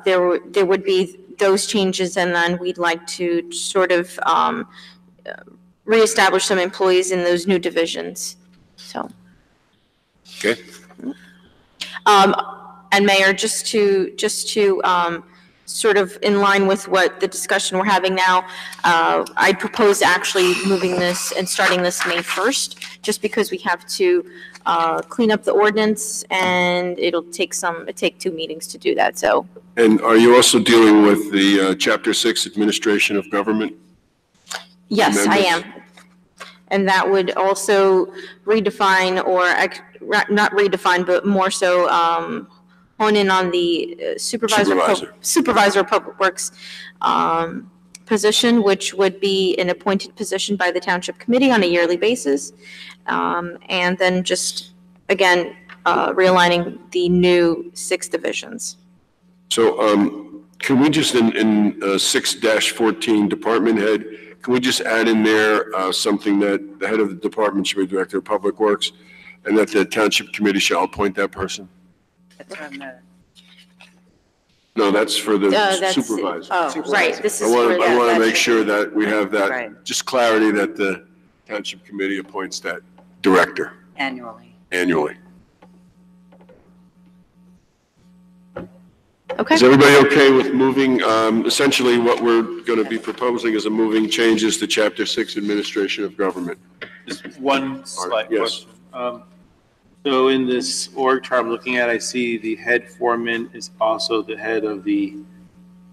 there would be those changes, and then we'd like to sort of reestablish some employees in those new divisions. So. Okay. And Mayor, just to sort of in line with what the discussion we're having now, I propose actually moving this and starting this May 1st, just because we have to clean up the ordinance, and it'll take 2 meetings to do that, so. And are you also dealing with the Chapter 6 Administration of Government? Yes, I am. And that would also redefine, or not redefine, but more so hone in on the supervisor of Public Works position, which would be an appointed position by the Township Committee on a yearly basis. And then just, again, realigning the new 6 divisions. So can we just, in 6-14 Department Head, can we just add in there something that the head of the department should be Director of Public Works, and that the Township Committee shall appoint that person? No, that's for the supervisor. Oh, right, this is I for that. want to make sure that we have that, Right. just clarity that the Township Committee appoints that director annually. Okay, Okay. Is everybody okay with moving? Essentially, what we're going to be proposing is a moving changes to Chapter 6 Administration of Government. Just one slight Yes. question. So in this org chart I'm looking at, I see the head foreman is also the head of the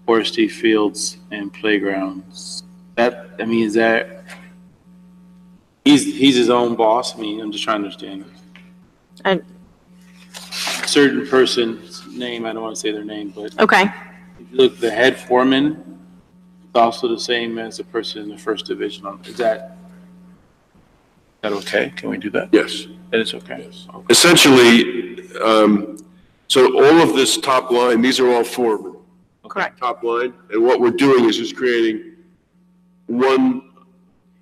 forestry fields and playgrounds. That, I mean, is that, he's his own boss? I mean, I'm just trying to understand. I- A certain person's name, I don't want to say their name, but Okay. if you look, the head foreman is also the same as the person in the first division. Is that okay? Can we do that? Yes. That is okay. Okay. Essentially, so all of this top line, these are all foremen. Correct. Top line, and what we're doing is just creating one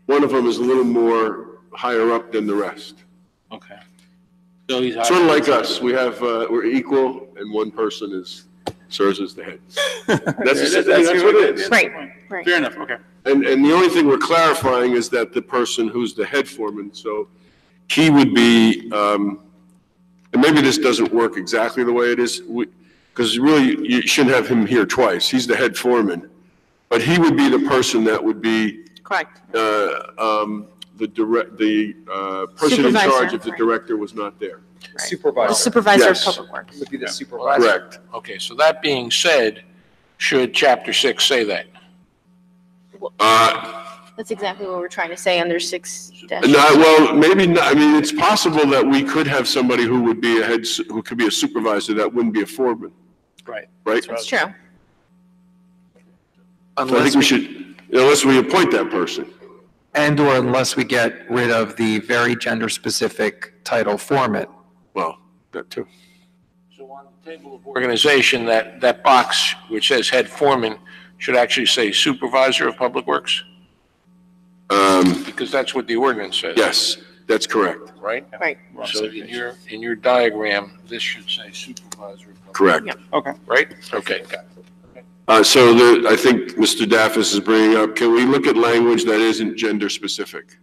of them is a little more higher up than the rest. Okay. So he's Sort of like us, we have, we're equal, and one person serves as the head. That's what it is. Right, right. Fair enough, okay. And the only thing we're clarifying is that the person who's the head foreman, so he would be, and maybe this doesn't work exactly the way it is, because really, you shouldn't have him here twice. He's the head foreman. But he would be the person that would be Correct. the person in Supervisor, charge if the right. director was not there. Supervisor. The supervisor Yes. of public works. Would be the supervisor. Correct. Okay, so that being said, should Chapter 6 say that? That's exactly what we're trying to say under 6 dash. No, well, maybe not. I mean, it's possible that we could have somebody who would be who could be a supervisor that wouldn't be a foreman, Right. right? That's true. So I think we should, unless we appoint that person. And/or unless we get rid of the very gender-specific title foreman. Well, that too. So on the table of organization, that box which says head foreman should actually say supervisor of public works? Because that's what the ordinance says. Yes, that's correct. Right? Right. So in your diagram, this should say supervisor of public. Correct. Okay. Right? Okay, got it. So I think Mr. Daffis is bringing up, can we look at language that isn't gender specific?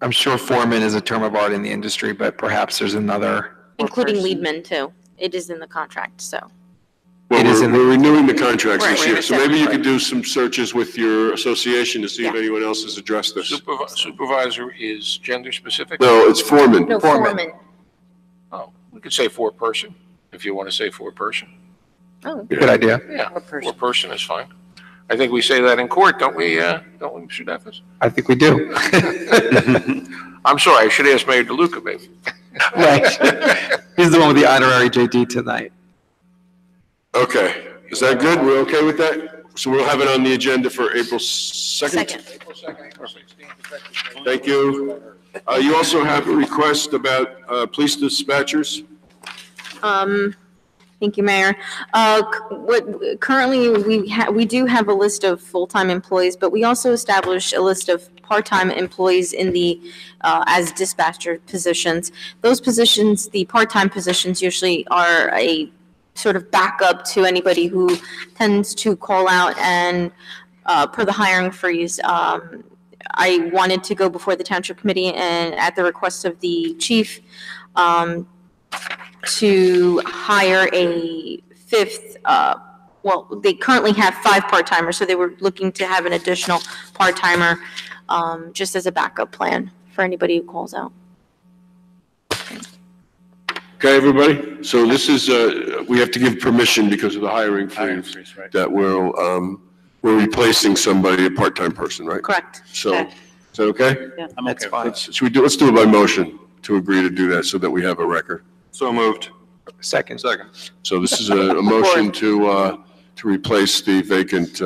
I'm sure foreman is a term of art in the industry, but perhaps there's another. Including leadmen too. It is in the contract, so. Well, we're renewing the contracts Right, this we're year, gonna so set- maybe you could do some searches with your association to see if Yeah. anyone else has addressed this. Supervisor is gender specific? No, it's foreman. No, foreman. Oh, we could say four-person, if you want to say four-person. Oh. Good idea. Yeah, four-person is fine. I think we say that in court, don't we, Mr. Daffis? I think we do. I'm sorry, I should ask Mayor DeLuca, maybe. Right. He's the one with the honorary JD tonight. Okay, is that good? We're okay with that? So we'll have it on the agenda for April 2nd? Thank you. You also have a request about police dispatchers? Thank you, Mayor. Currently, we do have a list of full-time employees, but we also established a list of part-time employees in the, as dispatcher positions. Those positions, the part-time positions usually are a sort of backup to anybody who tends to call out and, per the hiring freeze, I wanted to go before the Township Committee and at the request of the chief, to hire a fifth, well, they currently have 5 part-timers, so they were looking to have an additional part-timer, just as a backup plan for anybody who calls out. Okay, everybody? So this is, we have to give permission because of the hiring freeze right. that we're replacing somebody, a part-time person, right? Correct. So, Okay. is that okay? Yeah. I'm okay with that. Let's do it by motion to agree to do that so that we have a record. So moved. Second. So this is a motion to replace the vacant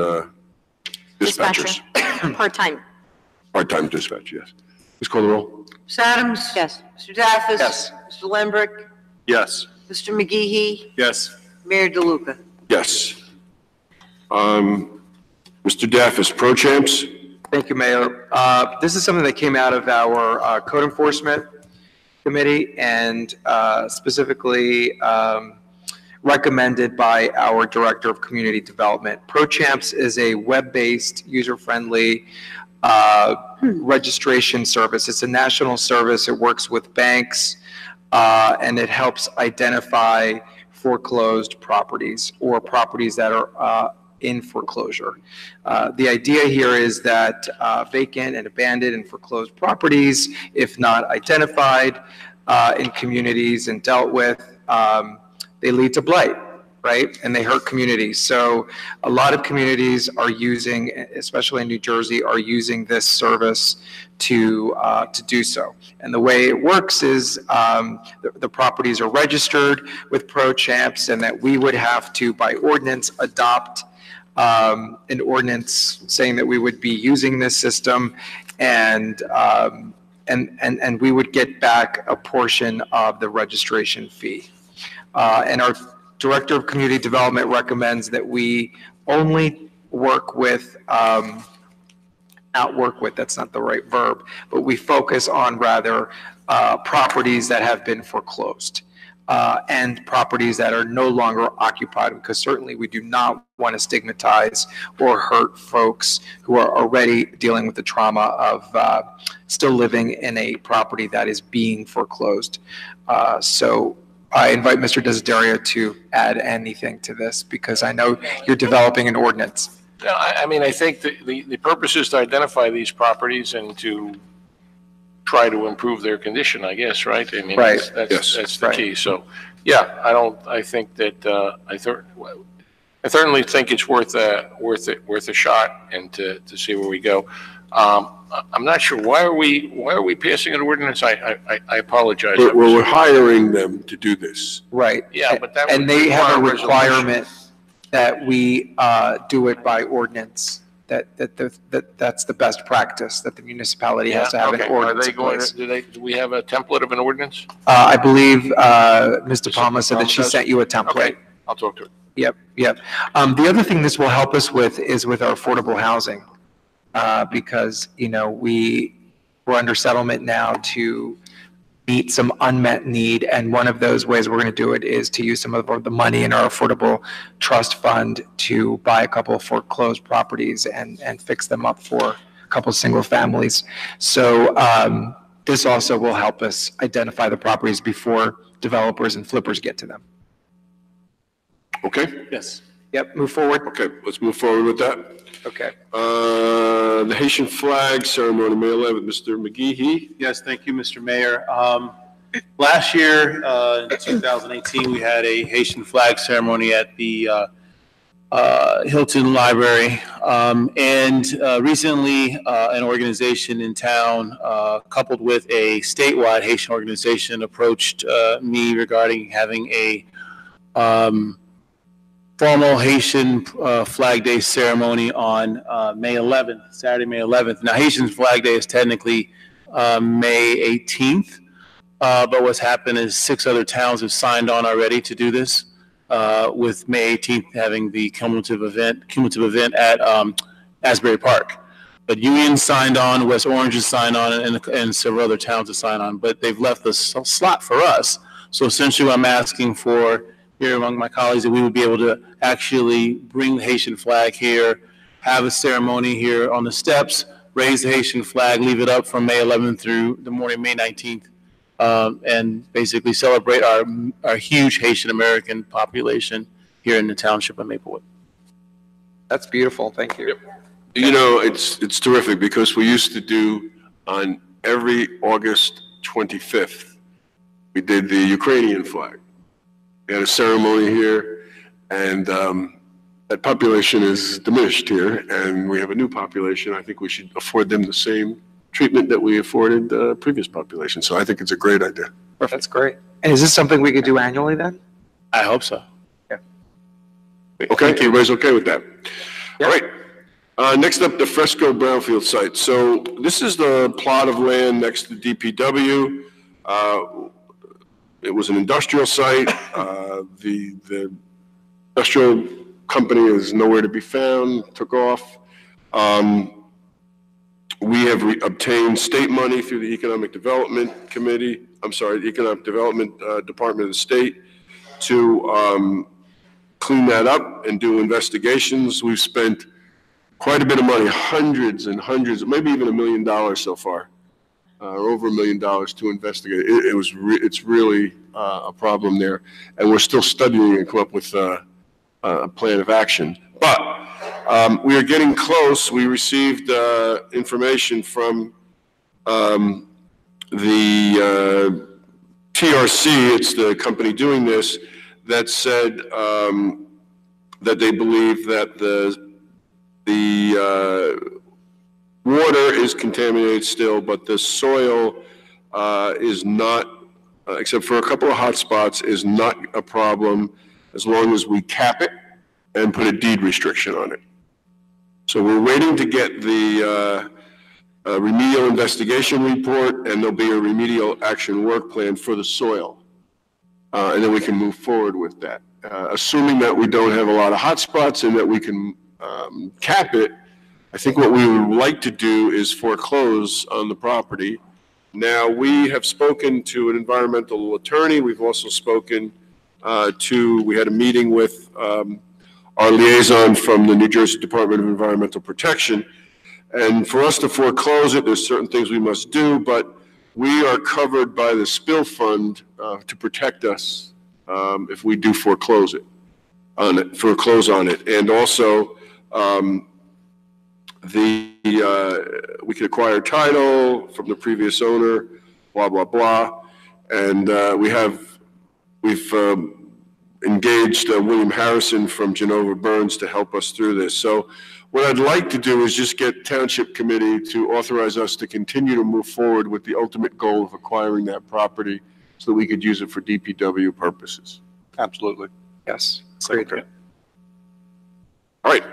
dispatchers, Part-time. part-time dispatch, yes. Please call the roll. Ms. Adams? Yes. Mr. Daffis? Yes. Mr. Lembrick? Yes. Mr. McGee? Yes. Mayor DeLuca? Yes. Mr. Daffis, pro champs? Thank you, Mayor. This is something that came out of our code enforcement committee and specifically recommended by our Director of Community Development. ProChamps is a web-based, user-friendly registration service. It's a national service. It works with banks, and it helps identify foreclosed properties or properties that are in foreclosure. The idea here is that vacant and abandoned and foreclosed properties, if not identified in communities and dealt with, they lead to blight, right? And they hurt communities. So a lot of communities are using, especially in New Jersey, are using this service to do so. And the way it works is the properties are registered with ProChamps, and that we would have to, by ordinance, adopt an ordinance saying that we would be using this system, and we would get back a portion of the registration fee. And our Director of Community Development recommends that we only work with, that's not the right verb, but we focus on rather properties that have been foreclosed and properties that are no longer occupied, because certainly we do not want to stigmatize or hurt folks who are already dealing with the trauma of still living in a property that is being foreclosed. So I invite Mr. Desiderio to add anything to this, because I know you're developing an ordinance. Yeah, I mean, I think the purpose is to identify these properties and to try to improve their condition, I guess, right? I mean, Right. that's the key. So, yeah, I think that, I certainly think it's worth a shot, and to see where we go. I'm not sure, why are we passing an ordinance? I apologize. We're hiring them to do this. Right. Yeah, but that And would they have a require resolution. requirement that we do it by ordinance, that's the best practice, that the municipality has to have an Okay. ordinance Are they in going place. to, do we have a template of an ordinance? I believe Mr. Palma said that she does? sent you a template. Okay, I'll talk to her. Yep. The other thing this will help us with is with our affordable housing, because, we're under settlement now to meet some unmet need, and one of those ways we're going to do it is to use some of the money in our affordable trust fund to buy a couple of foreclosed properties and fix them up for a couple of single families. So this also will help us identify the properties before developers and flippers get to them. Okay? Yes. Yep, move forward. Okay, let's move forward with that. Okay. The Haitian flag ceremony, May 11th, Mr. McGee. Yes, thank you, Mr. Mayor. Last year, in 2018, we had a Haitian flag ceremony at the Hilton Library. Recently, an organization in town, coupled with a statewide Haitian organization, approached me regarding having a formal Haitian Flag Day ceremony on May 11th, Saturday, May 11th. Now, Haitian Flag Day is technically May 18th, but what's happened is 6 other towns have signed on already to do this, with May 18th having the cumulative event at Asbury Park. But Union signed on, West Orange has signed on, and several other towns have signed on, but they've left the slot for us. So essentially, what I'm asking for here among my colleagues, that we would be able to actually bring the Haitian flag here, have a ceremony here on the steps, raise the Haitian flag, leave it up from May 11th through the morning May 19th, and basically celebrate our huge Haitian American population here in the township of Maplewood. That's beautiful. Thank you. It's terrific, because we used to do on every August 25th, we did the Ukrainian flag. We had a ceremony here, and that population is diminished here, and we have a new population. I think we should afford them the same treatment that we afforded the previous population. So I think it's a great idea. That's great. And is this something we could do annually then? I hope so. Yeah. Okay, everybody's okay with that? All right. Next up, the Fresco Brownfield site. So this is the plot of land next to DPW. It was an industrial site. The industrial company is nowhere to be found, took off. We have obtained state money through the Economic Development Committee, the Economic Development Department of the state to clean that up and do investigations. We've spent quite a bit of money, hundreds and hundreds, maybe even $1 million so far, or over $1 million to investigate. It's really a problem there, and we're still studying and come up with a plan of action. But we are getting close. We received information from the TRC, it's the company doing this, that said that they believe that the water is contaminated still, but the soil is not, except for a couple of hot spots, is not a problem as long as we cap it and put a deed restriction on it. So we're waiting to get the remedial investigation report, and there'll be a remedial action work plan for the soil. And then we can move forward with that. Assuming that we don't have a lot of hot spots and that we can cap it, I think what we would like to do is foreclose on the property. Now, we have spoken to an environmental attorney. We've also spoken we had a meeting with our liaison from the New Jersey Department of Environmental Protection. And for us to foreclose it, there's certain things we must do, but we are covered by the spill fund to protect us if we do foreclose on it. And also, we could acquire title from the previous owner, blah, blah, blah. And we've engaged William Harrison from Genova Burns to help us through this. So what I'd like to do is just get Township Committee to authorize us to continue to move forward with the ultimate goal of acquiring that property so that we could use it for DPW purposes. Absolutely. Yes. Okay. All right.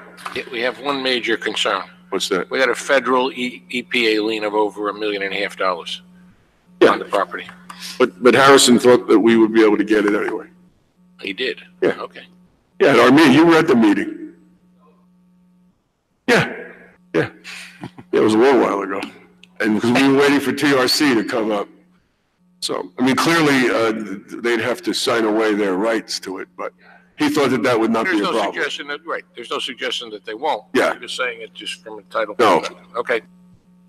We have one major concern. What's that? We got a federal EPA lien of over $1.5 million on the property. But Harrison thought that we would be able to get it anyway. He did? Yeah. Okay. Yeah, at our meeting. You were at the meeting. Yeah. It was a little while ago. And because we were waiting for TRC to come up. So, I mean, clearly, they'd have to sign away their rights to it, but he thought that would not be a problem. There's no suggestion that, right, there's no suggestion that they won't. Yeah. I'm just saying it just from a title. No. perspective. Okay.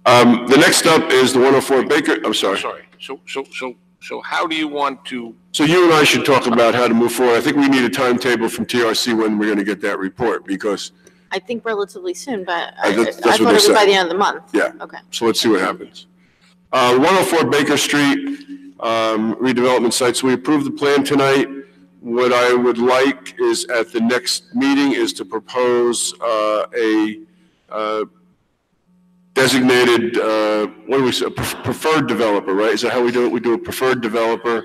The next up is the 104 Baker, I'm sorry. So how do you want to? So you and I should talk about how to move forward. I think we need a timetable from TRC when we're going to get that report, because I think relatively soon, but I I what thought they it was said. by the end of the month. Yeah. Okay. So let's see what happens. 104 Baker Street, redevelopment site. So we approved the plan tonight. What I would like is at the next meeting is to propose a designated, what do we say, preferred developer, right? Is that how we do it? We do a preferred developer.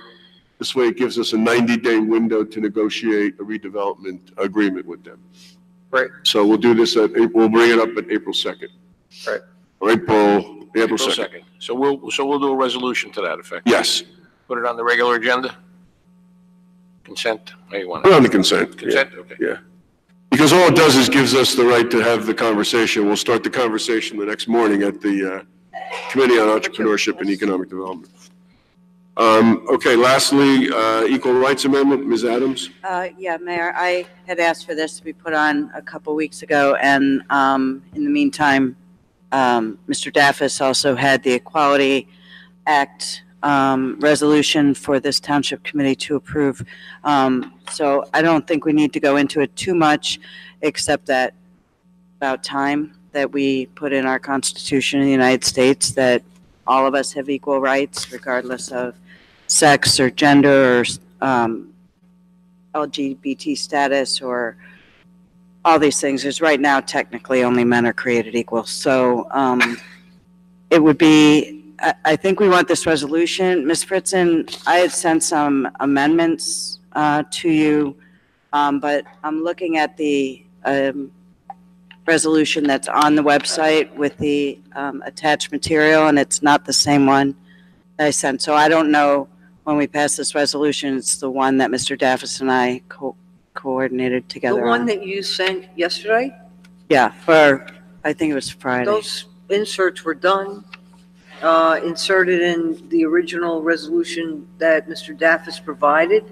This way it gives us a 90-day window to negotiate a redevelopment agreement with them. Right. So we'll do this we'll bring it up at April 2nd. Right. Or April 2nd. So we'll do a resolution to that effect. Yes. Put it on the regular agenda? Consent? How you want it? Put on the consent. Consent, Yeah. okay. Yeah. Because all it does is gives us the right to have the conversation. We'll start the conversation the next morning at the Committee on Entrepreneurship and Economic Development. Okay, lastly, Equal Rights Amendment, Ms. Adams? Yeah, Mayor, I had asked for this to be put on a couple weeks ago, and in the meantime, Mr. Daffis also had the Equality Act resolution for this Township Committee to approve. So I don't think we need to go into it too much, except that about time that we put in our Constitution in the United States that all of us have equal rights, regardless of sex or gender or LGBT status or all these things. Because right now, technically, only men are created equal. So it would be, I think we want this resolution. Ms. Fritzen, I had sent some amendments to you, but I'm looking at the resolution that's on the website with the attached material, and it's not the same one that I sent. So I don't know when we pass this resolution, it's the one that Mr. Daffis and I coordinated The together one on. that you sent yesterday, Yeah, for, I think it was Friday. those inserts were done, inserted in the original resolution that Mr. Daffis provided.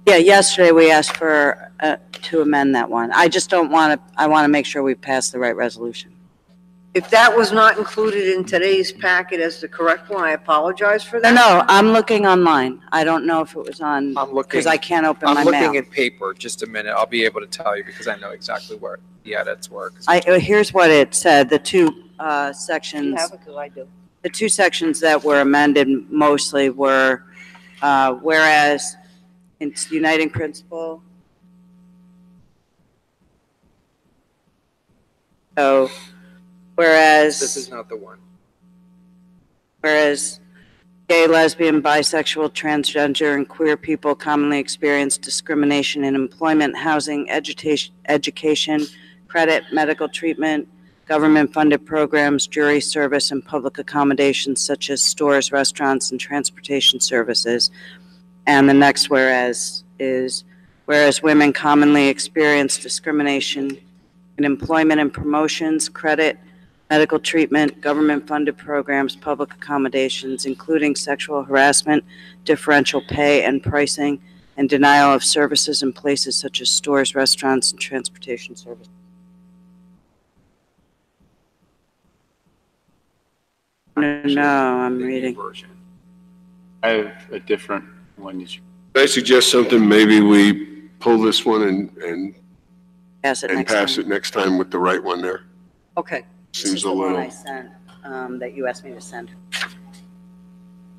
Yeah, yesterday we asked for, to amend that one. I just don't want to, I want to make sure we pass the right resolution. If that was not included in today's packet as the correct one, I apologize for that. No, I'm looking online. I don't know if it was on, I'm looking. because I can't open my I'm looking mail. in paper, just a minute. I'll be able to tell you because I know exactly where the edits were. Here's what it said, the two Do you sections. have it? 'Cause I do. The two sections that were amended mostly were, whereas it's uniting principle. So, whereas. This is not the one. Whereas gay, lesbian, bisexual, transgender, and queer people commonly experience discrimination in employment, housing, education, credit, medical treatment, government-funded programs, jury service, and public accommodations such as stores, restaurants, and transportation services. And the next whereas is, whereas women commonly experience discrimination in employment and promotions, credit, medical treatment, government-funded programs, public accommodations, including sexual harassment, differential pay and pricing, and denial of services in places such as stores, restaurants, and transportation services. No, I'm reading. I have a different one. I suggest something, maybe we pull this one and Pass it and next pass time. it next time with the right one there. Okay. This is Seems a the one I little, sent, that you asked me to send.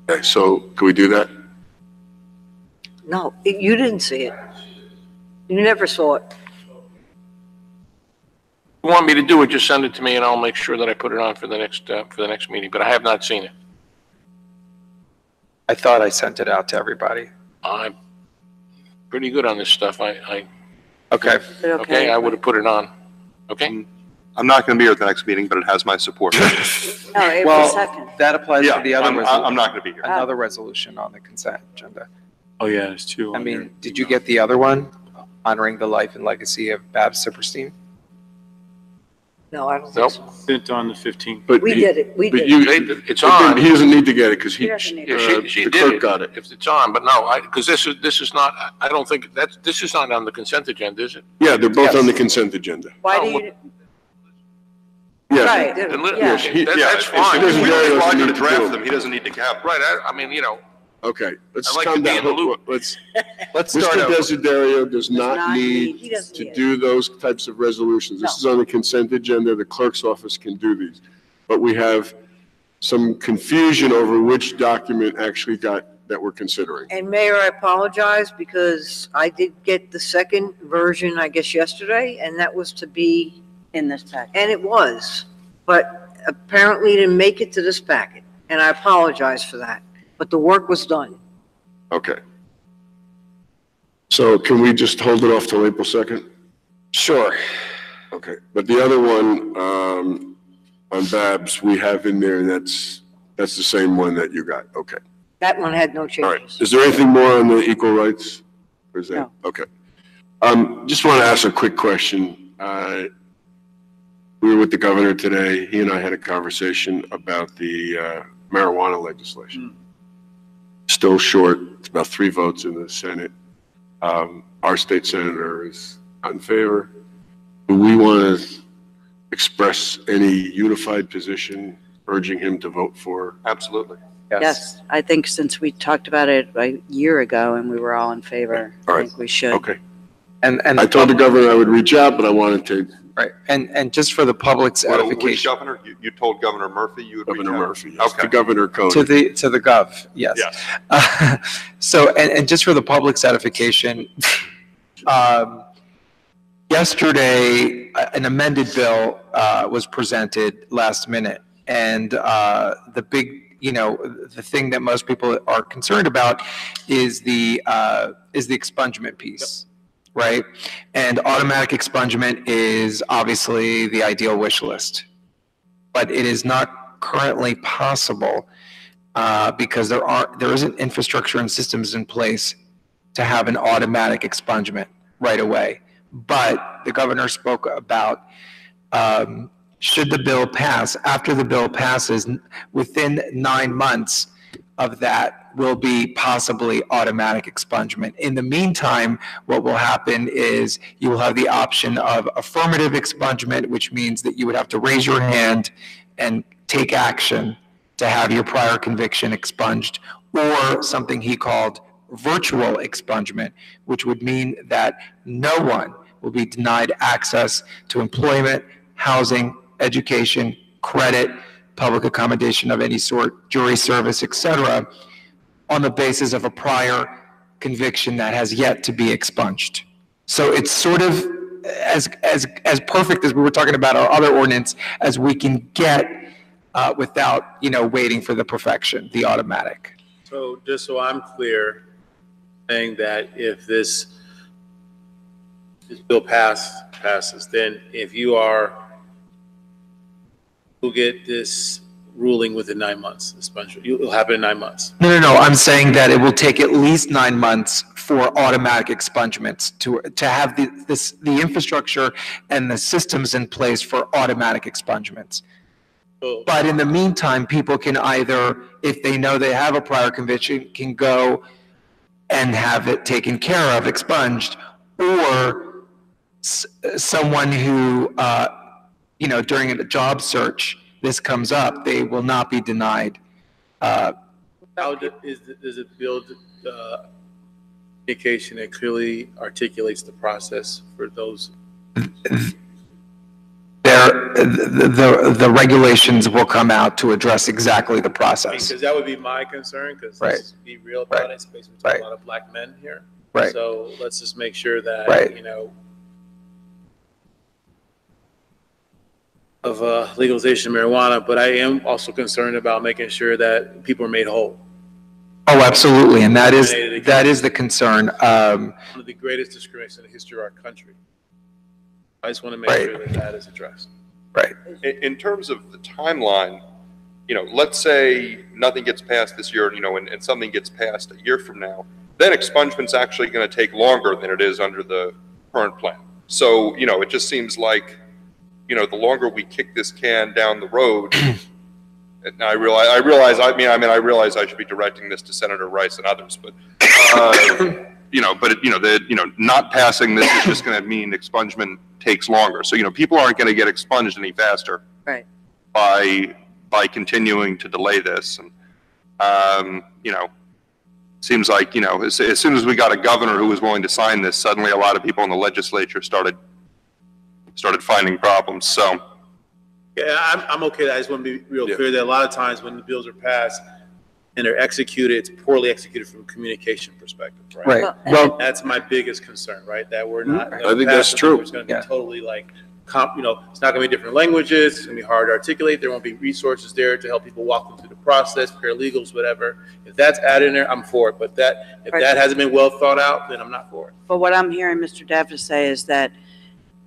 okay, so can we do that? No, you didn't see it. You never saw it. If you want me to do it, just send it to me and I'll make sure that I put it on for the next meeting, but I have not seen it. I thought I sent it out to everybody. I'm pretty good on this stuff. Okay. Is it Okay, I would have put it on. Okay? I'm not going to be here at the next meeting, but it has my support. No, April Well, 2nd. that applies to the other I'm resolution. not going to be here. Another resolution on the consent agenda. Oh, yeah, there's two. I mean, did you get the other one honoring the life and legacy of Babs Sipperstein? No, I don't Nope. think so. Sent on the 15th. But We did it, we But did. you, It's on. he doesn't need to get it because He doesn't need Yeah, she the did clerk it. got it. If it's on, but no, because this is not, I don't think, this is not on the consent agenda, is it? Yeah, they're both Yes. on the consent agenda. Why Oh, do you, Yeah. Right. did it. Then let- Yeah. That's If fine. doesn't we really don't doesn't want need to to draft do it. them, he doesn't need to have them. Right, I mean, Okay, let's I like calm to be down. in the loop. Let's, Let's Mr. start over. Desiderio does not not need- need he doesn't to need it. do those types of resolutions. This is on the consent agenda. The clerk's office can do these. But we have some confusion over which document actually got, that we're considering. And Mayor, I apologize because I did get the second version, I guess, yesterday, and that was to be, In this packet. and it was, but apparently didn't make it to this packet, and I apologize for that. But the work was done. Okay. So can we just hold it off till April 2nd? Sure. Okay, but the other one, on Babs, we have in there, that's the same one that you got. Okay. That one had no All right. changes. Is there anything more on the equal rights? Or is that, No. okay. Just want to ask a quick question. We were with the governor today. He and I had a conversation about the marijuana legislation. Still short. It's about 3 votes in the Senate. Our state senator is not in favor. Do we want to express any unified position urging him to vote for? Absolutely. Yes, I think since we talked about it a year ago and we were all in favor, All I right. think we should. Okay. And I told the governor I would reach out, but I wanted to, Right, and just for the public's Which edification, governor? You told Governor Murphy you would reach Governor out? Murphy, yes, Okay. to Governor Cody. to the gov, yes. Yes. So, and just for the public's edification, yesterday, an amended bill was presented last minute. And the big, the thing that most people are concerned about is the expungement piece, right? And automatic expungement is obviously the ideal wish list. But it is not currently possible because there isn't infrastructure and systems in place to have an automatic expungement right away. But the governor spoke about should the bill pass, after the bill passes, within 9 months, of that will be possibly automatic expungement. In the meantime, what will happen is you will have the option of affirmative expungement, which means that you would have to raise your hand and take action to have your prior conviction expunged, or something he called virtual expungement, which would mean that no one will be denied access to employment, housing, education, credit, public accommodation of any sort, jury service, etc., on the basis of a prior conviction that has yet to be expunged. So it's sort of as perfect as we were talking about our other ordinance as we can get without, waiting for the perfection, the automatic. So just so I'm clear, saying that if this bill passes, then if you'll get this ruling within 9 months. It'll happen in 9 months. No. I'm saying that it will take at least 9 months for automatic expungements to have the infrastructure and the systems in place for automatic expungements. But in the meantime, people can either, if they know they have a prior conviction, can go and have it taken care of, expunged, or someone who, during a job search, this comes up, they will not be denied. How does it build communication that clearly articulates the process for those? The regulations will come out to address exactly the process. Because that would be my concern, because let's be real about it, especially with a lot of black men here. Right. So let's just make sure that, of legalization of marijuana, but I am also concerned about making sure that people are made whole. Oh, absolutely, and that is the concern. One of the greatest discriminations in the history of our country. I just want to make sure that is addressed. Right. In terms of the timeline, let's say nothing gets passed this year, and something gets passed a year from now, then expungement's actually going to take longer than it is under the current plan. So, it just seems like, the longer we kick this can down the road, and I realize I should be directing this to Senator Rice and others, but, not passing this is just going to mean expungement takes longer. So, people aren't going to get expunged any faster. Right. By continuing to delay this. And, seems like, as soon as we got a governor who was willing to sign this, suddenly a lot of people in the legislature started finding problems. So, yeah, I'm okay. I just want to be real clear that a lot of times when the bills are passed and they're executed, it's poorly executed from a communication perspective, right? Well, that's my biggest concern, right? That we're not. I think that's true. It's going to be totally it's not going to be different languages. It's going to be hard to articulate. There won't be resources there to help people walk them through the process, paralegals, whatever. If that's added in there, I'm for it. But if that hasn't been well thought out, then I'm not for it. But what I'm hearing Mr. Davis say is that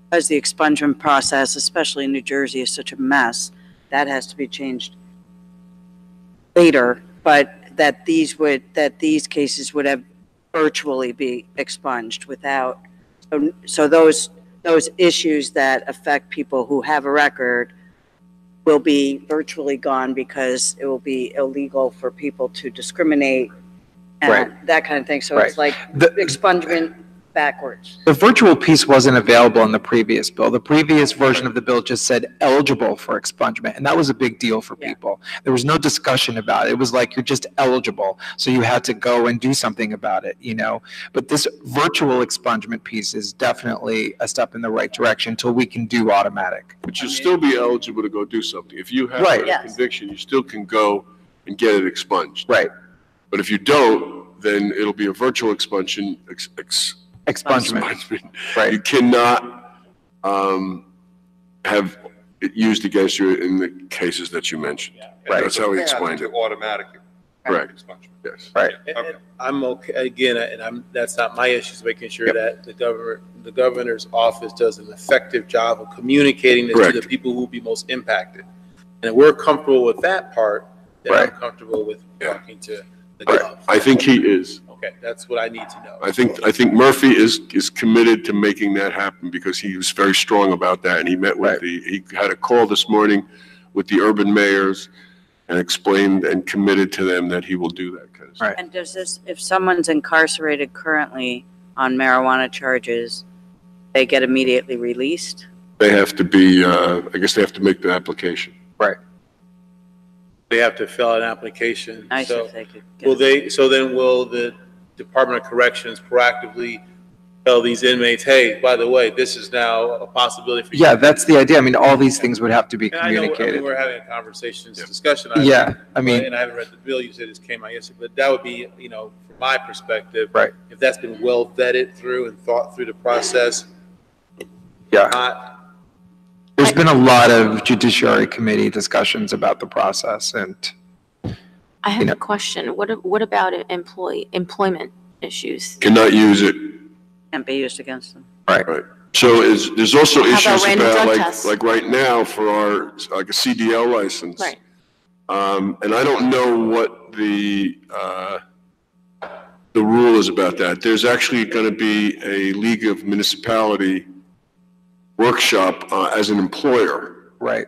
because the expungement process, especially in New Jersey, is such a mess, that has to be changed later, but that these cases would have virtually be expunged without, so those issues that affect people who have a record will be virtually gone because it will be illegal for people to discriminate and that kind of thing. So it's like the expungement backwards. The virtual piece wasn't available in the previous bill. The previous version of the bill just said eligible for expungement, and that was a big deal for people. There was no discussion about it. It was like you're just eligible, so you had to go and do something about it, But this virtual expungement piece is definitely a step in the right direction until we can do automatic. But you'll still be eligible to go do something. If you have a conviction, you still can go and get it expunged. Right. But if you don't, then it'll be a virtual expungement. Right. You cannot have it used against you in the cases that you mentioned. Right. That's how he explained it. Automatic. Correct. Yes. Right. And I'm okay again, and that's not my issue. Is making sure that the governor's office does an effective job of communicating this to the people who will be most impacted. And if we're comfortable with that part, then I'm comfortable with talking to the governor. I think he is. Okay, that's what I need to know. I think Murphy is committed to making that happen because he was very strong about that, and he met with he had a call this morning with the urban mayors, and explained and committed to them that he will do that kind of stuff. And does this, if someone's incarcerated currently on marijuana charges, they get immediately released? They have to be, I guess they have to make the application. Right. They have to fill out an application. Nice So if they could get will they, so then will the Department of Corrections proactively tell these inmates, hey, by the way, this is now a possibility for you? Yeah, that's the idea. I mean, all these things would have to be And I know, communicated. we're having a conversation, discussion. Yeah, I mean- And I haven't read the bill, you said this came out yesterday, but that would be, you know, from my perspective. Right. If that's been well vetted through and thought through the process. Yeah. Not, There's been a lot of Judiciary Committee discussions about the process, and I have a question. What about employment issues? Cannot use it. Can't be used against them. Right. So there's also How about issues random about, drug like, tests? like right now for our, like a CDL license. Right. And I don't know what the rule is about that. There's actually going to be a League of Municipality workshop as an employer. Right.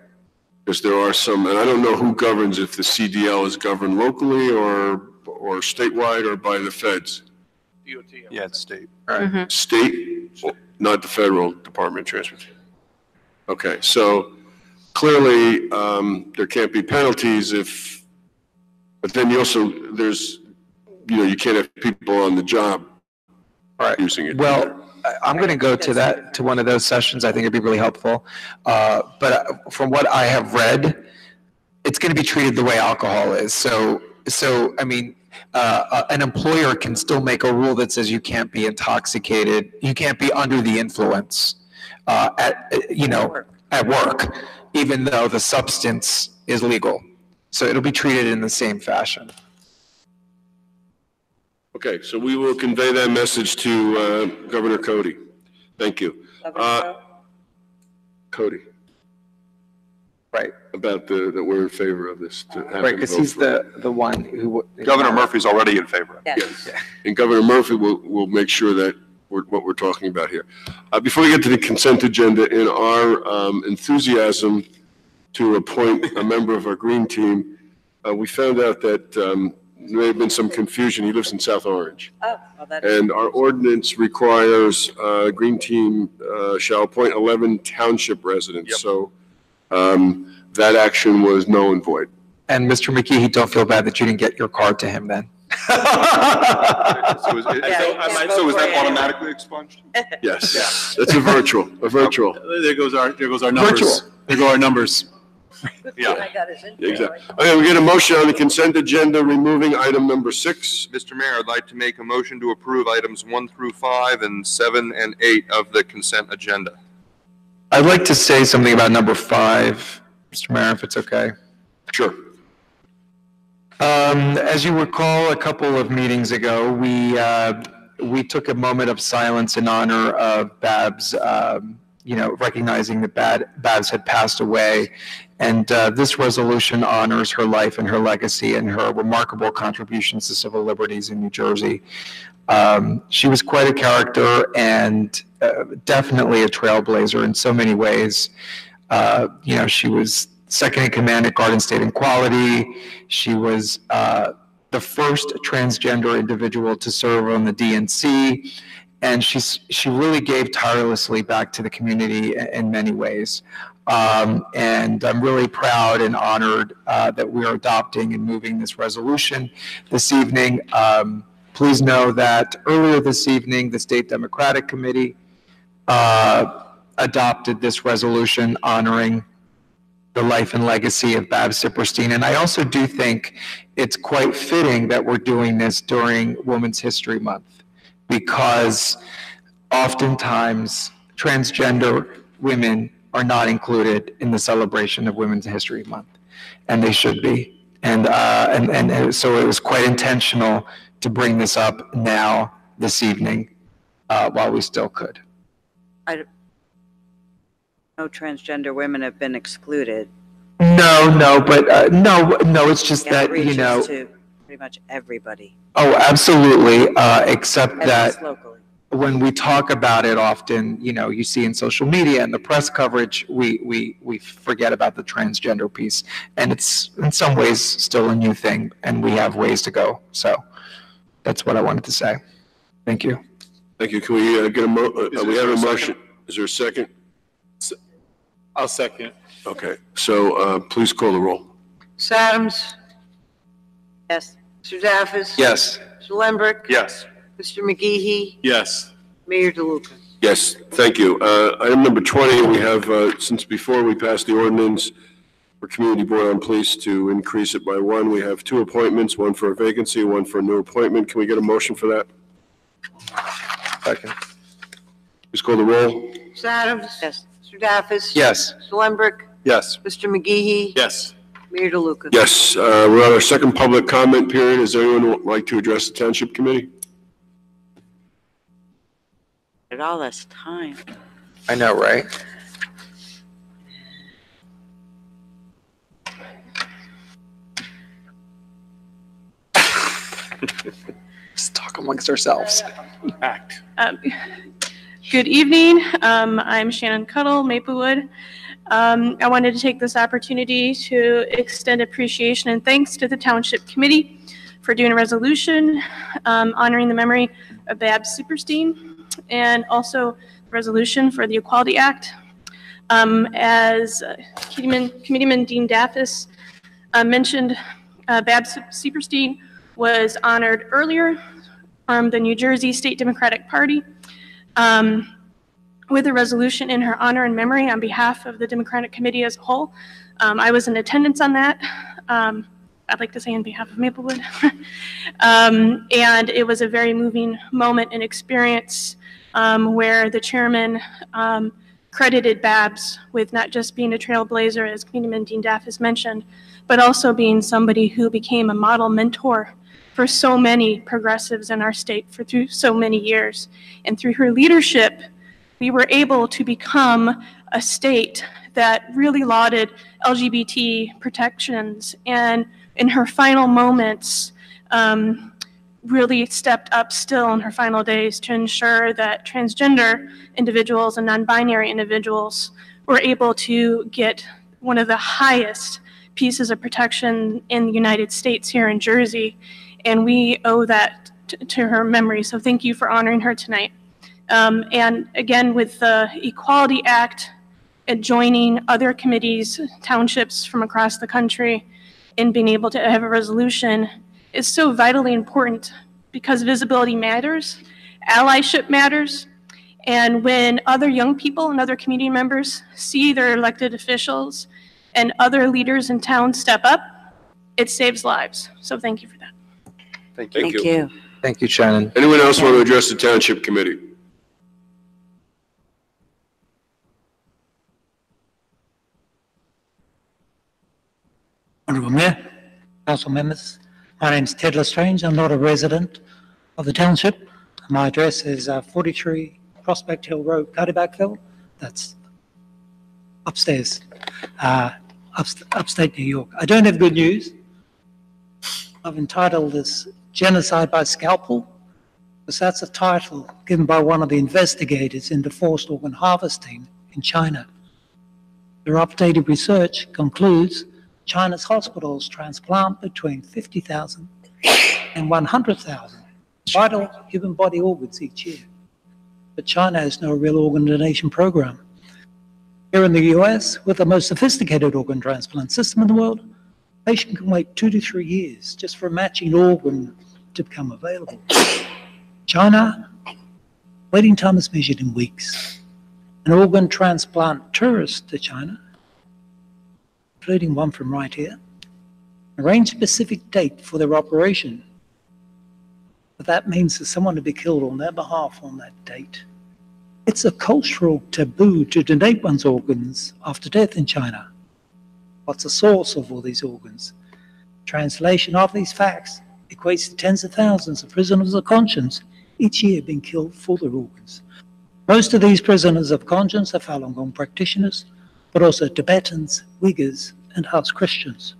Because there are some, and I don't know who governs, if the CDL is governed locally or statewide or by the feds. Yeah, it's state. State, not the federal Department of Transportation. Okay, so clearly, there can't be penalties if, but then you also, there's, you can't have people on the job using it. Well, I'm going to go to one of those sessions. I think it'd be really helpful. But from what I have read, it's going to be treated the way alcohol is. So I mean, an employer can still make a rule that says you can't be intoxicated, you can't be under the influence at work, even though the substance is legal. So it'll be treated in the same fashion. Okay, so we will convey that message to Governor Cody. Thank you. Cody. Right. About that we're in favor of this. Right, because he's the one who. Governor Murphy's already in favor. Yes. And Governor Murphy will make sure that what we're talking about here. Before we get to the consent agenda, in our enthusiasm to appoint a member of our green team, we found out that there may have been some confusion. He lives in South Orange. Oh, well, that is. And our ordinance requires green team shall appoint 11 township residents. So that action was null and void. And Mr. McKee, don't feel bad that you didn't get your card to him then. So is that automatically expunged? Yes. That's a virtual. there goes our numbers. Virtual. There go our numbers. Yeah. Exactly. Okay, we get a motion on the consent agenda removing item number 6. Mr. Mayor, I'd like to make a motion to approve items 1 through 5 and 7 and 8 of the consent agenda. I'd like to say something about number 5, Mr. Mayor, if it's okay. Sure. As you recall, a couple of meetings ago, we took a moment of silence in honor of Babs, recognizing that Babs had passed away. And this resolution honors her life and her legacy and her remarkable contributions to civil liberties in New Jersey. She was quite a character and definitely a trailblazer in so many ways. She was second in command at Garden State Equality. She was the first transgender individual to serve on the DNC. And she really gave tirelessly back to the community in many ways. And I'm really proud and honored that we are adopting and moving this resolution this evening. Please know that earlier this evening, the State Democratic Committee adopted this resolution honoring the life and legacy of Babs Sipperstein. And I also do think it's quite fitting that we're doing this during Women's History Month, because oftentimes transgender women are not included in the celebration of Women's History Month, and they should be. And so it was quite intentional to bring this up now, this evening, while we still could. No transgender women have been excluded. No, but no, it's just that, It reaches to pretty much everybody. Oh, absolutely, except At that. least locally. when we talk about it often, you know, you see in social media and the press coverage, we forget about the transgender piece. And it's in some ways still a new thing, and we have ways to go. So that's what I wanted to say. Thank you. Thank you. Can we get we have a motion? Is there a second? I'll second. Okay, so please call the roll. Ms. Adams? Yes. Mr. Daffis? Yes. Mr. Lambert? Yes. Mr. McGehee? Yes. Mayor DeLuca? Yes, thank you. Item number 20, we have, since before we passed the ordinance for Community Board on Police to increase it by one, we have 2 appointments, one for a vacancy, one for a new appointment. Can we get a motion for that? Second. Please call the roll. Ms. Adams? Yes. Mr. Daffis? Yes. Mr. Lambert? Yes. Mr. McGehee? Yes. Mayor DeLuca? Yes, we're on our second public comment period. Does anyone like to address the Township Committee? At all this time. I know, right? Let's talk amongst ourselves. Act. Good evening. I'm Shannon Cuddle, Maplewood. I wanted to take this opportunity to extend appreciation and thanks to the Township Committee for doing a resolution honoring the memory of Babs Superstein, and also the resolution for the Equality Act. As Committeeman Dean Daffis mentioned, Babs Superstein was honored earlier from the New Jersey State Democratic Party with a resolution in her honor and memory on behalf of the Democratic Committee as a whole. I was in attendance on that. I'd like to say on behalf of Maplewood. And it was a very moving moment and experience where the chairman credited Babs with not just being a trailblazer, as Committeeman Dean Daffis mentioned, but also being somebody who became a model mentor for so many progressives in our state through so many years. And through her leadership, we were able to become a state that really lauded LGBT protections, and in her final moments, really stepped up still in her final days to ensure that transgender individuals and non-binary individuals were able to get one of the highest pieces of protection in the United States here in Jersey. And we owe that to her memory. So thank you for honoring her tonight. And again, with the Equality Act and joining other committees, townships from across the country, and being able to have a resolution is so vitally important, because visibility matters, allyship matters, and when other young people and other community members see their elected officials and other leaders in town step up, it saves lives. So thank you for that. Thank you. Thank you. Thank you, Shannon. Anyone else want to address the Township Committee? Honourable Mayor, council members, my name is Ted Lestrange. I'm not a resident of the township. My address is 43 Prospect Hill Road, Cuddebackville. That's upstairs, upstate New York. I don't have good news. I've entitled this Genocide by Scalpel, because that's a title given by one of the investigators into forced organ harvesting in China. Their updated research concludes China's hospitals transplant between 50,000 and 100,000 vital human body organs each year. But China has no real organ donation program. Here in the US, with the most sophisticated organ transplant system in the world, a patient can wait 2 to 3 years just for a matching organ to become available. China, waiting time is measured in weeks. An organ transplant tourist to China, including one from right here, arrange a specific date for their operation. But that means that someone will be killed on their behalf on that date. It's a cultural taboo to donate one's organs after death in China. What's the source of all these organs? Translation of these facts equates to tens of thousands of prisoners of conscience each year being killed for their organs. Most of these prisoners of conscience are Falun Gong practitioners, but also Tibetans, Uyghurs, and House Christians.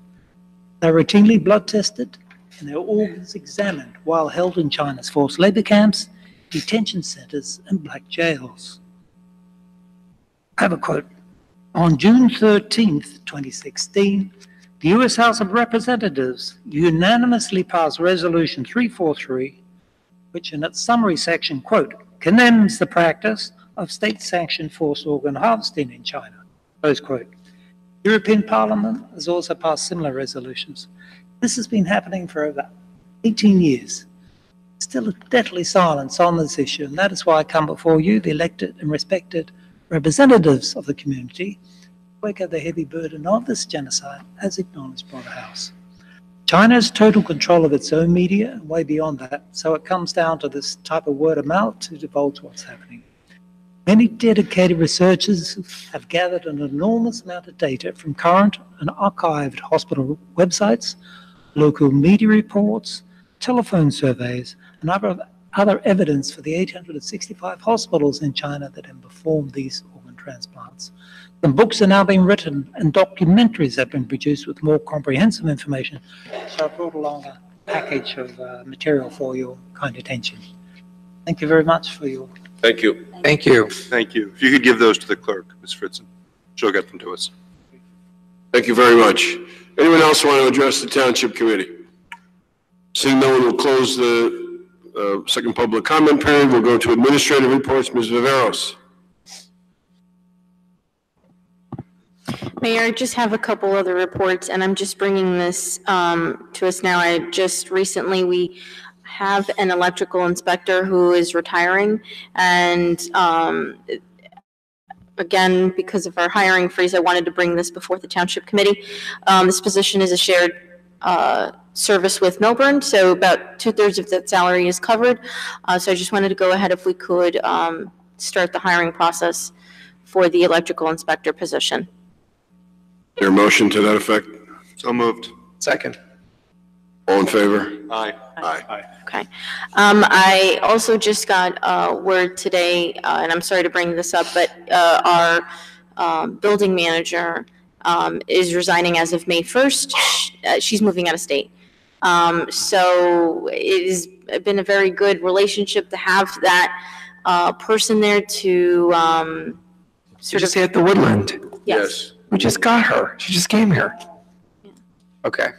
They're routinely blood tested and their organs examined while held in China's forced labor camps detention centers, and black jails. I have a quote. On June 13th, 2016, the U.S. House of Representatives unanimously passed Resolution 343, which in its summary section, quote, condemns the practice of state-sanctioned forced organ harvesting in China, close quote. European Parliament has also passed similar resolutions. This has been happening for over 18 years. Still a deathly silence on this issue, and that is why I come before you, the elected and respected representatives of the community, wake up the heavy burden of this genocide as acknowledged by the House. China has total control of its own media and way beyond that, so it comes down to this type of word of mouth to divulge what's happening. Many dedicated researchers have gathered an enormous amount of data from current and archived hospital websites, local media reports, telephone surveys, and other evidence for the 865 hospitals in China that have performed these organ transplants. Some books are now being written and documentaries have been produced with more comprehensive information. So I brought along a package of material for your kind attention. Thank you very much for your... Thank you. Thank you. Thank you. If you could give those to the clerk, Ms. Fritzen, she'll get them to us. Thank you very much. Anyone else want to address the Township Committee? Seeing no one, will close the second public comment period. We'll go to administrative reports. Ms. Viveros. Mayor, I just have a couple other reports, and I'm just bringing this to us now. We have an electrical inspector who is retiring, and again, because of our hiring freeze, I wanted to bring this before the Township Committee. This position is a shared service with Milburn, so about 2/3 of that salary is covered. So I just wanted to go ahead if we could start the hiring process for the electrical inspector position. Is there a motion to that effect? So moved. Second. All in favor? Aye. Aye. Okay. I also just got word today, and I'm sorry to bring this up, but our building manager is resigning as of May 1st. She's moving out of state. So it has been a very good relationship to have that person there to Sort of at the Woodland. Yes. We just got her. She just came here. Okay.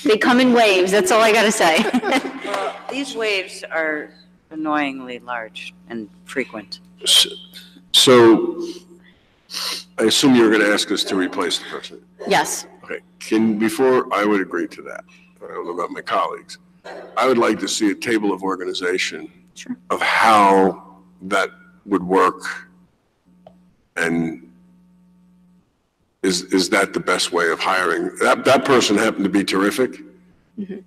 They come in waves, that's all I gotta say. Well, these waves are annoyingly large and frequent. So I assume you're going to ask us to replace the person. Yes. Okay. Before I would agree to that, I don't know about my colleagues, I would like to see a table of organization of how that would work. And is that the best way of hiring? That person happened to be terrific. Mm-hmm.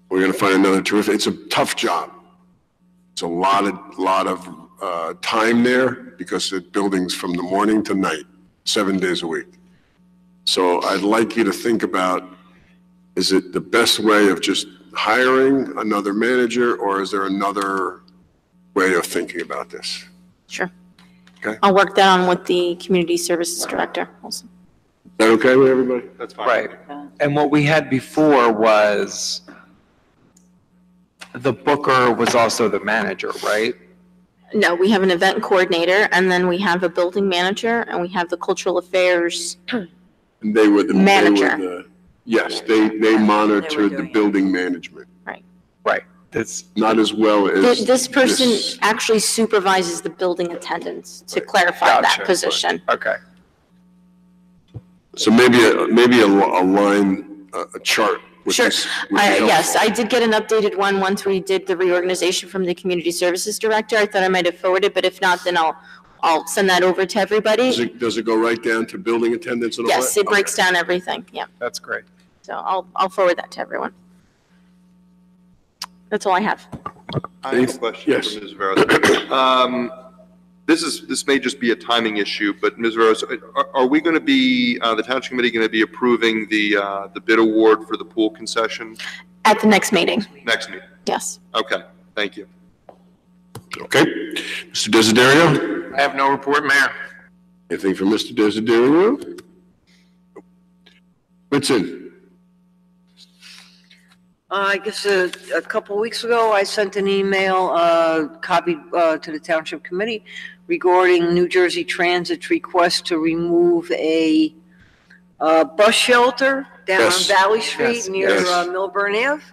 We're going to find another terrific. It's a tough job. It's a lot of time there because the building's from the morning to night, 7 days a week. So I'd like you to think about, is it the best way of just hiring another manager, or is there another way of thinking about this? Sure. Okay. I'll work that on with the community services director also. Is that okay with everybody? That's fine. Right. And what we had before was the booker was also the manager, right? No, we have an event coordinator, and then we have a building manager, and we have the cultural affairs And they were the manager. Yes, they monitored the building management. Right. Right. That's not as well as This person actually supervises the building attendants, to clarify that position. Okay. So maybe a line, a chart. With Sure. this would be helpful. Yes, I did get an updated one once we did the reorganization from the community services director. I thought I might have forwarded, but if not, then I'll send that over to everybody. Does it go right down to building attendants and all that? Yes, it breaks down everything. Yeah. That's great. So I'll forward that to everyone. That's all I have. I have a question for Ms. Veros. This may just be a timing issue, but Ms. Veros, are we going to be, the Township Committee going to be approving the bid award for the pool concession? At the next meeting. Next meeting? Yes. Okay, thank you. Okay. Mr. Desiderio? I have no report, Mayor. Anything from Mr. Desiderio? Whitson? I guess a couple weeks ago, I sent an email, copied to the Township Committee regarding New Jersey Transit's request to remove a bus shelter down on Yes. Valley Street Yes. near Yes. Milburn Ave.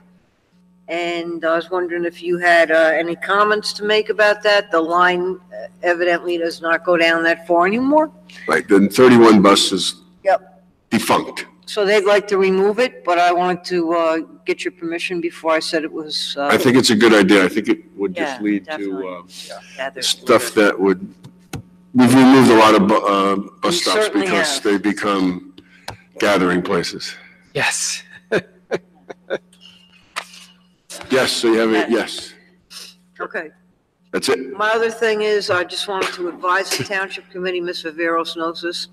And I was wondering if you had any comments to make about that. The line evidently does not go down that far anymore. Right, then 31 buses Yep. defunct. So they'd like to remove it, but I wanted to get your permission before I said it was. I think it's a good idea. I think it would just Yeah, lead definitely. to Gather- stuff that would, we've removed a lot of bus We stops certainly because have. they become gathering places. Yes. Yes, so you have it, yes. Okay. That's it. My other thing is, I just wanted to advise the Township Committee, Ms. Viveros knows this,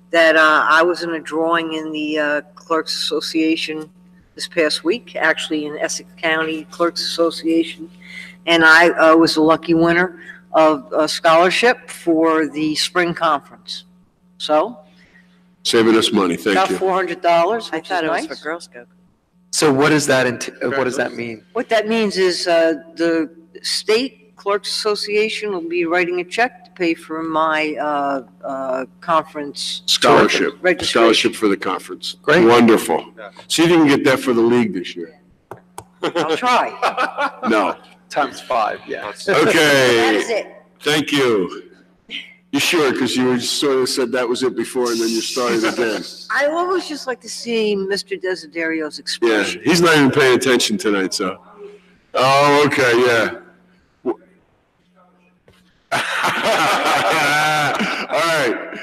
that I was in a drawing in the Clerks Association this past week, actually in Essex County Clerks Association, and I was the lucky winner of a scholarship for the spring conference. So, Saving us money, thank got you. $400, I which is thought it was nice. for Girl Scout. So what does that mean? What that means is the State Clerks Association will be writing a check to pay for my conference Scholarship, registration. scholarship for the conference. Great. Wonderful. See if you can get that for the league this year. I'll try. No. Times 5, yeah. That is Okay, it. thank you. You sure? Because you sort of said that was it before and then you started again. I always just like to see Mr. Desiderio's Yeah, expression. he's not even paying attention tonight, so. Oh, okay, yeah. All right.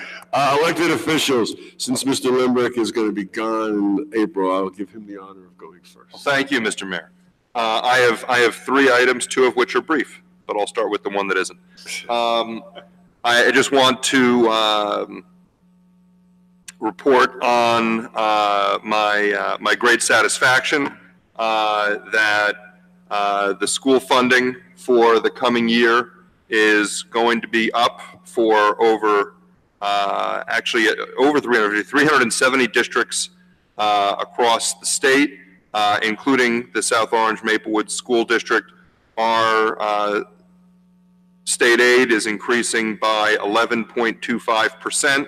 Elected officials, since Mr. Limbrick is going to be gone in April, I'll give him the honor of going first. Thank you, Mr. Mayor. I have 3 items, 2 of which are brief, but I'll start with the one that isn't. I just want to report on my great satisfaction that the school funding for the coming year is going to be up for over 370 districts across the state, including the South Orange Maplewood School District. Our state aid is increasing by 11.25%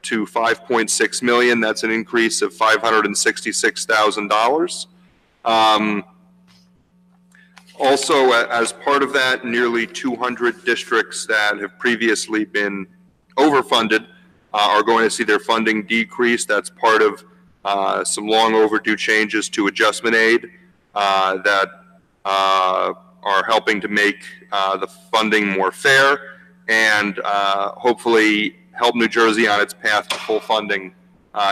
to $5.6 million. That's an increase of $566,000. Also, as part of that, nearly 200 districts that have previously been overfunded are going to see their funding decrease. That's part of some long overdue changes to adjustment aid that are helping to make the funding more fair and hopefully help New Jersey on its path to full funding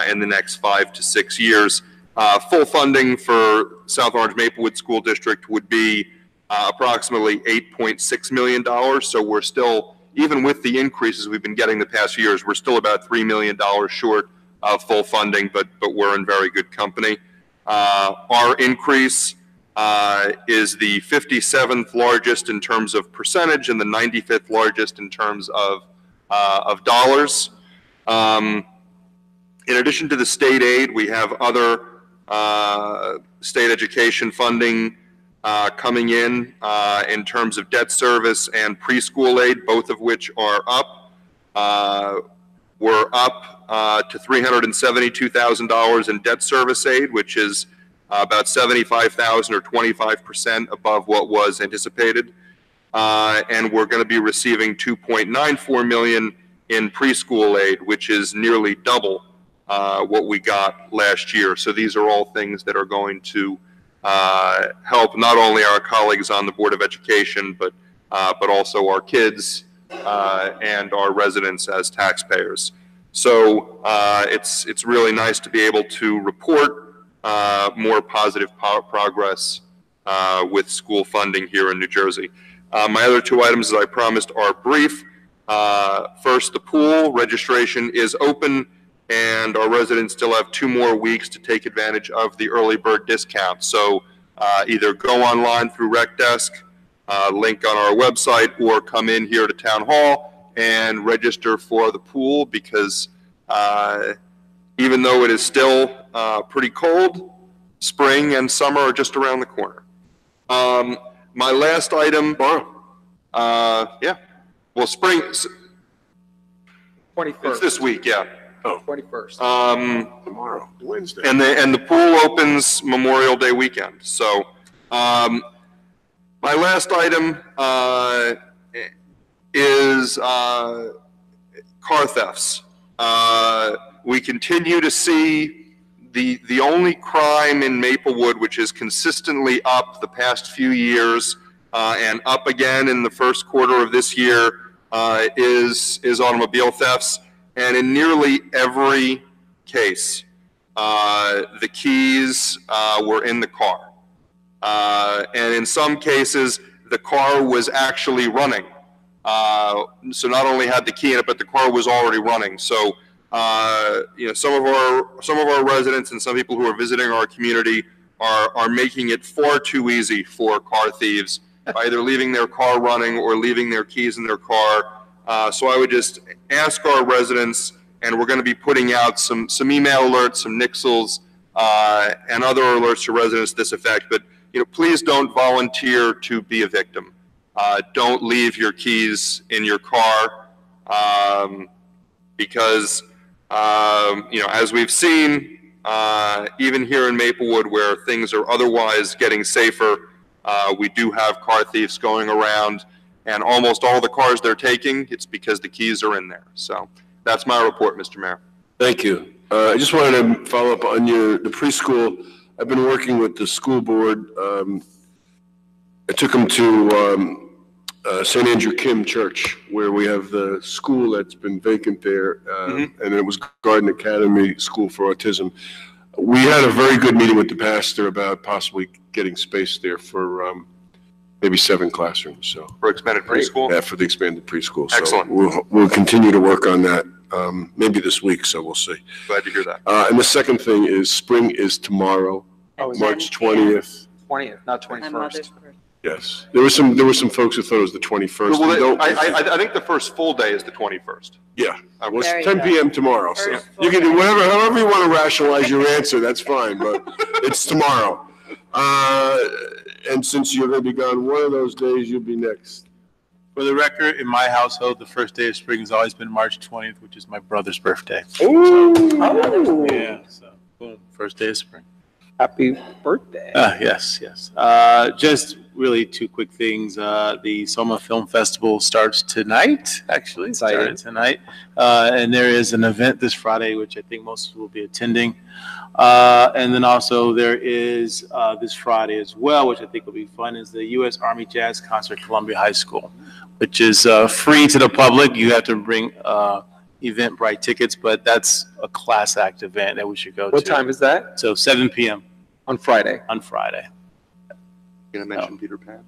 in the next 5 to 6 years. Full funding for South Orange Maplewood School District would be approximately $8.6 million. So we're still, even with the increases we've been getting the past few years, we're still about $3 million short of full funding, but we're in very good company. Our increase is the 57th largest in terms of percentage and the 95th largest in terms of dollars. In addition to the state aid, we have other state education funding coming in terms of debt service and preschool aid, both of which are up. We're up to $372,000 in debt service aid, which is about $75,000 or 25% above what was anticipated. And we're going to be receiving $2.94 million in preschool aid, which is nearly double what we got last year. So these are all things that are going to help not only our colleagues on the Board of Education, but also our kids and our residents as taxpayers. So it's really nice to be able to report more positive progress with school funding here in New Jersey. My other 2 items, as I promised, are brief. First, the pool registration is open, and our residents still have 2 more weeks to take advantage of the early bird discount. So either go online through Rec Desk, link on our website, or come in here to Town Hall and register for the pool, because even though it is still pretty cold, Spring and summer are just around the corner. My last item. Yeah. Well, spring. 21st. It's this week, yeah. Oh. 21st. Tomorrow, Wednesday. And the pool opens Memorial Day weekend. So, my last item is car thefts. We continue to see the only crime in Maplewood, which is consistently up the past few years and up again in the first quarter of this year, is automobile thefts. And in nearly every case, the keys were in the car. And in some cases, the car was actually running. So not only had the key in it, but the car was already running. So, some of our residents and some people who are visiting our community are making it far too easy for car thieves by either leaving their car running or leaving their keys in their car. So I would just ask our residents, and we're going to be putting out some email alerts, some nixles, and other alerts to residents to this effect. But please don't volunteer to be a victim. Don't leave your keys in your car because as we've seen, even here in Maplewood, where things are otherwise getting safer, we do have car thieves going around. And almost all the cars they're taking, it's because the keys are in there. So that's my report, Mr. Mayor. Thank you. I just wanted to follow up on the preschool. I've been working with the school board. I took them to St. Andrew Kim Church, where we have the school that's been vacant there, and it was Garden Academy School for Autism. We had a very good meeting with the pastor about possibly getting space there for maybe 7 classrooms. So for expanded preschool. Yeah, for the expanded preschool. So Excellent. We'll continue to work on that. Maybe this week. So we'll see. Glad to hear that. And the second thing is spring is tomorrow, March 20th. 20th, not 21st. Yes, there were some folks who thought it was the 21st. Well, I think the first full day is the 21st. Yeah, well, There it's you 10 go. p.m. tomorrow, so you can do however you want to rationalize your answer, that's fine, but it's tomorrow. And since you're going to be gone one of those days, you'll be next. For the record, in my household, the first day of spring has always been March 20th, which is my brother's birthday. Oh. Yeah, so boom, first day of spring. Happy birthday. Yes. Just really 2 quick things. The Soma Film Festival starts tonight, actually. Started tonight. And there is an event this Friday, which I think most will be attending. And then also there is this Friday as well, which I think will be fun, is the U.S. Army Jazz Concert Columbia High School, which is free to the public. You have to bring Eventbrite tickets, but that's a class act event that we should go to. What time is that? So 7 p.m. On Friday. On Friday. You gonna mention Peter Pan?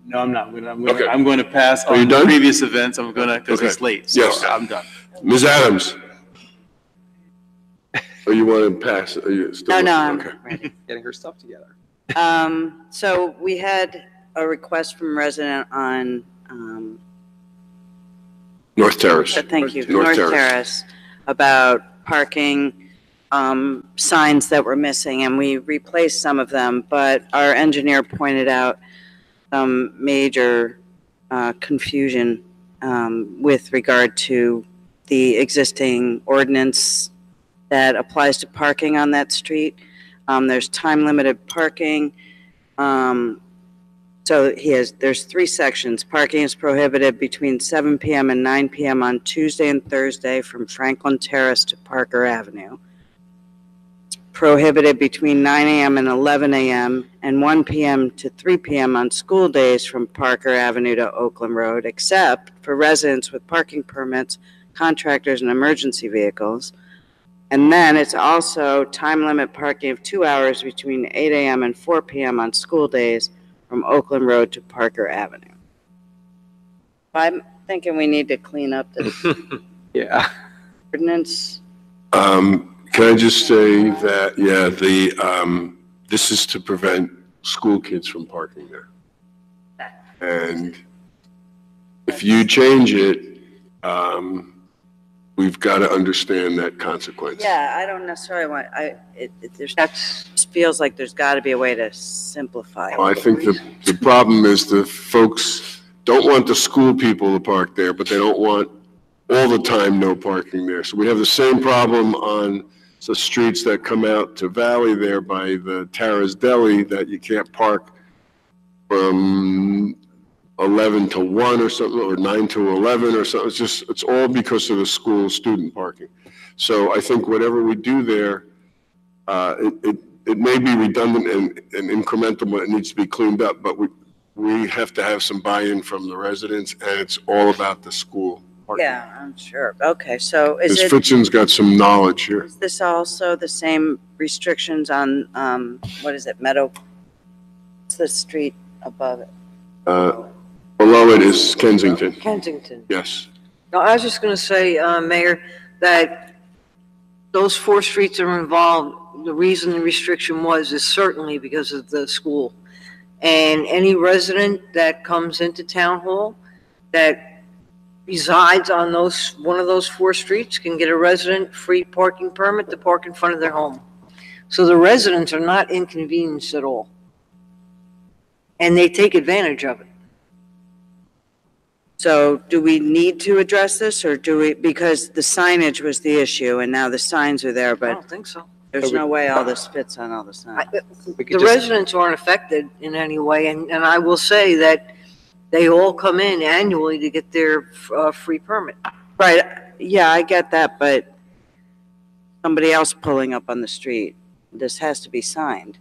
No, I'm not. I'm going to pass Are you on the done? previous events. I'm going to, because Okay. it's late. So Yes. I'm done. Ms. Adams? Or you want to pass? Are you still? No, I'm Okay. ready. Getting her stuff together. So we had a request from a resident on, North Terrace. thank you, North North Terrace. Terrace, about parking signs that were missing, and we replaced some of them, but our engineer pointed out some major confusion with regard to the existing ordinance that applies to parking on that street. There's time-limited parking. So there's 3 sections. Parking is prohibited between 7 p.m. and 9 p.m. on Tuesday and Thursday from Franklin Terrace to Parker Avenue. It's prohibited between 9 a.m. and 11 a.m. and 1 p.m. to 3 p.m. on school days from Parker Avenue to Oakland Road, except for residents with parking permits, contractors, and emergency vehicles. And then it's also time limit parking of 2 hours between 8 a.m. and 4 p.m. on school days from Oakland Road to Parker Avenue. I'm thinking we need to clean up this Yeah. ordinance. Can I just say that, yeah, this is to prevent school kids from parking there. And if you change it, we've got to understand that consequence. Yeah, I don't necessarily want, there's just feels like there's got to be a way to simplify it. Well, I think the problem is the folks don't want the school people to park there, but they don't want all the time no parking there. So we have the same problem on the streets that come out to Valley there by the Tara's Deli, that you can't park from 11 to 1 or something, or 9 to 11 or something. It's all because of the school student parking. So I think whatever we do there, it may be redundant and incremental, but it needs to be cleaned up. But we have to have some buy-in from the residents, and it's all about the school parking. Yeah, I'm sure. Okay, so is Ms. it, Fitzen's got some knowledge here. is this also the same restrictions on, what is it, Meadow? What's the street above it? Below it is Kensington. Kensington. Yes. No, I was just going to say, Mayor, that those 4 streets that are involved, the reason the restriction is certainly because of the school. And any resident that comes into Town Hall that resides on one of those 4 streets can get a resident-free parking permit to park in front of their home. So the residents are not inconvenienced at all. And they take advantage of it. So do we need to address this, or do we, because the signage was the issue, and now the signs are there, I but don't think so. there's no way all this fits on all the signs. The residents aren't affected in any way, and I will say that they all come in annually to get their free permit. Right, yeah, I get that, but somebody else pulling up on the street, this has to be signed.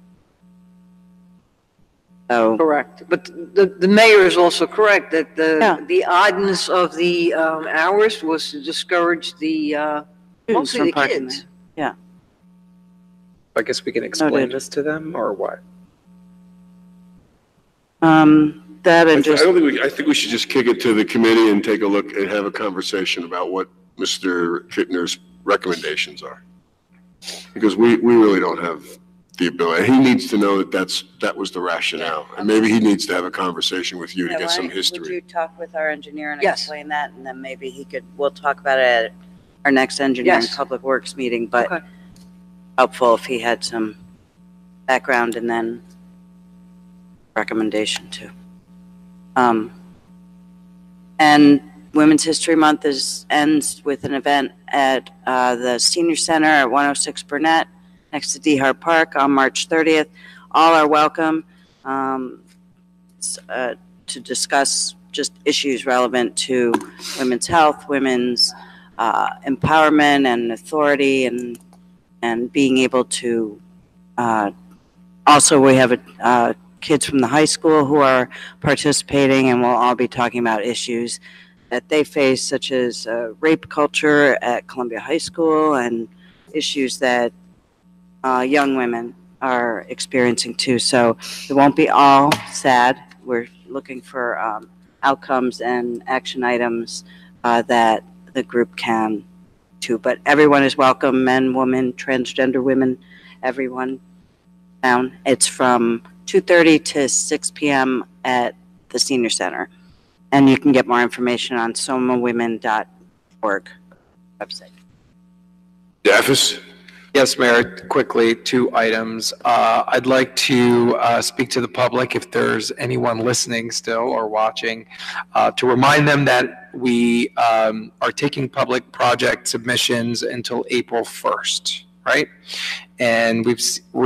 So, Correct. But the mayor is also correct that the oddness of the hours was to discourage the mostly from the parking kids. yeah. I guess we can explain this to them, or what? That and just, I think we should just kick it to the committee and take a look and have a conversation about what Mr. Kittner's recommendations are. Because we really don't have the ability. He needs to know that was the rationale. And maybe he needs to have a conversation with you to yeah, get some would you history. talk with our engineer and Yes. explain that, and then maybe we'll talk about it at our next engineering Yes. public works meeting, but Okay. helpful if he had some background and then recommendation too. And Women's History Month ends with an event at the Senior Center at 106 Burnett, next to Dehart Park on March 30th. All are welcome to discuss just issues relevant to women's health, women's empowerment and authority, and being able to, also we have kids from the high school who are participating, and we'll all be talking about issues that they face, such as rape culture at Columbia High School and issues that young women are experiencing too. So it won't be all sad. We're looking for outcomes and action items that the group can do. But everyone is welcome, men, women, transgender women, everyone down. It's from 2:30 to 6 p.m. at the Senior Center. And you can get more information on somawomen.org website. Daffis? Yes, Mayor, quickly, 2 items. I'd like to speak to the public, if there's anyone listening still or watching, to remind them that we are taking public project submissions until April 1st, right? And we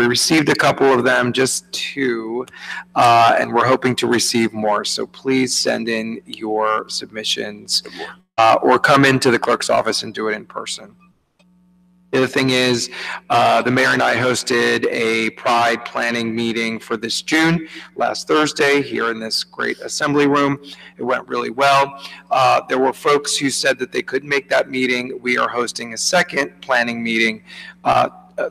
received a couple of them, just 2, and we're hoping to receive more. So please send in your submissions or come into the clerk's office and do it in person. The other thing is, the mayor and I hosted a Pride planning meeting for this June, last Thursday, here in this great assembly room. It went really well. There were folks who said that they couldn't make that meeting. We are hosting a second planning meeting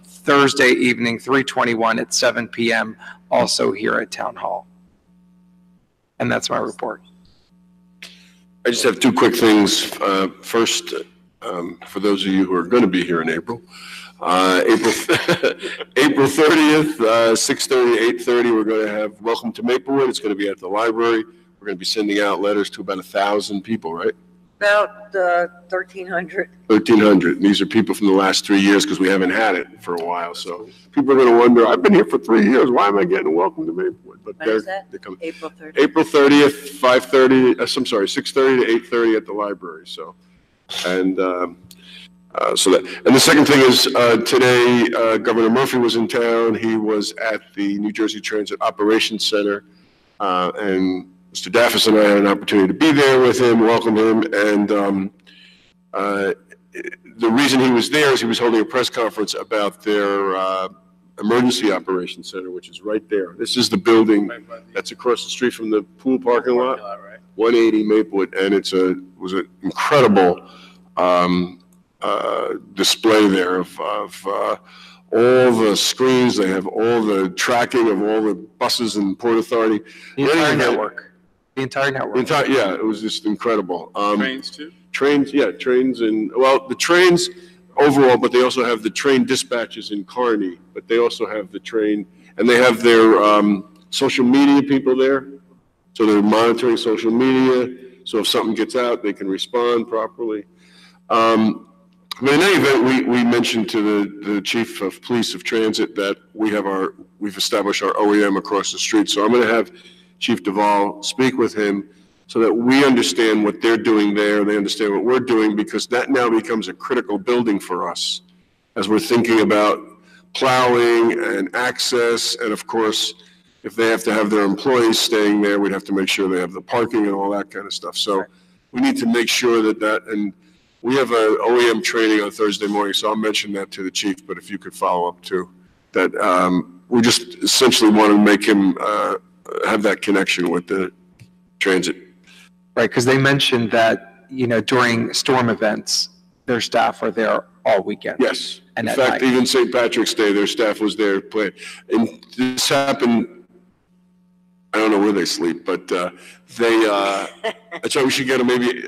Thursday evening, 3/21 at 7 p.m., also here at Town Hall. And that's my report. I just have 2 quick things. First, for those of you who are going to be here in April, April 30th, 6:30, 8:30, we're going to have Welcome to Maplewood. It's going to be at the library. We're going to be sending out letters to about 1,000 people, right? About 1,300. 1,300. And these are people from the last 3 years because we haven't had it for a while. So people are going to wonder, I've been here for 3 years. Why am I getting a welcome to Maplewood? But When is that? April 30th? April 30th, 5:30, I'm sorry, 6:30 to 8:30 at the library. So, and and the second thing is today, Governor Murphy was in town. He was at the New Jersey Transit Operations Center, and Mr. Daffis and I had an opportunity to be there with him, welcome him, and the reason he was there is he was holding a press conference about their Emergency Operations Center, which is right there. This is the building that's across the street from the pool parking lot, 180 Maplewood, and was an incredible display there of all the screens. They have all the tracking of all the buses and Port Authority. The entire network. The entire network. Yeah, it was just incredible. Trains too? Trains, yeah, trains the trains overall, but they also have the train dispatches in Kearney, but they also have the train, and they have their social media people there. So they're monitoring social media. So if something gets out, they can respond properly. But in any event, we mentioned to the chief of police of transit that we've established our OEM across the street. So I'm going to have Chief Duvall speak with him so that we understand what they're doing there, they understand what we're doing, because that now becomes a critical building for us as we're thinking about plowing and access. And of course, if they have to have their employees staying there, we'd have to make sure they have the parking and all that kind of stuff. So we need to make sure and we have an OEM training on Thursday morning, so I'll mention that to the chief, but if you could follow up too, that we just essentially want to make him have that connection with the transit. Right, because they mentioned that, during storm events, their staff are there all weekend. Yes. And in at fact, night. even St. Patrick's Day, their staff was there playing. And this happened, I don't know where they sleep, but that's why we should get them maybe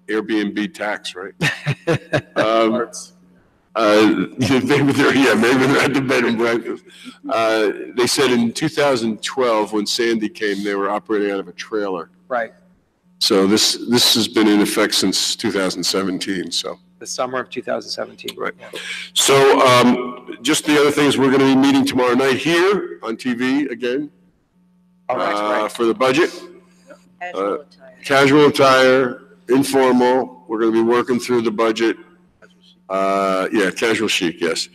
Airbnb tax, right? Maybe they're at the bed and breakfast. They said in 2012, when Sandy came, they were operating out of a trailer. Right. So this has been in effect since 2017. So The summer of 2017. right. So just the other thing is we're going to be meeting tomorrow night here on TV again for the budget. Casual attire, informal. We're going to be working through the budget. Casual chic, yes.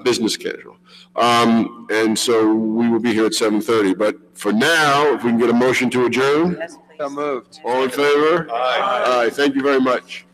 Business casual. And so we will be here at 7:30. But for now, if we can get a motion to adjourn. So moved. All in favor? Aye. Aye. Thank you very much.